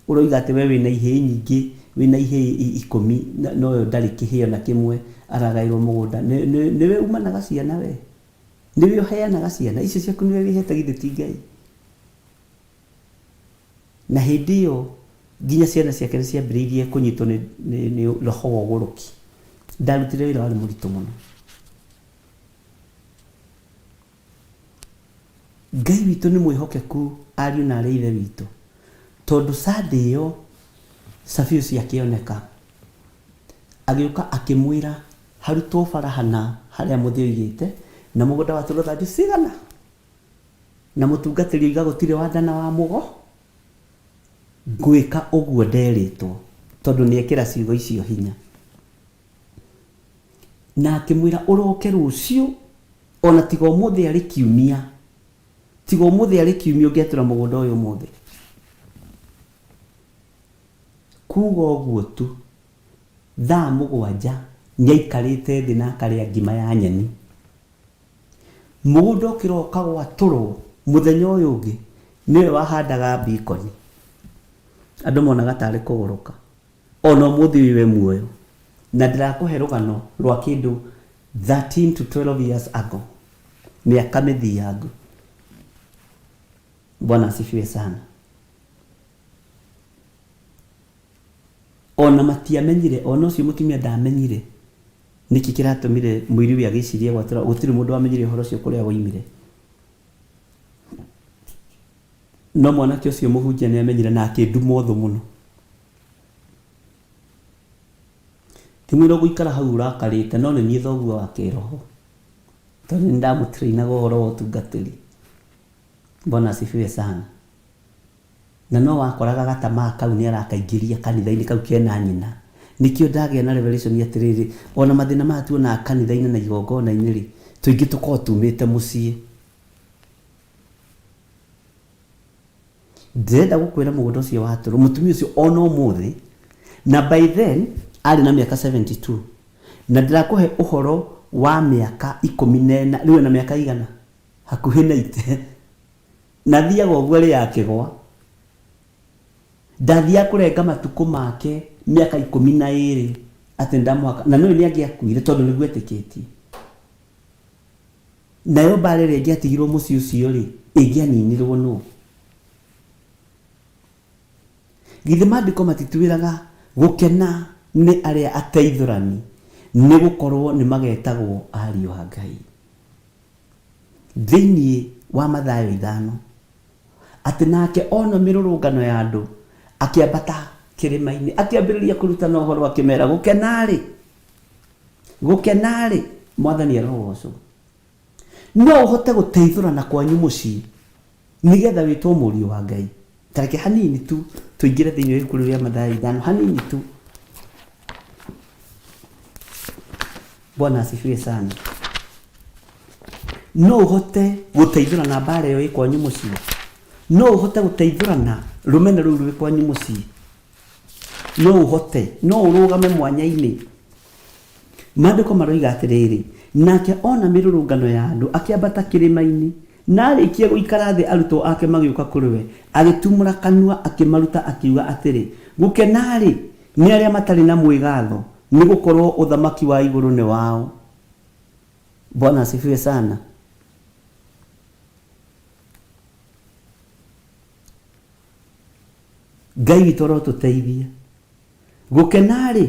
Ũroiga atĩ we wĩna ihĩĩ nyingĩ, wĩna ihĩĩ 10, no ũyũ ndarĩ kĩhĩĩ na kĩmwe aragaĩrwo mũgũnda. Nĩwe umanaga ciana we. niwe uheanaga ciana icio ciaku niwe wihete githĩ ti Ngai? Na hĩndĩ ĩyo nginya ciana ciake nĩ ciambĩrĩirie kũnyitwo nĩ roho wa ũgũrũki. Ndarutire wĩra warĩ mũritũ mũno. Ngai witũ nĩ mwĩhokeku, ariũ na arĩ ithe witũ, tondũ Sunday ĩyo Sabiusi akĩoneka, agĩũka akĩmwĩra harutwo barahana harĩa mũthĩ oigĩte na mũgũnda wa tũrũthanju cigana na mũtungatĩri oiga gũtirĩ wandana wa mũgo, ngwĩka ũguo nderĩtwo, tondũ nĩekĩra ciugo icio hinya. Na akĩmwĩra ũroke rũciũ, ona tiga ũmũthĩ arĩ kiumia, tiga ũmũthĩ arĩ kiumia ũngĩatũra mũgũnda ũyũ ũmũthĩ. Kuga ũguo tu, thaa 7 nĩaikarĩte thĩ na akarĩa ngima ya nyeni. Mũgũnda ũkĩroka gwatũrwo mũthenya ũyũ ũngĩ nĩwe wahandaga mbikoni. Andũ monaga tarĩ kũgũrũka. Ona ũmũthĩ wĩwe muoyo. Na ndĩrakũhe rũgano rwa kĩndũ 13 to 12 years ago. Mĩaka mĩthiangu. Bwana asifiwe sana. Ona matiamenyire, ona ũcio mũtumia ndamenyire nĩkĩ kĩratũmire mũiriwi agĩcirie gwatũra, gũtirĩ mũndũ wamenyire ũhoro ũcio kũrĩa woimire. No mwanake ũcio mũhunjia nĩamenyire na akĩnduma ũthũ mũno. Ti mwĩra gũikara hau ũrakarĩte, no nĩ niĩ thoguo wa kĩroho, tondũ nĩ ndamũtrainaga ũhoro wa ũtungatĩri. Bwana asifiwe sana. Na no wakoraga gatamaa kau nĩ arakaingĩria kanitha-inĩ kau kena nyina. Nikĩo ndagĩa na revelation atĩrĩrĩ, ona mathĩna maya tuonaga kanitha-inĩ na igongona-inĩ rĩ, tũingĩ tũkorwo tumĩte mũciĩ. Ndĩrenda gũkwĩra mũgũnda ũcio watũrwo, mũtumia ũcio ona ũmũthĩ, na by then arĩ na mĩaka 72, na ndĩrakũhe ũhoro wa mĩaka 14, rĩu na mĩaka igana hakuhĩ na 90, na thiaga ũguo rĩ yakĩgwa, ndathiaga kũrenga matukũ make mĩaka 12 atĩ ndamwaka, na nĩwe nĩangĩakuire tondũ nĩguo etĩkĩtie. Nayo mbara ĩrĩa ĩngĩatigirwo mũciĩ ũcio rĩ, ĩngĩaninirwo nũ? Githĩ maandĩko matitwĩraga gũkena nĩ arĩa ateithũrani nĩ gũkorwo nĩ magetagwo ariũ a Ngai? Thĩinĩ wa Mathayo 5 atĩ nake ona mĩrũrũngano ya andũ akĩambata kĩrĩma-inĩ akĩambĩrĩria kũrutana ũhoro akĩmera gũkenarĩ Mwathani arogocwo. No ũhote gũteithũrana kwanyu mũciĩ nĩgetha wĩtwo mũriũ wa Ngai. Tareke hanini tu tũingĩre thĩinĩ wa ibuku rĩa Mathayo 5 hanini tu. Bwana asifiwe sana. No ũhote gũteithũrana mbara ĩyo ĩ kwanyu mũciĩ. No ũhote gũteithũrana rũmena rũu rwĩ kwanyu mũciĩ. No ũhote, no ũrũgame mwanya-inĩ. Maandĩko maroiga atĩrĩrĩ, nake ona mĩrũrũngano ya andũ akĩambata kĩrĩma-inĩ, na arĩkia gũikara thĩ arutwo ake magĩũka kũrĩ we, agĩtumũra kanua akĩmaruta akiuga atĩrĩ, gũkenarĩ nĩ arĩa matarĩ na mwĩgatho, nĩ gũkorwo ũthamaki wa igũrũ nĩ wao. Bwana asifiwe sana. Ngai witũ arotũteithia. Gũkenarĩ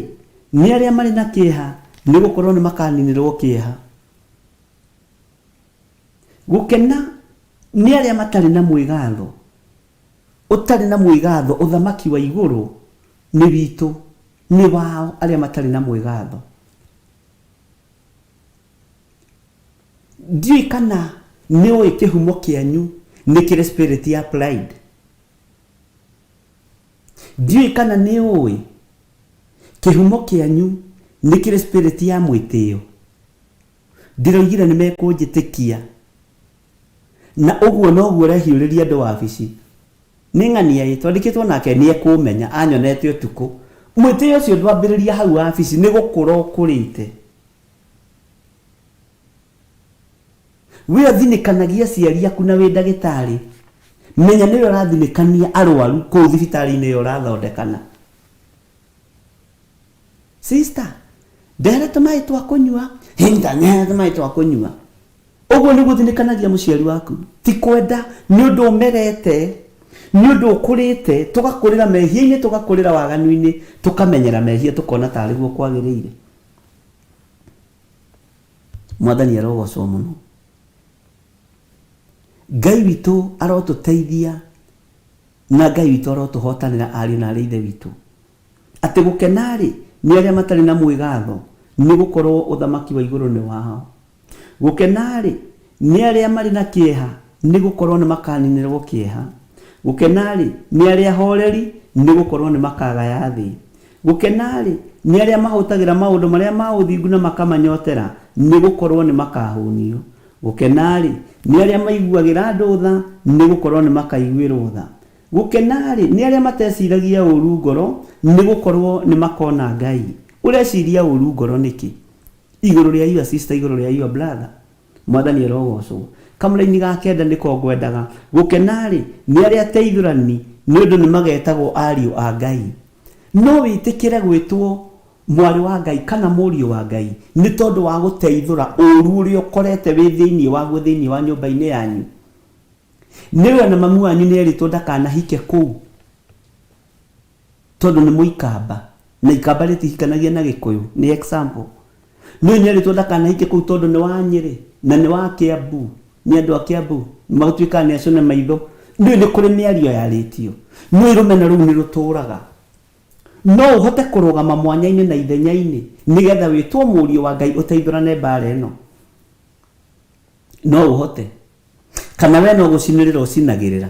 nĩ arĩa marĩ na kĩeha, nĩ gũkorwo nĩ makaninĩrwo kĩeha. Gũkena nĩ arĩa matarĩ na mwĩgatho. Ũtarĩ na mwĩgatho, ũthamaki wa igũrũ nĩ witũ, nĩ wao arĩa matarĩ na mwĩgatho. Ndiũĩ kana nĩũĩ kĩhumo kĩanyu nĩ kĩrĩ spirit ya pride. Ndiũĩ kana nĩũĩ kĩhumo kĩanyu nĩ kĩrĩ spirit ya mwĩtĩo. Ndĩroigire nĩ mekũnjĩtĩkia, na ũguo noguo ũrehiũrĩria andũ wabici. Nĩ ng'ania ĩ, twandĩkĩtwo nake nĩ ekũmenya anyonete ũtukũ. Mwĩtĩo ũcio ndwambĩrĩria hau wabici, nĩ gũkũra ũkũrĩte. Wĩ ũthinĩkanagia aciari aku na wĩ ndagĩtarĩ, menya nĩwe ũrathinĩkania arwaru kũu thibitarĩ-inĩ ĩyo ũrathondekana. Sister, ndehera tũmaĩ twa kũnyua. Hinda, ndehera tũmaĩ twa kũnyua. Oguo niguo thinikanagia muciari waku ti kwenda ni undu umerete ni undu ukurite tugakurira mehia-ini tugakurira waganu-ini tukamenyera mehia tukona tari guo kwagiriire. Mwathani arogocwo muno. Ngai witu arotuteithia na Ngai witu arotuhotanira ari na ari ithe witu ati gukenari ni aria matari na mwigatho ni gukorwo uthamaki wa iguru ni wao. Gukenari ni aria mari na kieha ni gukorwo ni makaninirwo kieha. Gukenari ni aria horeri ni gukorwo ni makagaya thi. Gukenari ni aria mahutagira maundu maria ma uthingu na makamanyotera ni gukorwo ni makahunio. Gukenari ni aria maiguagira andu tha ni gukorwo ni makaiguirwo tha. Gukenari ni aria mateciragia uru ngoro ni gukorwo ni makona Ngai. Ureciria uru ngoro niki? Iguru ria your sister, iguru ria your brother. Mwathani arogocwo. Kamuraini ga kenda niko ngwendaga. Gukenari ni aria teithurani ni undu ni magetagwo ariu a Ngai. No witikire gwitwo mwari wa Ngai kana murio wa Ngai ni tondu wa guteithura uru uria ukorete wi thiini waguo thiini wa nyumba-ini yanyu. Niwe na mamu wanyu ni eritwo ndakanahike kuu tondu ni muikamba na ikamba ritihikanagia na Gikuyu ni example. Niwe ni eritwo ndakanahike kuu tondu ni wa Nyeri na ni wa Kiambu ni andu a Kiambu magatuika ni acone maitho. Niwe ni kuri miario yaritio. Niwe rumena ru ni ruturaga. No uhote kurugama mwanya-ini na ithenya-ini nigetha witwo murio wa Ngai uteithurane mbara ino. No uhote kana we no gucinirira ucinagirira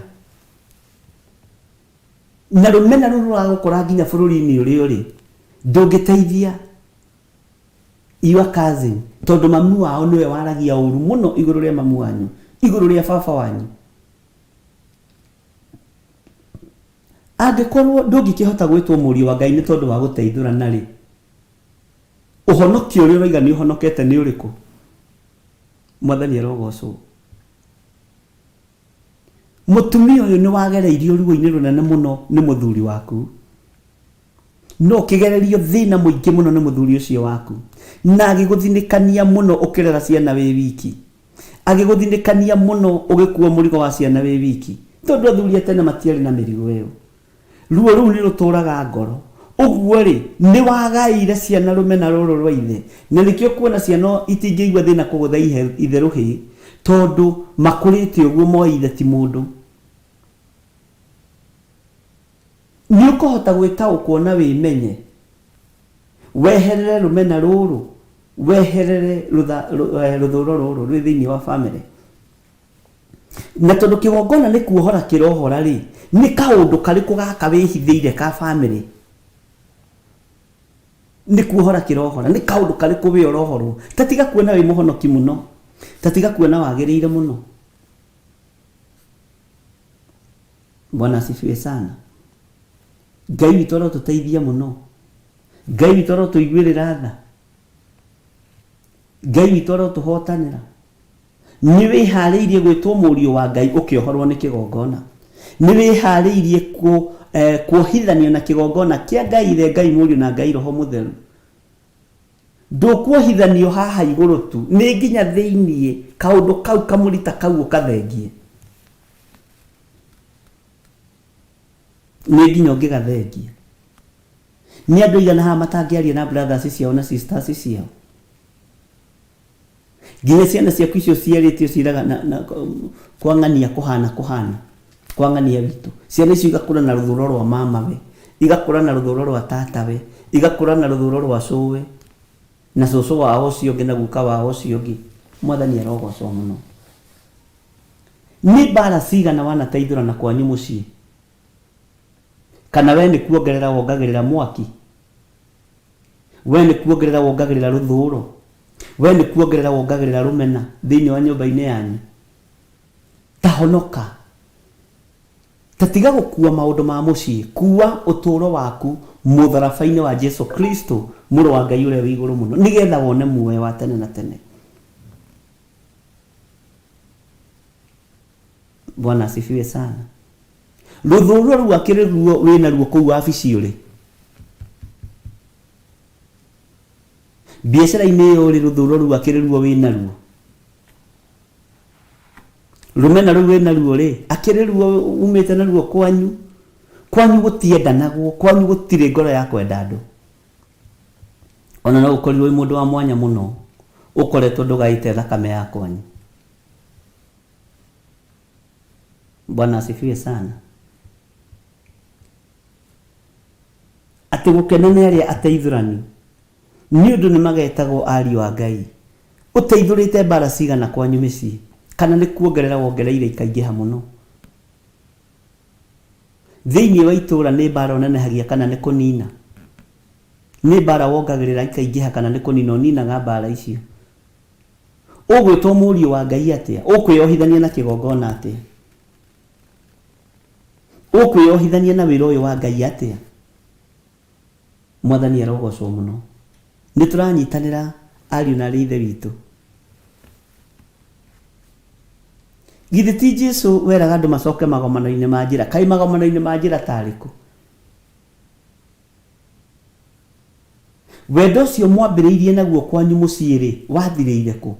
na rumena ru ruragukora nginya bururi-ini uria uri ndungiteithia your cousin tondu mamu wao niwe waragia uru muno iguru ria mamu wanyu, iguru ria baba wanyu. Angikorwo ndungikihota gwitwo murio wa Ngai ni tondu wa guteithurana ri uhonokio uria uroiga ni uhonokete ni uriku? Mwathani arogocwo. Mutumia uyu ni wagereirio ruo-ini runene muno ni muthuri waku. No kigererio thina muingi muno ni muthuri ucio waku na agiguthinikania muno ukirera ciana wi wiki. Agiguthinikania muno ugikuwa murigo wa ciana wi wiki tondu athuri tene matiari na mirigo iyo. Ruo ruu ni ruturaga ngoro. Uguo ri ni wagaire ciana rumena ruru rwa ithe na nikio kuona ciana itingĩigua thina kugutha ithe ruhi tondu makurite uguo moi ithe ti mundu. Ni ukohota gwitaũkwo na wimenye weherere rumena ruru weherere ruthuro ruru rwi thiini wa family. Na tondu kigongona ni kuohora kirohora ri ni kaundu kariku gaka wihithiire ka family. Ni kuohora kirohora ni kaundu kariku wi orohorwo tatiga kuona wi muhonoki muno tatiga kuona wagiriire muno. Bwana asifiwe sana. Ngai witu arotuteithia muno. Ngai witu arotuiguirira tha. Ngai witu arotuhotanira. Ni wihariirie gwitwo murio wa Ngai ukiohorwo ni kigongona. Ni wihariirie kuohithanio na kigongona kia Ngai ithe, Ngai murio na Ngai roho mutheru. Ndukuohithanio haha iguru tu ni nginya thiini kaundu kau kamurita kau ukathengie. Ni nginya ungigathengia. Ni andu igana haha matangiaria na brothers ciao na sisters ciao. Nginya ciana ciaku icio ciaritio ciraga na kwang'ania kuhana kwang'ania witu. Ciana icio igakura na ruthuro rwa mamawe, igakura na ruthuro rwa tatawe, igakura na ruthuro rwa cuwe na cucu wao ucio ungi na guka wao ucio ungi. Mwathani arogocwo muno. Ni mbara cigana wanateithurana kwanyu mucii? Kana we ni kuongerera wongagirira mwaki? We ni kuongerera wongagirira ruthuro? We ni kuongerera wongagirira rumena thiini wa nyumba-ini yanyu? Tahonoka. Tatiga gukua maundu ma mucii, kuwa uturo waku mutharabai-ini wa Jesu Kristo muru wa Ngai uria wi iguru muno nigetha wone muoyo wa tene na tene. Bwana asifiwe sana. Ruthuro ru akiriruo wina ruo kuu wabici uri. Biashara-ini iyo uri ruthuro ru akiriruo wina ruo. rumena rũu wĩna ruo rĩ, akĩrĩ ruo umĩte na ruo kwanyu gũtiendanagwo, kwanyu gũtirĩ ngoro ya kwenda andũ. Ona no ũkorirwo wĩ mũndũ wa mwanya mũno, ũkoretwo ndũgaite thakame ya kwanyu. Bwana asifiwe sana. Atĩ gũkena nĩ arĩa ateithũrani nĩ ũndũ nĩ magetagwo ariũ a Ngai. Ũteithũrĩte mbara cigana kwanyu mĩciĩ, kana nĩ kuongerera wongereire ikaingĩha mũno? Thĩinĩ wa itũũra nĩ mbara ũnenehagia kana nĩ kũnina? Nĩ mbara wongagĩrĩra ikaingĩha kana nĩ kũnina ũninaga mbara icio? Ũgwĩtwo mũriũ wa Ngai atĩa? Ũkwĩyohithania na kĩgongona atĩa? Ũkwĩyohithania na wĩra ũyũ wa Ngai atĩa? Mwathani arogocwo mũno. Nĩ tũranyitanĩra ariũ na ithe witũ. Githĩ ti Jesũ weraga andũ macoke magomano-inĩ ma njĩra? Kaĩ magomano-inĩ ma njĩra tarĩ kũ? Wendo ũcio mwambĩrĩirie naguo kwanyu mũciĩ-rĩ, wathirĩire kũ?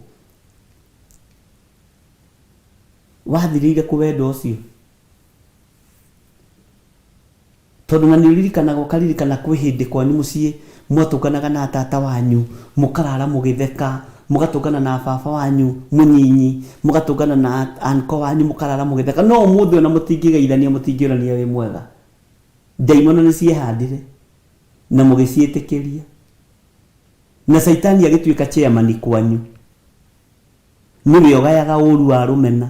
Wathirĩire kũ wendo ũcio? Tondũ na nĩ ũririkanaga ũkaririkana kwĩ hĩndĩ kwanyu mũciĩ mwatũkanaga na tata wanyu, mũkarara mũgĩtheka, mũgatũkana na baba wanyu mũnyinyi, mũgatũkana na anko wanyu, mũkarara mũgĩtheka. No ũmũthĩ ona mũtingĩgeithania, mũtingĩũrania wĩ mwega. Ndaimono nĩ ciehandire na mũgĩciĩtĩkĩria, na Saitani agĩtuĩka chairman kwanyu. Nĩwe ũgayaga ũru wa rũmena.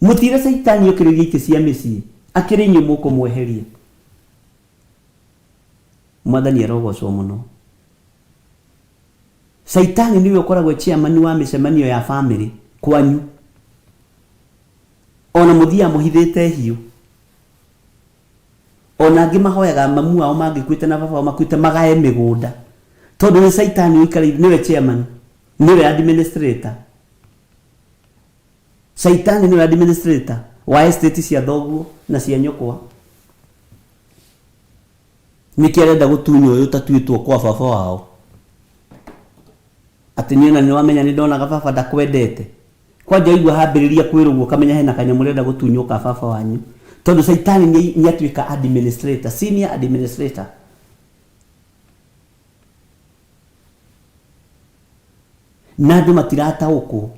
Mũtire Saitani ũkĩrĩria itĩ cia mĩciĩ, akĩrĩ inyuĩ mũkũmweheria. Mwathani arogocwo mũno. Saitani nĩwe ũkoragwo chairman wa mĩcemanio ya family kwanyu. Ona mũthia mũhithĩte hiũ. Ona angĩ mahoyaga mamu ao mangĩkuĩte na baba ao makuĩte magae mĩgũnda. Tondũ nĩ Saitani ũikarĩire, nĩwe chairman, nĩwe administrator. Saitani nĩwe administrator wa estate cia thoguo na cia nyũkwa. Nĩkĩ arenda gũtunywo ũyũ tatuĩtwo kwa baba wao. Atĩ niĩ na nĩ wamenya nĩ ndonaga baba ndakwendete. Kwanja igua hambĩrĩria kwĩrũguo kamenya hena kanyamũ renda gũtunywo ka baba wanyu. Tondũ Saitani nĩ atuĩka administrator, senior administrator. Na andũ matirataũkwo.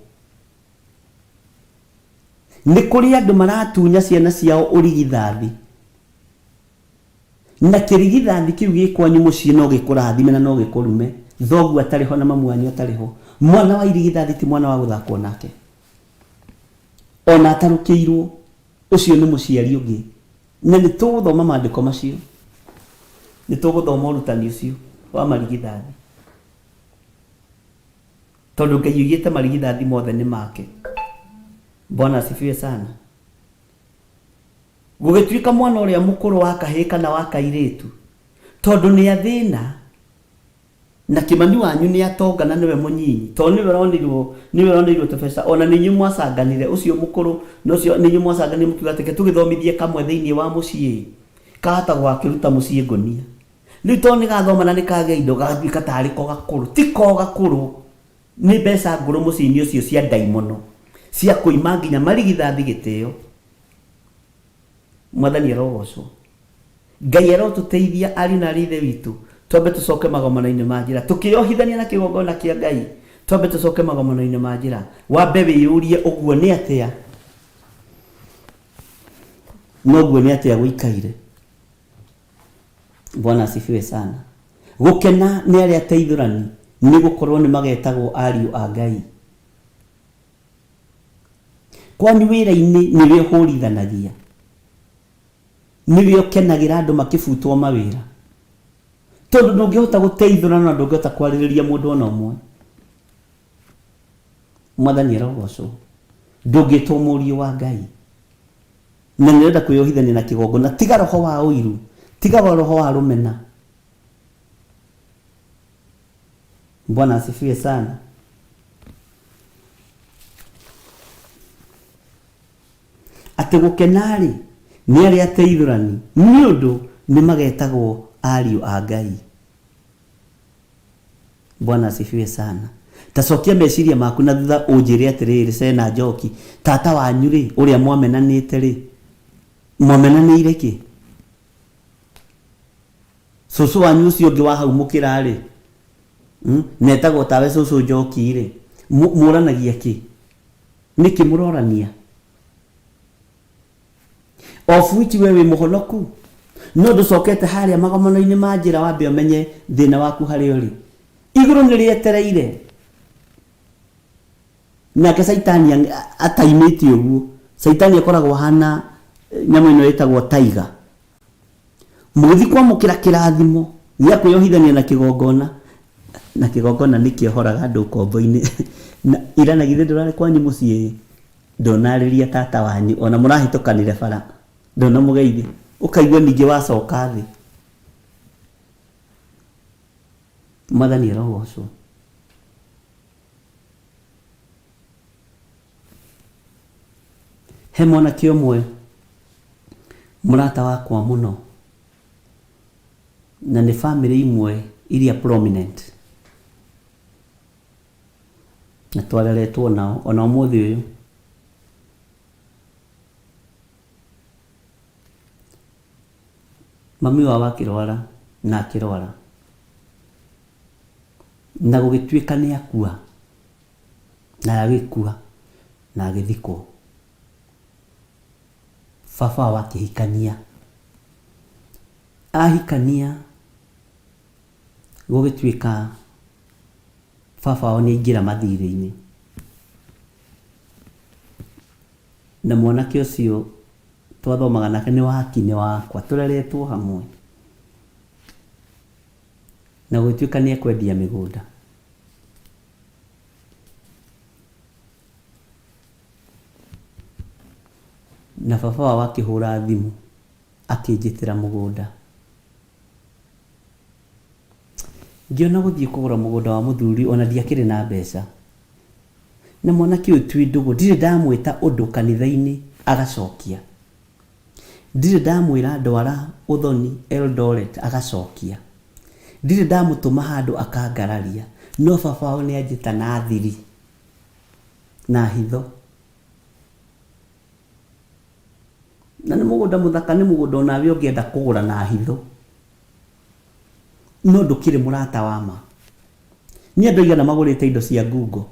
Nĩ kũrĩ andũ maratunya ciana ciao ũrigithathi. Na kĩrigithathi kĩu gĩ kwanyu mũciĩ no gĩkũrathime na no gĩkũrume. Thoguo atarĩ ho na mamu wanyu atarĩ ho. Mwana wa irigithathi ti mwana wa gũthakwo nake. Ona atarũkĩirwo, ũcio nĩ mũciari ũngĩ. Na nĩ tũgũthoma maandĩko macio. Nĩ tũgũthoma ũrutani ũcio wa marigithathi. Tondũ Ngai oigĩte marigithathi mothe nĩ make. Bwana asifiwe sana. Gũgĩtuĩka mwana ũrĩa mũkũrũ wa kahĩĩ kana wa kairĩtu, tondũ nĩ athĩna na kĩmani wanyu nĩ atonga na nĩwe mũnyinyi, tondũ nĩwe ronirwo tũbeca, ona nĩ inyuĩ mwacanganire ũcio mũkũrũ na ũcio nĩ inyuĩ mwacanganire mũkiuga atĩ tũgĩthomithie kamwe thĩinĩ wa mũciĩ, kahota gwakĩruta mũciĩ ngũnia. Rĩu tondũ nĩ gathoma na nĩ kagĩa indo gatuĩka tarĩ ko gakũrũ, ti ko gakũrũ, nĩ mbeca ngũrũ mũciĩ-inĩ ũcio cia ndaimono cia kũima nginya marigithathi gĩtĩo. Mwathani arogocwo. Ngai arotũteithia ariũ na ithe witũ, twambe tũcoke magomano-inĩ ma njĩra, tũkĩyohithania na kĩgongona kĩa Ngai, twambe tũcoke magomano-inĩ ma njĩra. Wambe wĩyũrie ũguo nĩ atĩa, noguo nĩ atĩa gũikaire. Bwana asifiwe sana. Gũkena nĩ arĩa ateithũrani, nĩ gũkorwo nĩ magetagwo ariũ a Ngai. Kwanyu wĩra-inĩ nĩwe ũhũrithanagia, nĩwe ũkenagĩra andũ makĩbutwo mawĩra, tondũ ndũngĩhota gũteithũrana na ndũngĩhota kwarĩrĩria mũndũ ona ũmwe. Mwathani arogocwo. Ndũngĩtwo mũriũ wa Ngai na nĩrenda kwĩyohithania na kĩgongona. Tiga roho wa ũiru, tiga roho wa rũmena. Bwana asifiwe sana. Atĩ gũkena-rĩ nĩ arĩa ateithũrani, nĩ ũndũ nĩ magetagwo ariũ a Ngai. Bwana asifiwe sana. tacokia meciria maku na thutha unjire atiriri Sena Njoki, tata wanyu ri uria mwamenanite ri mwamenanire ki? Cucu wanyu ucio ungi wa hau mukira ri netagwo tawe cucu Njoki ri muranagia ki? Niki murorania? Of which we muhonoku no nducokete haria magomano-ini ma njira wambe umenye thina waku hari uri iguru ni rietereire nake Saitani ataimite uguo. Saitani akoragwo hana nyamu ino itagwo taiga, mugithi kwamukira kirathimo gĩa kwĩyohithania na kĩgongona nĩkĩohoraga andũ kombo-inĩ na ira na githĩ ndũrarĩ kwanyu mũciĩ ndonarĩria tata wanyu ona mũrahĩtũkanire bara ndona mũgeithie ũkaigua ningĩ wacoka thĩ. Mwathani arogocwo. He mwanake ũmwe mũrata wakwa mũno na nĩ family imwe iria prominent na twareretwo nao ona ũmũthĩ ũyũ. Mami wao akĩrwara na akĩrwara na gũgĩtuĩka nĩ akua na agĩkua na agĩthikwo. Baba wao akĩhikania, ahikania gũgĩtuĩka baba wao nĩ aingĩra mathirĩ-inĩ na mwanake ũcio twathomaga nake nĩ wakinĩ wakwa tũreretwo hamwe na gũgĩtuĩka nĩ ekwendia mĩgũnda. Na baba wao akĩhũra thimũ akĩnjĩtĩra mũgũnda. Ngĩona gũthiĩ kũgũra mũgũnda wa mũthuri ona ndiakĩrĩ na mbeca. Na mwanake ũyũ twi ndũgũ ndirĩ ndamwĩta ũndũ kanitha-inĩ agacokia. Ndirĩ ndamwĩra ndwara ũthoni Eldoret agacokia. Ndirĩ ndamũtũma handũ akangararia. No baba wao nĩ anjĩta na thiri na hitho. Na nĩ mũgũnda mũthaka, nĩ mũgũnda onawe ũngĩenda kũgũra na hitho. No ndũkĩrĩ mũrata wa ma. Nĩ andũ aigana magũrĩte indo cia ngungo.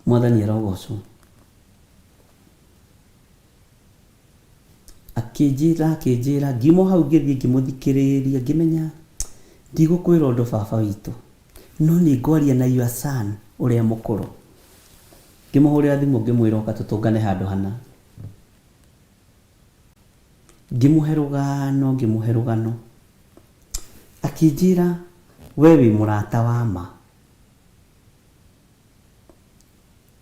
Mwathani arogocwo. Akĩnjĩra ngimo hau ngĩthiĩ ngĩmũthikĩrĩria ngĩmenya ndigũkwĩra ũndũ baba witũ no nĩ ngwaria na your son ũrĩa mũkũrũ. Ngĩmũhũrĩra thimũ ngĩmwĩra oka tũtũngane handũ hana. Ngĩmũhe rũgano. Akĩnjĩra we wĩ mũrata wa ma.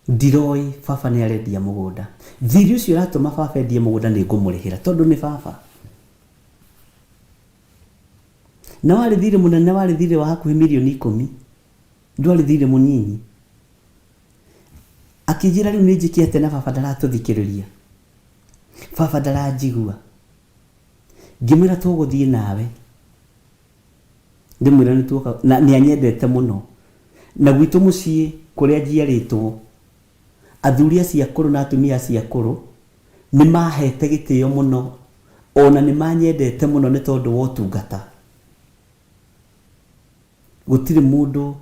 Ndiroĩ baba nĩ arendia mũgũnda. Thiri ũcio ũratũma baba endie mũgũnda nĩ ngũmũrĩhĩra tondũ nĩ baba. Na warĩ thirĩ mũnene, warĩ thirĩ wa hakuhĩ mirioni 10. Ndwarĩ thirĩ mũnyinyi. Akĩnjĩra rĩu nĩ njĩke atĩ na baba ndaratũthikĩrĩria. Baba ndaranjigua. Ngĩmwĩra tũgũthiĩ nawe. Ndĩmwĩra nĩ tuoka na nĩ anyendete mũno. Na gwitũ mũciĩ kũrĩa njiarĩtwo athuri acio akũrũ na atumia acio akũrũ nĩ mahete gĩtĩo mũno ona nĩ manyendete mũno nĩ tondũ wa ũtungata. Gũtirĩ mũndũ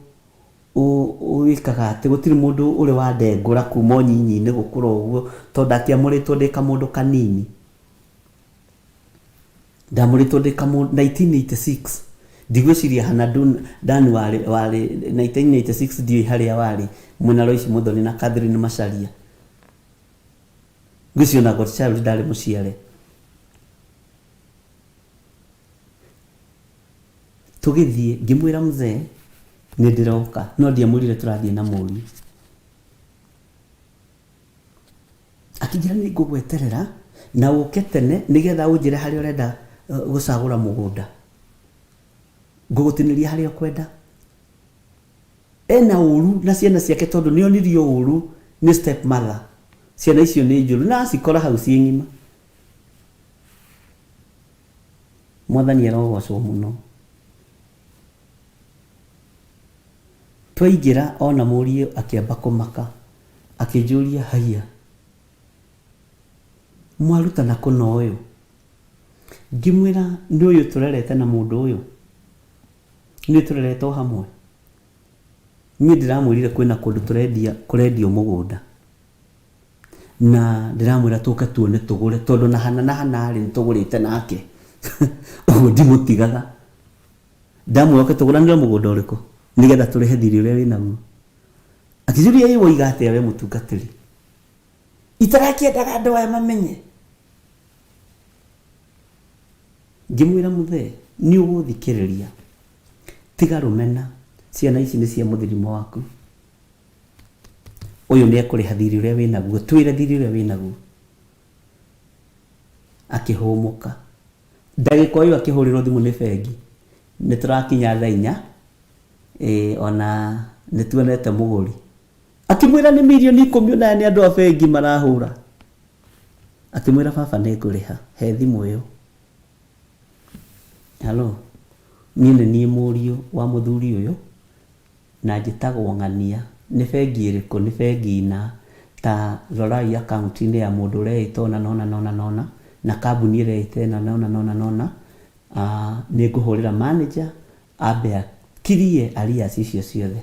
wĩkaga atĩ, gũtirĩ mũndũ ũrĩ wa ndengũra kuma ũnyinyi-inĩ gũkũra ũguo tondũ akĩamũrĩtwo ndĩ kamũndũ kanini. Ndamũrĩtwo ndĩ kamũndũ 1986. Ndigwĩciria hana Dan warĩ 1986 ndiũĩ harĩa warĩ mwena Lois Muthoni na Catherine Macharia. Ngwĩciria ona Godchild ndarĩ mũciare. Tũgĩthiĩ ngĩmwĩra mzee nĩ ndĩroka no ndiamwĩrire tũrathiĩ na mũriũ. Akĩnjĩra nĩ ngũgweterera na ũke tene nĩgetha ũnjĩre harĩa ũrenda gũcagũra mũgũnda. Ngũgũtinĩria harĩa ũkwenda. Ena ũru na ciana ciake tondũ nĩ onirio ũru nĩ step mother. Ciana icio nĩ njũru na cikora hau ciĩ ng'ima. Mwathani arogocwo mũno. twaingĩra ona mũriũ akĩamba kũmaka akĩnjũria haiya mwarutana kũna ũyũ ngĩmwĩra nĩ ũyũ tũrerete na mũndũ ũyũ nĩ tũrerete o hamwe niĩ ndĩramwĩrire kwĩna kũndũ kũrendio mũgũnda na ndĩramwĩra tũke tuone tũgũre tondũ na hana nĩ tũgũrĩte nake ũguo ndimũtigaga ndamwĩra oke tũgũranĩre mũgũnda ũrĩkũ nĩgetha tũrehe thirĩ ũrĩa wĩnaguo akĩnjũria ĩ woiga atĩa we mũtungatĩri itarakĩendaga andũ aya mamenye ngĩmwĩra mũthee nĩ ũgũthikĩrĩria tiga rũmena ciana ici nĩ cia mũthũrimo waku ũyũ nĩ ekũrĩha thirĩ ũrĩa wĩnaguo twĩre thirĩ ũrĩa wĩnaguo akĩhũmũka ndagĩka ũyũ akĩhũrĩrwo thimũ nĩ bengi nĩ tũrakinya thaa 4 ona nĩ tuonete mũgũri akĩmwĩra nĩ mirioni 10 na nĩ andũ a bengi marahũra akĩmwĩra baba nĩ ngũrĩha he thimũ ĩyo halo niĩ nĩ niĩ mũriũ wa mũthuri ũyũ na njĩtagwo Ng'ania nĩ bengi ĩrĩkũ nĩ bengi na ta rorai akaunti-inĩ ya mũndũ ũreĩta nona na kambuni ĩreĩta nona nĩ ngũhũrĩra manager ambe akirie arias icio ciothe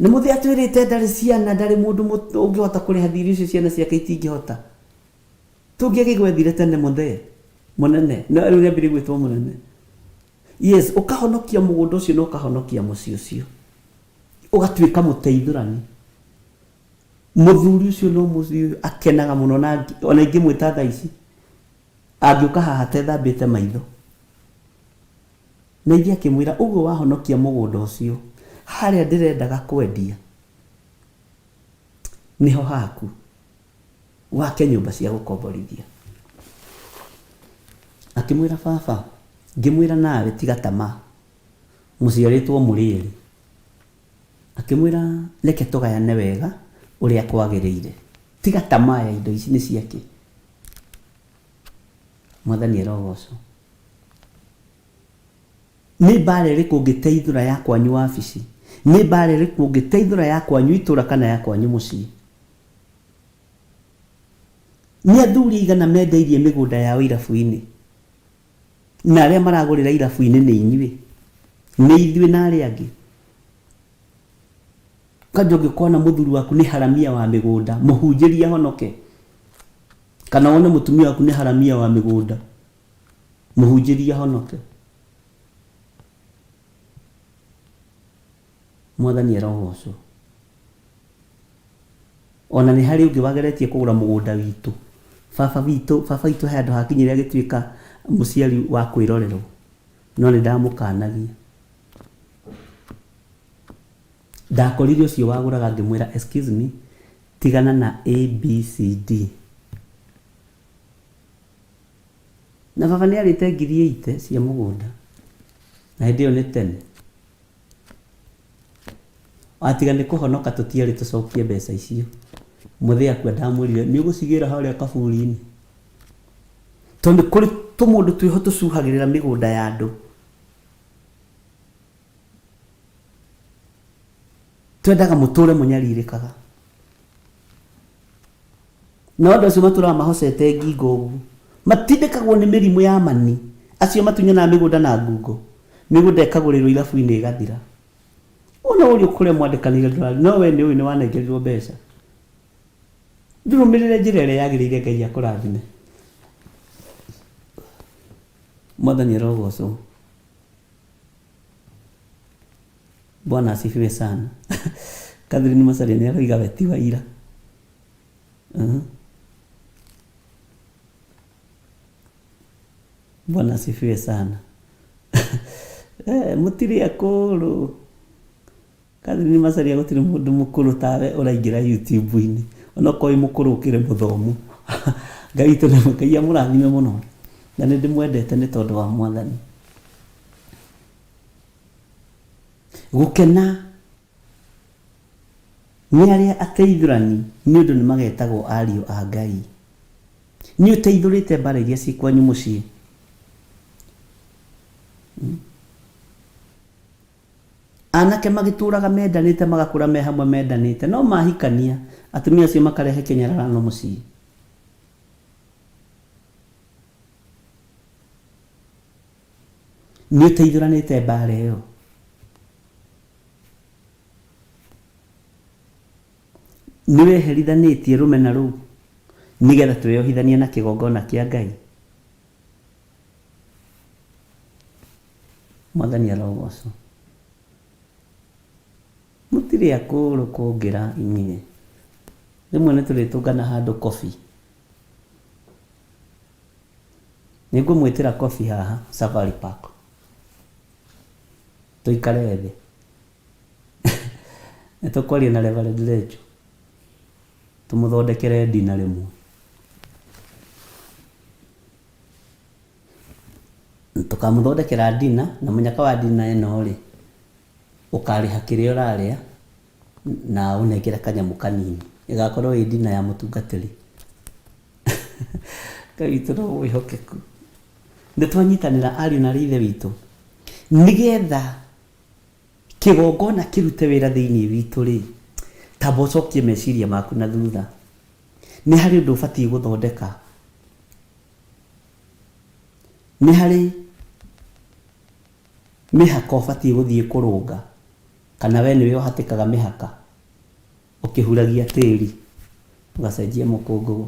nĩ mũthĩ atwĩrĩte ndarĩ ciana ndarĩ mũndũ ũngĩhota kũrĩha thirĩ ũcio ciana ciake itingĩhota tũngĩagĩgwethire tene mũthee mũnene no rĩu rĩambire gwĩtwo mũnene yes ũkahonokia mũgũnda ũcio na ũkahonokia mũciĩ ũcio ũgatuĩka mũteithũrani mũthuri ũcio no mũciĩ akenaga mũno na ona ingĩmwĩta thaa ici angĩũka haha tethambĩte maitho na ithe akĩmwĩra ũguo wahonokia mũgũnda ũcio harĩa ndĩrendaga kwendia niho haku wake nyũmba cia gũkomborithia akĩmwĩra baba ngĩmwĩra nawe tiga tamaa mũciarĩtwo mũrĩeri akĩmwĩra reke tũgayane wega ũrĩa kwagĩrĩire tiga tamaa ya indo ici nĩ ciake mwathani arogocwo nĩ mbara ĩrĩkũ ũngĩteithũra ya kwanyu wabici nĩ mbara ĩrĩkũ ũngĩteithũra ya kwanyu itũra kana ya kwanyu mũciĩ nĩ athuri igana mendeirie mĩgũnda yao irabu-inĩ na arĩa maragũrĩra irabu-inĩ nĩ inyuĩ nĩ ithuĩ na arĩa angĩ kanja ũngĩkona mũthuri waku nĩ haramia wa mĩgũnda mũhunjĩrie honoke kana wone mũtumia waku nĩ haramia wa mĩgũnda mũhunjĩrie honoke mwathani arogocwo ona nĩ harĩ ũngĩ wageretie kũgũra mũgũnda witũ baba witũ he andũ hakinyĩre agĩtuĩka mũciari wa kwĩrorerwo no nĩ ndamũkanagia ndakorire ũcio wagũraga ngĩmwĩra excuse me tigana na ABCD na baba nĩ arĩte 8,000 cia mũgũnda na hĩndĩ ĩyo nĩ tene atiga nĩ kũhonoka tũtiarĩ tũcokie mbeca icio mũthee akua ndamwĩrire nĩ ũgũcigĩra harĩa kaburi-inĩ tondũ kũrĩ tũmũndũ twĩho tũcuhagĩrĩra mĩgũnda ya andũ twendaga mũtũre mũnyarirĩkaga na andũ acio matũraga mahocete ngingo ũguo matindĩkagwo nĩ mĩrimũ ya mani acio matunyanaga mĩgũnda na ngungo mĩgũnda ĩkagũrĩrwo irabu-inĩ ĩgathira ona ũrĩa kũrĩa mwandĩkanĩire ndũrarĩ no we nĩ ũyũ nĩ wanengerirwo mbeca ndũrũmĩrĩre njĩra ĩrĩa yagĩrĩire Ngai akũrathime mwathani arogocwo Bwana asifiwe sana Catherine Macharia nĩ aroiga we ti wa ira Bwana asifiwe sana mũtirĩ akũrũ Catherine Macharia gũtirĩ mũndũ mũkũrũ tawe ũraingĩra YouTube-inĩ ona koi mũkũrũ ũkĩrĩ mũthomu Ngai witũ nĩ Ngai amũrathime mũno na nĩ ndĩmwendete nĩ tondũ wa mwathani gũkena nĩ arĩa ateithũrani nĩ ũndũ nĩ magetagwo ariũ a Ngai nĩ ũteithũrĩte mbara iria cikwanyu mũciĩ anake magituraga mendanite magakura me hamwe mendanite no mahikania atumia acio makarehe kinyararano mucii nĩ ũteithuranĩte mbara ĩyo nĩ weherithanĩtie rũmena rũu nĩgetha twĩyohithanie na kĩgongona kĩa Ngai. Mwathani arogocwo. Mũtirĩ akũrũ kũngĩra inyuĩ. Rĩmwe nĩ tũrĩtũngana handũ kobi. Nĩngũmwĩtĩra kobi haha Safari Park. Tũikare thĩ. Nĩtũkwaria na Reverend Rachel. Tũmũthondekere ndina rĩmwe. Tũkamũthondekera ndina na mũnyaka wa ndina ĩno rĩ ũkarĩha kĩrĩa ũrarĩa na ũnengere kanyamũ kanini ĩgakorwo ĩ ndina ya mũtungatĩri. Ngai witũ no wĩhokeku. Nĩtwanyitanĩra ariũ na ithe witũ nĩgetha kĩgongona kĩrute wĩra thĩinĩ witũ rĩ tamba ũcokie meciria maku na thutha. Nĩ harĩ ũndũ ũbatiĩ gũthondeka. Nĩ harĩ mĩhaka ũbatiĩ gũthiĩ kũrũnga kana we nĩwe ũhatĩkaga mĩhaka ũkĩhuragia tĩri ũgacenjia mũkũngũgũ.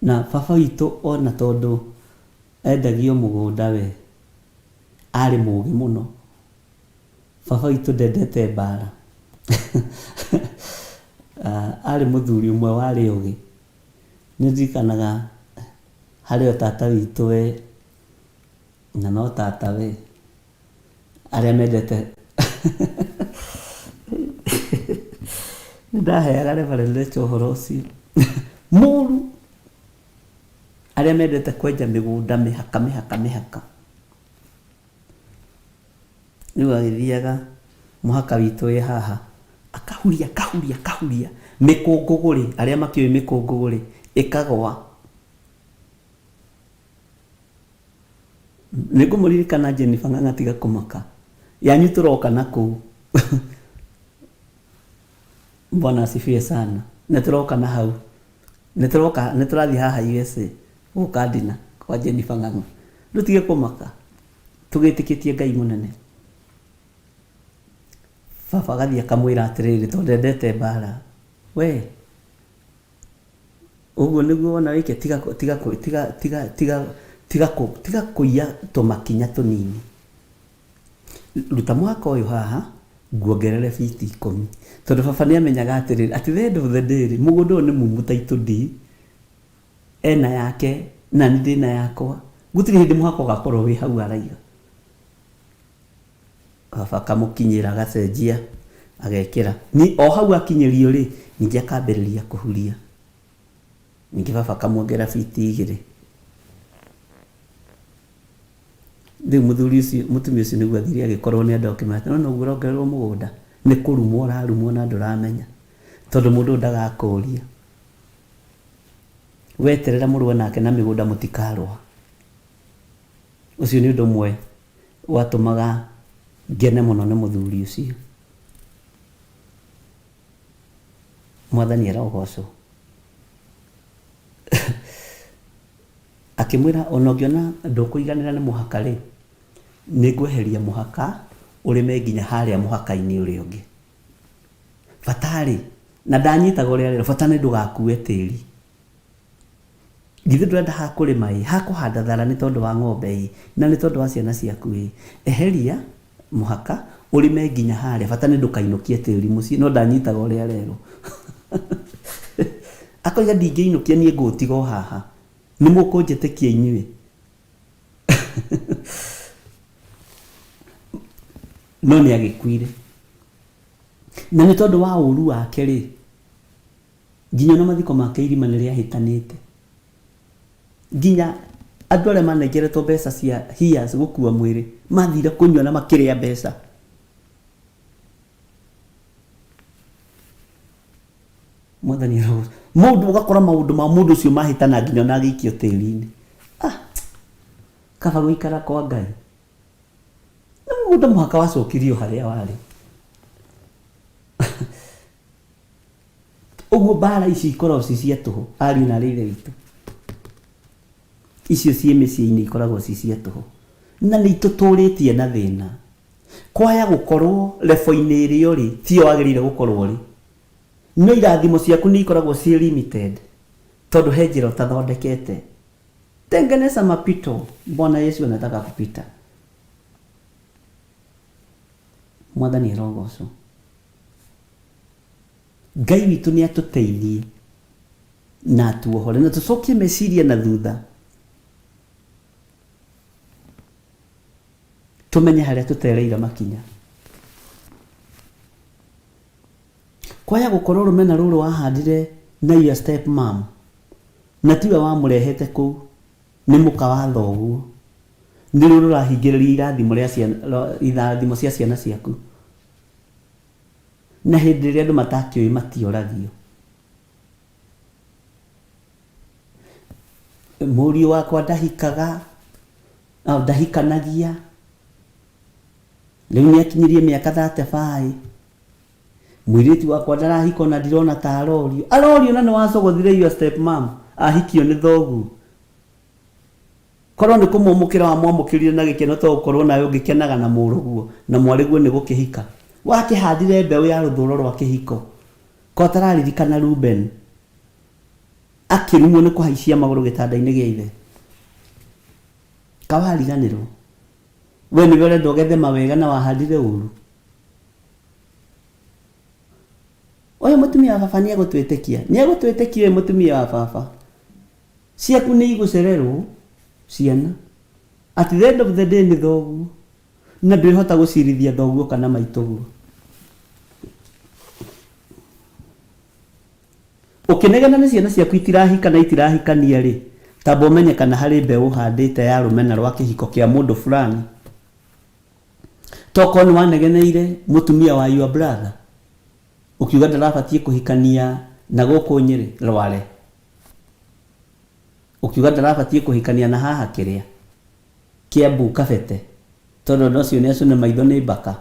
Na baba witũ ona tondũ endagio mũgũnda we arĩ mũũgĩ mũno. Baba witũ ndendete mbara. Arĩ mũthuri ũmwe warĩ ũgĩ. Nĩndirikanaga harĩ o tata witũ we na no tata we arĩa mendete nĩndaheaga Reverend Rachel ũhoro ũcio mũru arĩa mendete kwenja mĩgũnda mĩhaka. Rĩu agĩthiaga mũhaka witũ wĩ haha akahuria mĩkũngũgũ rĩ arĩa makĩũĩ mĩkũngũgũ rĩ ĩkagwa. Nĩngũmũririkana Jennifer Ng'ang'a tiga kũmaka yanyu tũroka na kũu. Bwana asifiwe sana. Nĩtũroka na hau nĩtũrathiĩ haha USA gũka ndina kwa Jennifer Ng'ang'a. Rĩu kũmaka tũgĩtĩkĩtie Ngai mũnene. Baba agathiĩ akamwĩra atĩrĩrĩ tondũ ndendete mbara we ũguo nĩguo wona wĩke tiga kũiya tũmakinya tũnini. Ruta mwaka ũyũ haha nguongerere biti 10 tondũ baba nĩamenyaga atĩrĩrĩ at the end of the day mũgũnda ũyũ nĩ mumu taitũ ndi ena yake na nĩ ndĩna yakwa gũtirĩ hĩndĩ mũhaka ũgakorwo wĩ hau araiga. Baba akamũkinyĩra agacenjia agekĩra ni o hau akinyĩrio rĩ ningĩ akambĩrĩria kũhuria ningĩ baba akamwongera biti 2. Rĩu mũtumia ũcio nĩguo athire agĩkorwo nĩ andũ akĩmata no ũguo ũrongererwo mũgũnda nĩ kũrumwo ũrarumwo na ndũramenya tondũ mũndũ ndagakũria. Weterera mũrũe nake na mĩgũnda mũtikarũa. Ũcio nĩ ũndũ ũmwe watũmaga ngene mũno nĩ mũthuri ũcio. Mwathani arogocwo. Akĩmwĩra ona ũngĩona ndũkũiganĩra nĩ mũhaka rĩ nĩngweheria mũhaka ũrĩme nginya harĩa mũhaka-inĩ ũrĩa ũngĩ. Batarĩ na ndanyitaga ũrĩa rero bata nĩ ndũgakue tĩri. Githĩ ndũrenda ha kũrĩma ĩ ha kũhanda thara nĩ tondũ wa ng'ombe ĩ na nĩ tondũ wa ciana ciaku ĩ eheria mũhaka ũrĩme nginya harĩa bata nĩ ndũkainũkie tĩri mũciĩ. No ndanyitaga ũrĩa rero akoiga ndingĩinũkia niĩ ngũtiga o haha nĩ mũkũnjĩtĩkia inyuĩ. No nĩ agĩkuire na nĩ tondũ wa ũru wake rĩ nginya na mathiko make irima nĩ rĩahĩtanĩte. Nginya andũ arĩa manengeretwo mbeca cia hias gũkua mwĩrĩ mathire kũnyua na makĩrĩa mbeca. Mwathani arogocwo. Mũndũ ũgakora maũndũ ma mũndũ ũcio mahĩtana nginya na gĩikio tĩri-inĩ. Kaba gũikara kwa Ngai. mũgũnda mũhaka wacokirio harĩa warĩ. Ũguo mbara ici ikoragwo ci cia tũhũ, ariũ na arĩ ithe witũ, icio ciĩ mĩciĩ-inĩ ikoragwo ci cia tũhũ, na nĩ itũtũrĩtie na thĩna. Kwaya gũkorwo lebo-inĩ ĩrĩa ũrĩ tio wagĩrĩire gũkorwo ũrĩ, no irathimo ciaku nĩ ikoragwo ciĩ limited tondũ he njĩra ũtathondekete. Tengeneza mapito, Bwana Yesu anataka kupita. Mwathani arogocwo. Ngai witũ nĩ atũteithie na atuohore na tũcokie meciria na thutha, tũmenye harĩa tũtereire makinya. Kwaya gũkorwo rũmena rũrũ wahandire na your step mom na tiwe wamũrehete kũu, nĩ mũka wa thoguo, nĩ rũrũ rũrahingĩrĩria irathimo cia ciana ciaku, na hĩndĩ ĩrĩa andũ matakĩũĩ matioragio. Mũriũ wakwa ndahikanagia, rĩu nĩ akinyirie mĩaka 35, mũirĩtu wakwa ndarahika na ndirona ta arorio na nĩ wacogothire your step mom ahikio nĩ thoguo. Korwo nĩ kũmũmũkĩra wamwamũkĩrire na gĩkeno to gũkorwo nawe ũngĩkenaga na mũrũguo na mwarĩguo nĩ gũkĩhika, wakĩhandire mbeũ ya rũthũro rwa kĩhiko. Ko tararirikana Ruben akĩrumwo nĩ kũhaicia magũrũ gĩtanda-inĩ gĩa ithe, kawariganĩrwo. We nĩwe ũrenda ũgethe mawega na wahandire ũru. Ũyũ mũtumia wa baba nĩ egũtwĩtĩkia mũtumia wa baba, ciaku nĩ igũcererwo ciana, at the end of the day nĩ thoguo, na ndwĩhota gũcirithia thoguo kana maitũguo. Ũkĩnegena nĩ ciana ciaku itirahika na itirahikania rĩ, tamba ũmenye kana harĩ mbeũ ũhandĩte ya rũmena rwa kĩhiko kĩa mũndũ fulani. Toko nĩ wanegeneire mũtumia wa your brother, ukiuga ndarabatiĩ kũhikania na gũkũ Nyĩrĩ Rware, ukiuga ndarabatiĩ kũhikania na haha kĩrĩa Kiambu Kabete, tondũ nocio nĩ acune maitho nĩ mbaka.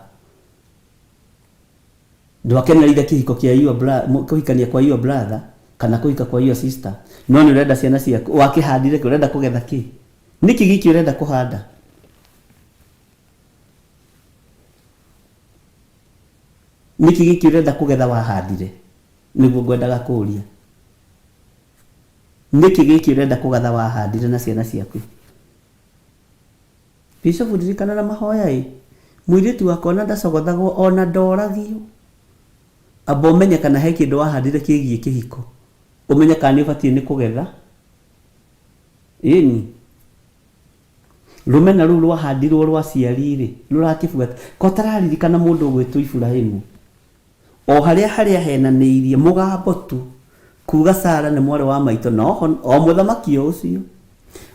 Ndwakenerire kĩhiko kĩa kũhikania kwa your brother kana kũhika kwa your sister, no nĩ ũrenda ciana ciaku wakĩhandire kĩ, ũrenda kũgetha kĩ? Nĩkĩ gĩkĩ ũrenda kũhanda? Nĩkĩ gĩkĩ ũrenda kũgetha wahandire? Nĩguo ngwendaga kũũria. Nĩkĩ gĩkĩ ũrenda kũgetha wahandire na ciana ciaku? Bishop ndirikana na mahoya mũirĩtu wakwa na ndacogothagwo ona ndoragio. Amba ũmenye kana he kĩndũ wahandire kĩgiĩ kĩhiko, ũmenye kana nĩ ũbatiĩ nĩ kũgetha. Ĩni rũmena rũu rwahandirwo rwaciari-rĩ rũrakĩbuata. Ko tararirikana mũndũ ũgwĩtwo Iburahĩmu, o harĩa henanĩirie mũgambo tu kuga Sara nĩ mwarĩ wa maitũ, noho o mũthamaki ũcio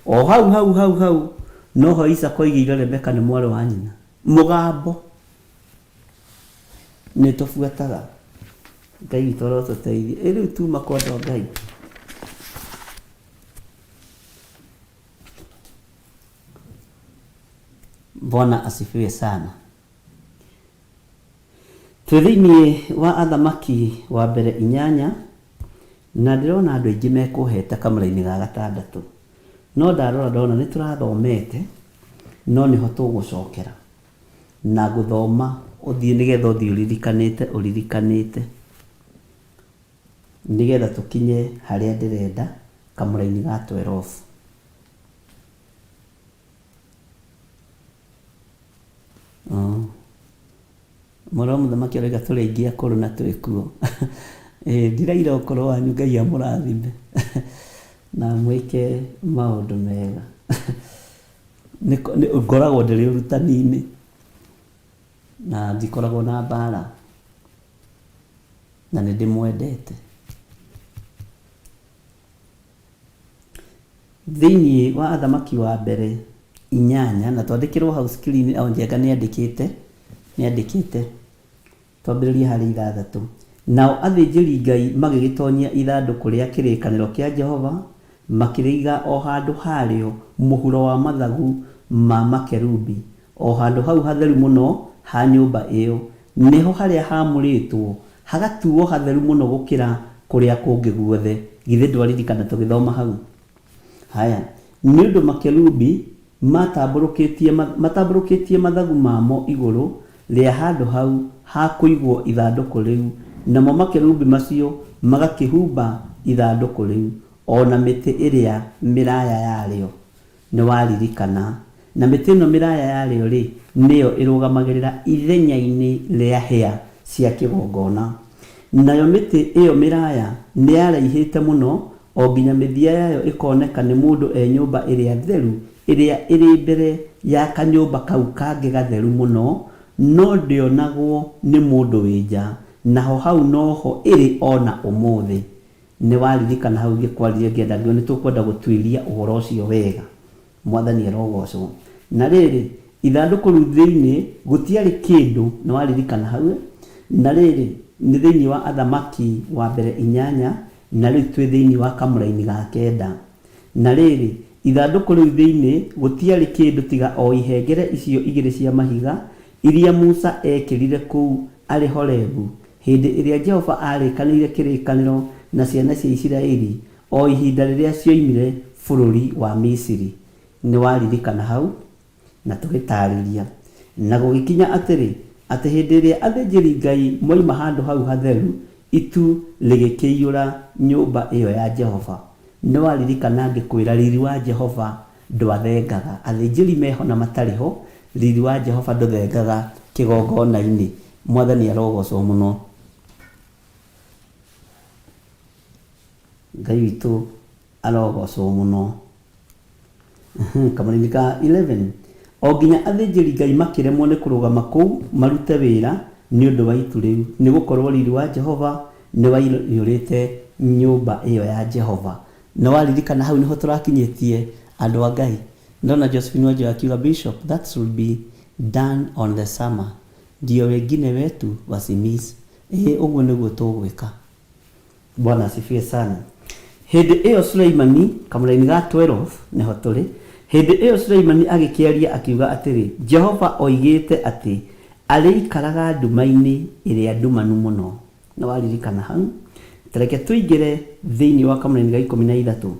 o hau noho Isaka oigire Rebeka nĩ mwarĩ wa nyina. Mũgambo nĩ tũbuataga. Ngai witũ arotũteithie. Rĩu tuma kwenda Ngai. Bwana asifiwe sana. Twĩ-thĩinĩ wa Athamaki wa mbere 8, na ndĩrona andũ aingĩ mekũhete kamũra-inĩ ga 6, no ndarora ndona nĩ tũrathomete, no nĩho tũgũcokera na gũthoma ũthiĩ nĩgetha ũthiĩ ũririkanĩte nĩgetha tũkinye harĩa ndĩrenda kamũra-inĩ ga 12. Mũro mũthamaki arauga tũrĩ aingĩ akũrũ na twĩkuo. Ndiraira ũkorwo wanyu, Ngai amũrathime na mwĩke maũndũ mega. Ngoragwo ndĩrĩ ũrutani-inĩ na ndikoragwo na mbara na nĩ ndĩmwendete. Thĩinĩ wa Athamaki wa mbere 8, na twandĩkĩrwo hau screen, o Njenga nĩandĩkĩte twambĩrĩrie harĩ 6. Nao athĩnjĩri Ngai magĩgĩtonyia ithandũkũ rĩa kĩrĩkanĩro kĩa Jehova, makĩrĩiga o handũ harĩo mũhuro wa mathagu ma makerubi o handu hau hatheru muno ha nyumba iyo niho haria hamuritwo hagatuo hatheru muno gukira kuria kungi guothe. Githe ndwaririkana tugithoma hau? Haya, ni undu makerubi matamburukitie mathagu mamo iguru ria handu hau ha kuigwo ithanduku riu, namo makerubi macio magakihumba ithanduku riu, ona miti iria miraya yario. Ni waririkana? Na miti ino miraya yario ri niyo irugamagirira ithenya-ini ria hĩa cia kigongona. Nayo miti iyo miraya ni yaraihite muno o nginya mithia yayo ikoneka ni mundu nyumba iria theru iria iri mbere ya kanyumba kau kangi gatheru muno, no ndionagwo ni mundu wija, naho hau noho iri ona umuthi. Ni waririkana hau ngikwaririe ngienda ngio ni tukwenda gutwiria uhoro ucio wega. Mwathani arogocwo. Na riri ithanduku riu thiini gutiari kindu, ni waririkana hau? Na riri ni thiini wa Athamaki wa mbere 8, na riu twi thiini wa kamuraini ga 9. Na riri ithanduku riu thiini gutiari kindu tiga o ihengere icio igiri cia mahiga iria Musa ekirire kuu ari Horebu hindi iria Jehova arikanire kirikaniro na ciana cia Isiraeli o ihinda riria cioimire bururi wa Misiri. Ni waririkana hau? Na tugitariria na gugikinya atiri ati hindi iria athĩnjĩri Ngai moima handu hau hatheru itu ligikiyura nyumba iyo ya Jehova. Ni waririkana ngikwira riri wa Jehova ndwathengaga. Athĩnjĩri meho na matariho, riri wa Jehova nduthengaga kigongona-ini. Mwathani arogocwo muno. Ngai witu arogocwo muno. Kamũra-inĩ ka 11 o nginya athĩnjĩri Ngai makiremwo ni kurugama kuu marute wira ni undu wa itu riu, ni gukorwo riri wa Jehova ni waiyurite nyumba iyo ya Jehova. Na waririkana hau niho turakinyitie andu a Ngai. Ndona Josephine Wanjiru akiuga, Bishop, that should be done on the summer. Ndio wengine wetu wasimiss. Uguo niguo tugwika. Bwana asifiwe sana. Hindi iyo Suleimani, kamũra-inĩ ga 12 niho turi. Hindi iyo Suleimani agikiaria akiuga atiri, Jehova oigite ati ariikaraga nduma-ini iria ndumanu muno. Na waririkana hau? Tareke tuingire thiini wa kamũra-inĩ ga 13.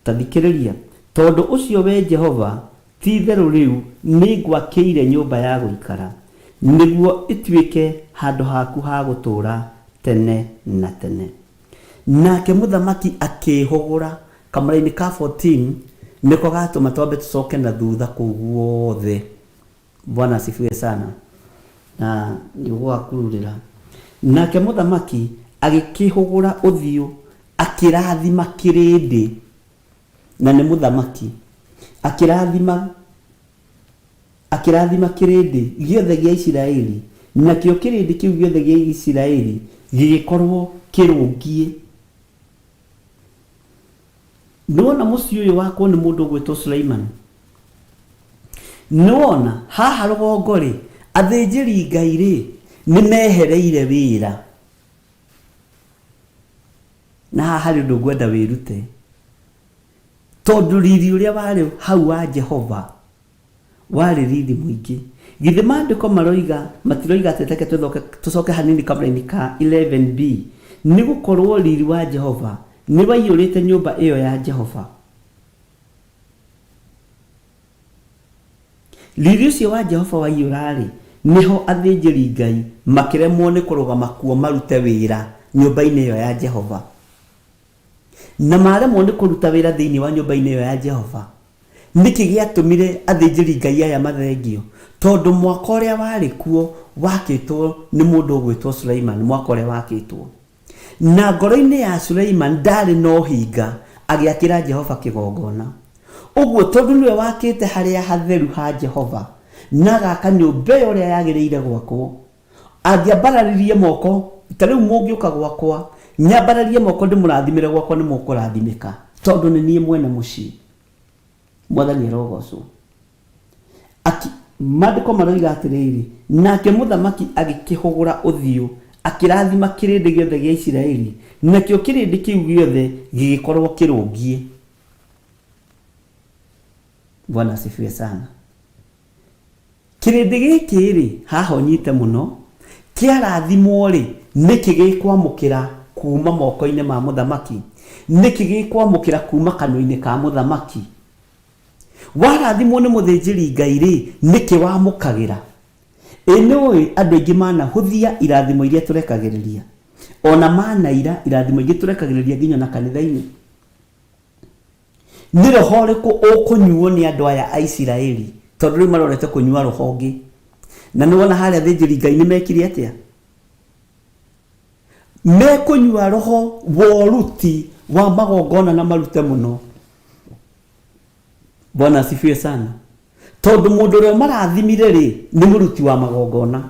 Tathikiriria, tondu ucio we Jehova ti theru riu ni ngwakiire nyumba ya guikara, niguo ituike handu haku ha gutura tene na tene. Nake muthamaki akihugura. Kamũra-inĩ ka 14 niko gatuma twambe tucoke na thutha kuu guothe. Bwana asifiwe sana. Na niguakururira. Nake muthamaki agikihugura uthiu akirathima kirindi. Na ni muthamaki akirathima kirindi giothe gia Isiraeli, nakio kirindi kiu giothe gia Isiraeli gigikorwo kirungie. Nuona muci uyu wakwo ni mundu gwitwo Suleiman. Nuona haha rugongo ri athĩnjĩri Ngai ri ni mehereire wira. Na haha ri ndu ngwenda wirute. Tondu riri uria wari hau wa Jehova wari riri muingi. Githe maandiko maroiga matiroiga teteke tucoke hanini kamũra-inĩ ka 11b ni gukorwo riri wa Jehova ni waiyurite nyumba iyo ya Jehova. Riri ucio wa Jehova waiyurari niho athĩnjĩri Ngai makiremwo ni kurugama kuo marute wira nyumba-ini iyo ya Jehova. Na maremwo ni kuruta wira thiini wa nyumba-ini iyo ya Jehova. Niki giatumire athĩnjĩri Ngai aya mathengio? Tondu mwaka uria wari kuo wakitwo ni mundu gwitwo Suleiman, mwaka uria wakitwo. Na ngoro-ini ya Suleiman ndari no hinga agiakira Jehova kigongona. Uguo tondu niwe wakite haria hatheru ha Jehova, na gaka nyumba uria yagiriire gwakwo, angiambararirie moko, tariu mungiuka gwakwa nyambararie moko ndimurathimire gwakwa ni mukurathimika, tondu ni nie mwene mucii. Mwathani arogocwo. Maandiko maroiga atiriri, nake muthamaki agikihugura uthiu akirathima kirindi giothe gia Isiraeli, nakio kirindi kiu giothe gigikorwo kirungie. Bwana asifiwe sana. Kĩrĩndĩ gĩkĩ rĩ haha ũnyite mũno kĩarathimwo rĩ nĩkĩ gĩkwamũkĩra kuma moko-inĩ ma mũthamaki, nĩkĩ gĩkwamũkĩra kuma kanua-inĩ ka mũthamaki. Warathimwo nĩ mũthĩnjĩri Ngai rĩ nĩkĩ wamũkagĩra. Nĩũĩ andũ aingĩ manahũthia irathimo iria tũrekagĩrĩria, ona manaira irathimo ingĩ tũrekagĩrĩria nginya na kanitha-inĩ. Nĩ roho ũrĩkũ ũkũnyuo nĩ andũ aya a Isiraeli tondũ rĩu marorete kũnyua roho ũngĩ. Na nĩwona harĩa athĩnjĩri Ngai nĩmekire atĩa? Mekũnyua roho wa ũruti wa magongona na marute mũno. Bwana asifiwe sana. Tondũ mũndũ ũrĩa marathimire rĩ nĩ mũruti wa magongona.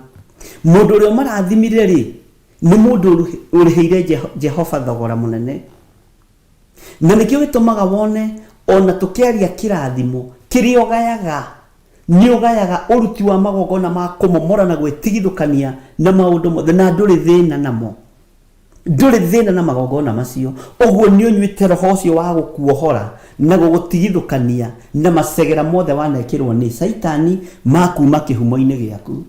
Mũndũ ũrĩa marathimire rĩ nĩ mũndũ ũrĩhĩire Jehova thogora mũnene. Na nĩkĩo gĩtũmaga wone ona tũkĩaria kĩrathimo kĩrĩa ũgayaga nĩ ũgayaga ũruti wa magongona ma kũmomora na gwĩtigithũkania na maũndũ mothe na ndũrĩ thĩna namo. Ndũrĩ thĩna na magongona macio. Ũguo nĩ ũnyuĩte roho ũcio wa gũkuohora na gũgũtigithũkania na macegera mothe wanekĩrwo nĩ Saitani makuma kĩhumo-inĩ gĩaku.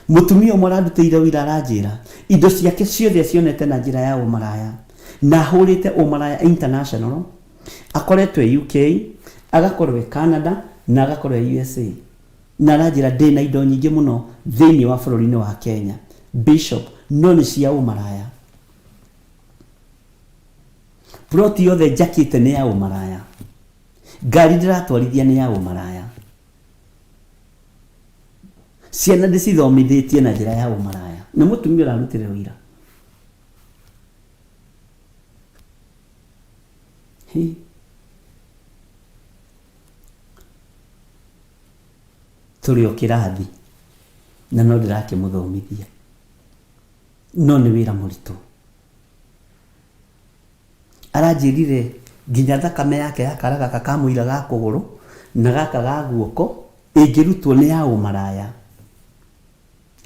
Mũtumia ũmwe arandutĩire wĩra aranjĩra indo ciake ciothe cionete na njĩra ya ũmaraya na ahũrĩte ũmaraya international. Akoretwo UK, agakorwo Canada na agakorwo USA. Na aranjĩra ndĩna indo nyingĩ mũno thĩinĩ wa bũrũri-inĩ wa Kenya. Bishop, no nĩ cia ũmaraya. Ploti yothe njakĩte nĩ ya ũmaraya. Ngari ndĩratwarithia nĩ ya ũmaraya. Ciana ndĩcithomithĩtie na njĩra ya ũmaraya. Nĩ mũtumia ũrarutĩre wĩra. Tũrĩ o kĩrathi na no ndĩrakĩmũthomithia, no nĩ wĩra mũritũ. Aranjĩrire nginya thakame yake ya kara gaka ka mũira ga kũgũrũ na gaka ga guoko ĩngĩrutwo nĩ ya ũmaraya.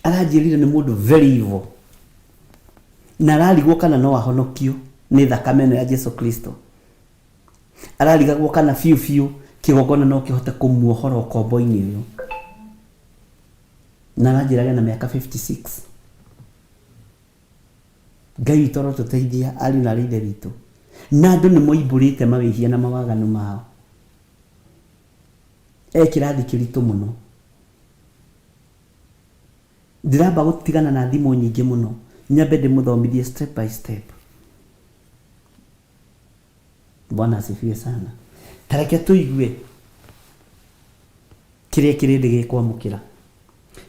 Aranjĩrire nĩ mũndũ very evil na ararigwo kana no ahonokio nĩ thakame ĩno ya Jesu Kristo. Ararigagwo kana biũ biũ kĩgongona no kĩhote kũmuohora ũkombo-inĩ ũyũ. Na aranjĩraga na mĩaka 56. Ngai witũ arotũteithia ariũ na ithe witũ. Na andũ nĩ moimbũrĩte mawĩhia na mawaganu mao. Kĩrathi kĩritũ mũno. Ndiramba gũtigana na thimũ nyingĩ mũno, nyambe ndĩmũthomithie step by step. Bwana asifiwe sana. Tareke tũigue kĩrĩa kĩrĩndĩ gĩkwamũkĩra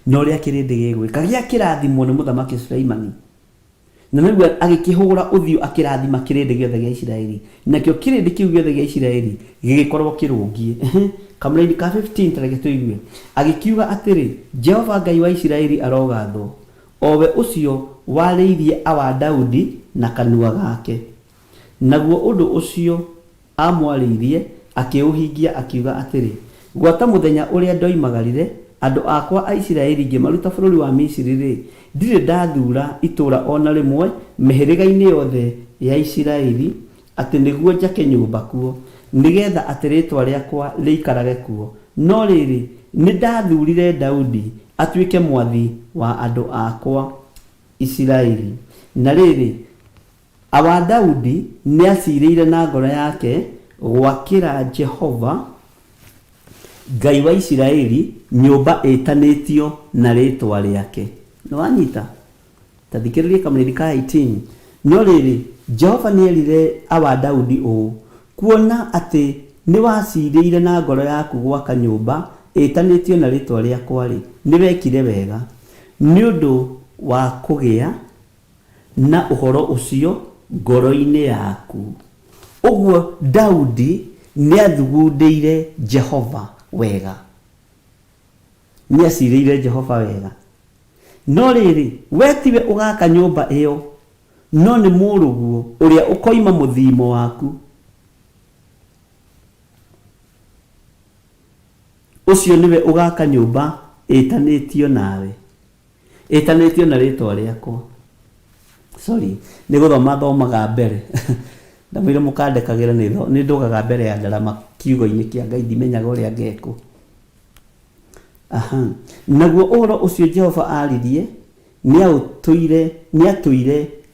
na ũrĩa kĩrĩndĩ gĩgwĩka. Gĩa kĩrathimwo nĩ mũthamaki Suleimani na nĩguo agĩkĩhũra ũthiũ akĩrathima kĩrĩndĩ gĩothe gĩa Isiraeli. Nakĩo kĩrĩndĩ kĩu gĩothe gĩa Isiraeli gĩgĩkorwo kĩrũngiĩ. Kamũraini ka 15 tareke tũigue. Agĩkiuga atĩrĩ, Jehova Ngai wa Isiraeli arogathwo, o we ũcio warĩirie awa Daudi na kanua gake. Naguo ũndũ ũcio amwarĩirie akĩũhingia akiuga atĩrĩ, gwata mũthenya ũrĩa ndoimagarire andũ akwa a Isiraeli ngĩmaruta bũrũri wa Misiri rĩ, ndirĩ ndathura itũũra ona rĩmwe mĩhĩrĩga-inĩ yothe ya Isiraeli atĩ nĩguo njake nyũmba kuo, nĩgetha atĩ rĩĩtwa rĩakwa rĩikarage kuo. No rĩrĩ nĩ ndathurire Daudi atuĩke mwathi wa andũ akwa Isiraeli. Na rĩrĩ awa Daudi nĩ acirĩire na ngoro yake gwakĩra Jehova Ngai wa Isiraeli nyũmba ĩtanĩtio na rĩĩtwa rĩake. Nĩ wanyita? Ta thikĩrĩria kamũraini ka 18. No rĩrĩ Jehova nĩ erire awa Daudi ũũ, kuona atĩ nĩ wacirĩire na ngoro yaku gwaka nyũmba ĩtanĩtio na rĩĩtwa rĩakwa rĩ, nĩ wekire wega nĩ ũndũ wa kũgĩa na ũhoro ũcio ngoro-inĩ yaku. Ũguo Daudi nĩ athugundĩire Jehova wega, nĩ acirĩire Jehova wega. No rĩrĩ we tiwe ũgaka nyũmba ĩyo, no nĩ mũrũguo ũrĩa ũkoima mũthimo waku. Ũcio nĩwe ũgaka nyũmba ĩtanĩtio nawe, ĩtanĩtio na rĩĩtwa rĩakwa. Sorry, nĩ gũthoma thomaga mbere. Ndamwĩre mũkandekagĩra nĩ ndũgaga mbere ya ndarama kiugo-inĩ kĩa Ngai, ndimenyaga ũrĩa ngekwo. naguo ũhoro ũcio Jehova aririe nĩatũire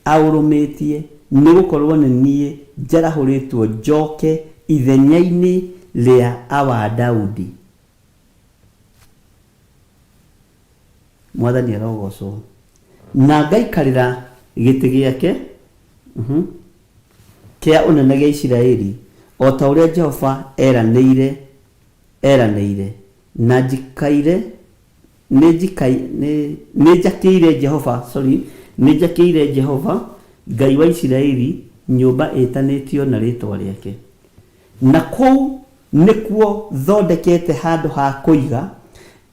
aũrũmĩtie, nĩgũkorwo nĩ niĩ njarahũrĩtwo njoke ithenya-inĩ rĩa awa Daudi. Mwathani arogocwo. Na ngaikarĩra gĩtĩ gĩake kĩa ũnene gĩa Isiraeli, o ta ũrĩa Jehova eranĩire, na nĩnjakĩire Jehova Ngai wa Isiraeli nyũmba ĩtanĩtio na rĩtwa rĩake. Na kũu nĩkuo thondekete handũ ha kũiga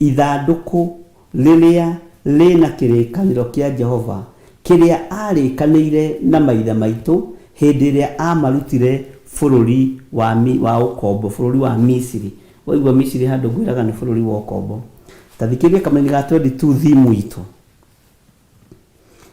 ithandũkũ rĩrĩa rĩna kĩrĩkanĩro kĩa Jehova, kĩrĩa arĩkanĩire na maithe maitũ hĩndĩ ĩrĩa amarutire bũrũri wa ũkombo, bũrũri wa Misiri. Waigua Misiri handũ ngwĩraga nĩ bũrũri wa ũkombo. Ta thikĩrĩria kameni ga 22 thimu itũ.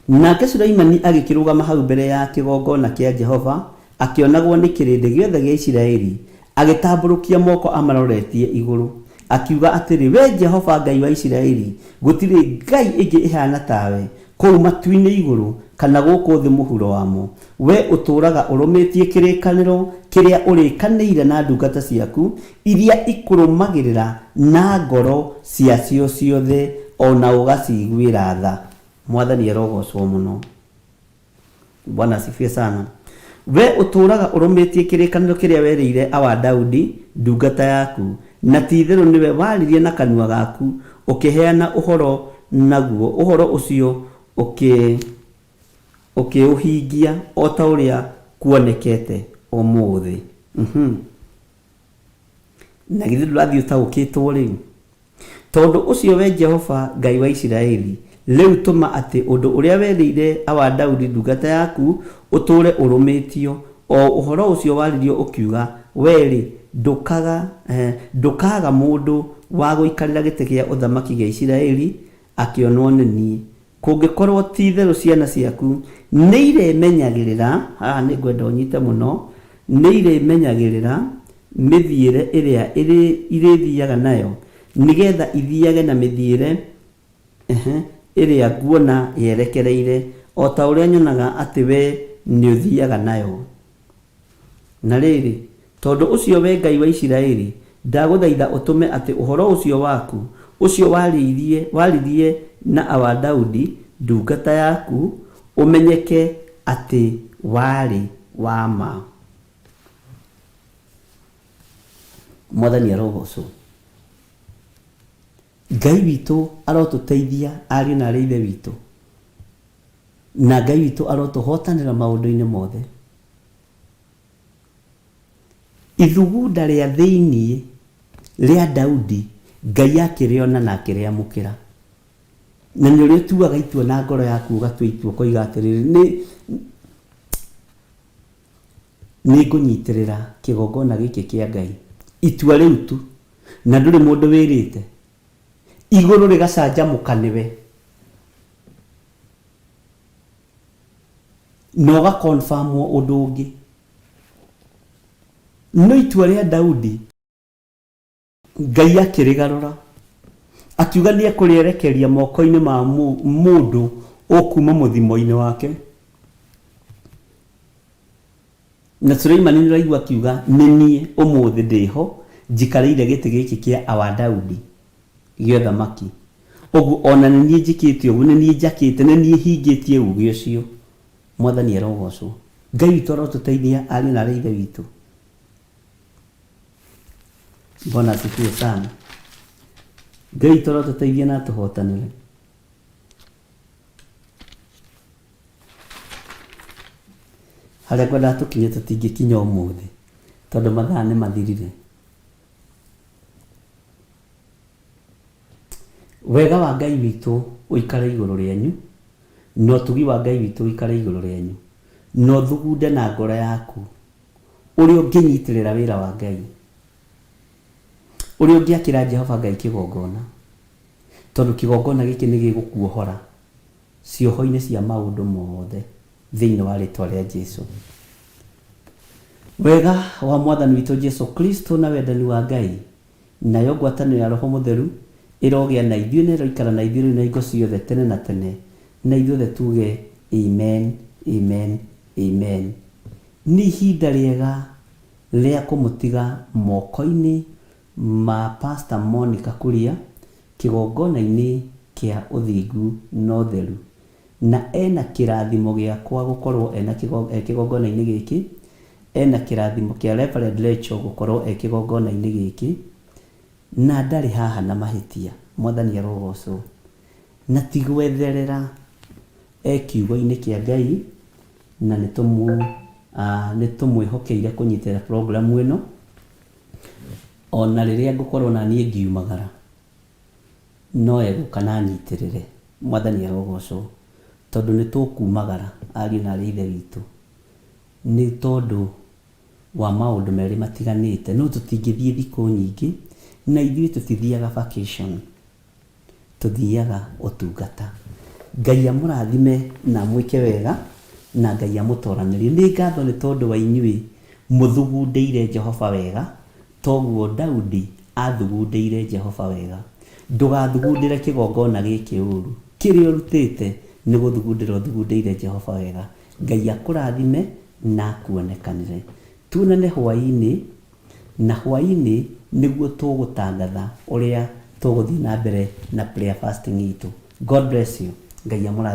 Nake Sulaimani agĩkĩrũgama hau mbere ya kĩgongona kĩa Jehova, akĩonagwo nĩ kĩrĩndĩ gĩothe gĩa Isiraeli, agĩtambũrũkia moko amaroretie igũrũ, akiuga atĩrĩ, we Jehova Ngai wa Isiraeli, gũtirĩ Ngai ĩngĩ ĩhana tawe kũu matu-inĩ igũrũ kana gũkũ thĩ mũhuro wamo. We ũtũũraga ũrũmĩtie kĩrĩkanĩro kĩrĩa ũrĩkanĩire na ndungata ciaku, iria ikũrũmagĩrĩra na ngoro ciacio ciothe, ona ũgaciguĩra tha. Mwathani arogocwo mũno. Bwana asifiwe sana. We ũtũũraga ũrũmĩtie kĩrĩkanĩro kĩrĩa werĩire awa Daudi ndungata yaku, na ti-itherũ nĩwe waririe na kanua gaku, ũkĩheana ũhoro naguo, ũhoro ũcio ũkĩũhingia o ta ũrĩa kuonekete ũmũthĩ. Na githĩ ndũrathiĩ ũtaũkĩtwo rĩu? Tondũ ũcio we Jehova Ngai wa Isiraeli, rĩu tũma atĩ ũndũ ũrĩa werĩire awa Daudi ndungata yaku ũtũũre ũrũmĩtio, o ũhoro ũcio waririo ũkiuga, werĩ ndũkaga mũndũ wa gũikarĩra gĩtĩ gĩa ũthamaki gĩa Isiraeli akĩonwo nĩ niĩ. Kũngĩkorwo ti-itherũ ciana ciaku nĩiremenyagĩrĩra, haha nĩ ngwenda ũnyite mũno, nĩiremenyagĩrĩra mĩthiĩre ĩrĩa irĩthiaga nayo, nĩgetha ithiage na mĩthiĩre ĩrĩa nguona yerekereire, o ta ũrĩa nyonaga atĩ we nĩ ũthiaga nayo. Na rĩrĩ, tondũ ũcio we Ngai wa Isiraeli, ndagũthaitha ũtũme atĩ ũhoro ũcio waku ũcio waririe na awa Daudi ndungata yaku ũmenyeke atĩ warĩ wa ma. Mwathani arogocwo. Ngai witũ arotũteithia ariũ na arĩ ithe witũ, na Ngai witũ arotũhotanĩra maũndũ-inĩ mothe. Ithugunda rĩa thĩiniĩ rĩa Daudi Ngai akĩrĩona na akĩrĩamũkĩra, na nĩ ũrĩa ũtuaga itua na ngoro yaku ũgatua itua koiga atĩrĩrĩ, nĩ ngũnyitĩrĩra kĩgongona gĩkĩ kĩa Ngai. Itua rĩu tu, na ndũrĩ mũndũ wĩrĩte, igũrũ rĩgacanjamũka nĩwe, na ũgakonfamwo ũndũ ũngĩ. No itua rĩa Daudi Ngai akĩrĩgarũra, akiuga nĩ ekũrĩerekeria moko-inĩ ma mũndũ ũkuma mũthimo-inĩ wake. Na Sulaimani nĩraigua akiuga, nĩ niĩ ũmũthĩ ndĩho njikarĩire gĩtĩ gĩkĩ kĩa awa Daudi gĩa ũthamaki. Ũguo ona nĩ niĩ njĩkĩte ũguo, nĩ niĩ njakĩte, nĩ niĩ hingĩtie uge ũcio. Mwathani arogocwo. Ngai witũ arotũteithia ariũ na arĩ ithe witũ. Bwana asifiwe sana. Ngai witũ arotũteithia na tũhotanĩre. Harĩa ngwenda tũkinye tũtingĩkinya ũmũthĩ, tondũ mathaa nĩ mathirire. Wega wa Ngai witũ ũikare igũrũ rĩanyu, na ũtugi wa Ngai witũ ũikare igũrũ rĩanyu, na ũthugunde na ngoro yaku ũrĩa ũngĩnyitĩrĩra wĩra wa Ngai, ũrĩa ũngĩakĩra Jehova Ngai kĩgongona, tondũ kĩgongona gĩkĩ nĩ gĩgũkuohora cioho-inĩ cia maũndũ mothe thĩinĩ wa rĩtwa rĩa Jesũ. Wega wa Mwathani witũ Jesũ Kristo na wendani wa Ngai, nayo ngwatanĩro ya Roho Mũtheru ĩrogĩa na ithuĩ na ĩroikara na ithuĩ na hingo ciothe tene na tene, na ithuothe tuge amen, amen, amen. Nĩ ihinda rĩega rĩa kũmũtiga moko-inĩ ma Pastor Monica Kuria kĩgongona-inĩ kĩa ũthingu na ũtheru, na ena kĩrathimo gĩakwa gũkorwo kĩgongona-inĩ gĩkĩ, ena kĩrathimo kĩa Reverend Rachel gũkorwo kĩgongona-inĩ gĩkĩ, na ndarĩ haha na mahĩtia. Mwathani arogocwo. Na ti gwetherera kiugo-inĩ kĩa Ngai, na nĩtũmwĩhokeire kũnyitĩrĩra program ĩno, ona rĩrĩa ngũkorwo na niĩ ngiumagara no egũka na anyitĩrĩre. Mwathani arogocwo. Tondũ nĩtũkumagara ariũ na ithe witũ nĩ tondũ wa maũndũ merĩ matiganĩte, no tũtingĩthiĩ thikũ nyingĩ, na ithuĩ tũtithiaga vacation, tũthiaga ũtungata. Ngai amũrathime na mwĩke wega, na Ngai amũtoranĩrie. Nĩ ngatho nĩ tondũ wa inyuĩ mũthugundĩire Jehova wega, toguo Daudi athugundĩire Jehova wega. Ndũgathugundĩre kĩgongona gĩkĩ ũru, kĩrĩa ũrutĩte nĩ gũthugundĩra ũthugundĩire Jehova wega. Ngai akũrathime na akuonekanĩre. Tuonane hwaĩ-inĩ, na hwaĩ-inĩ nĩguo tũgũtangatha ũrĩa tũgũthiĩ na mbere na prayer fasting itũ. God bless you. Ngai amũrathime.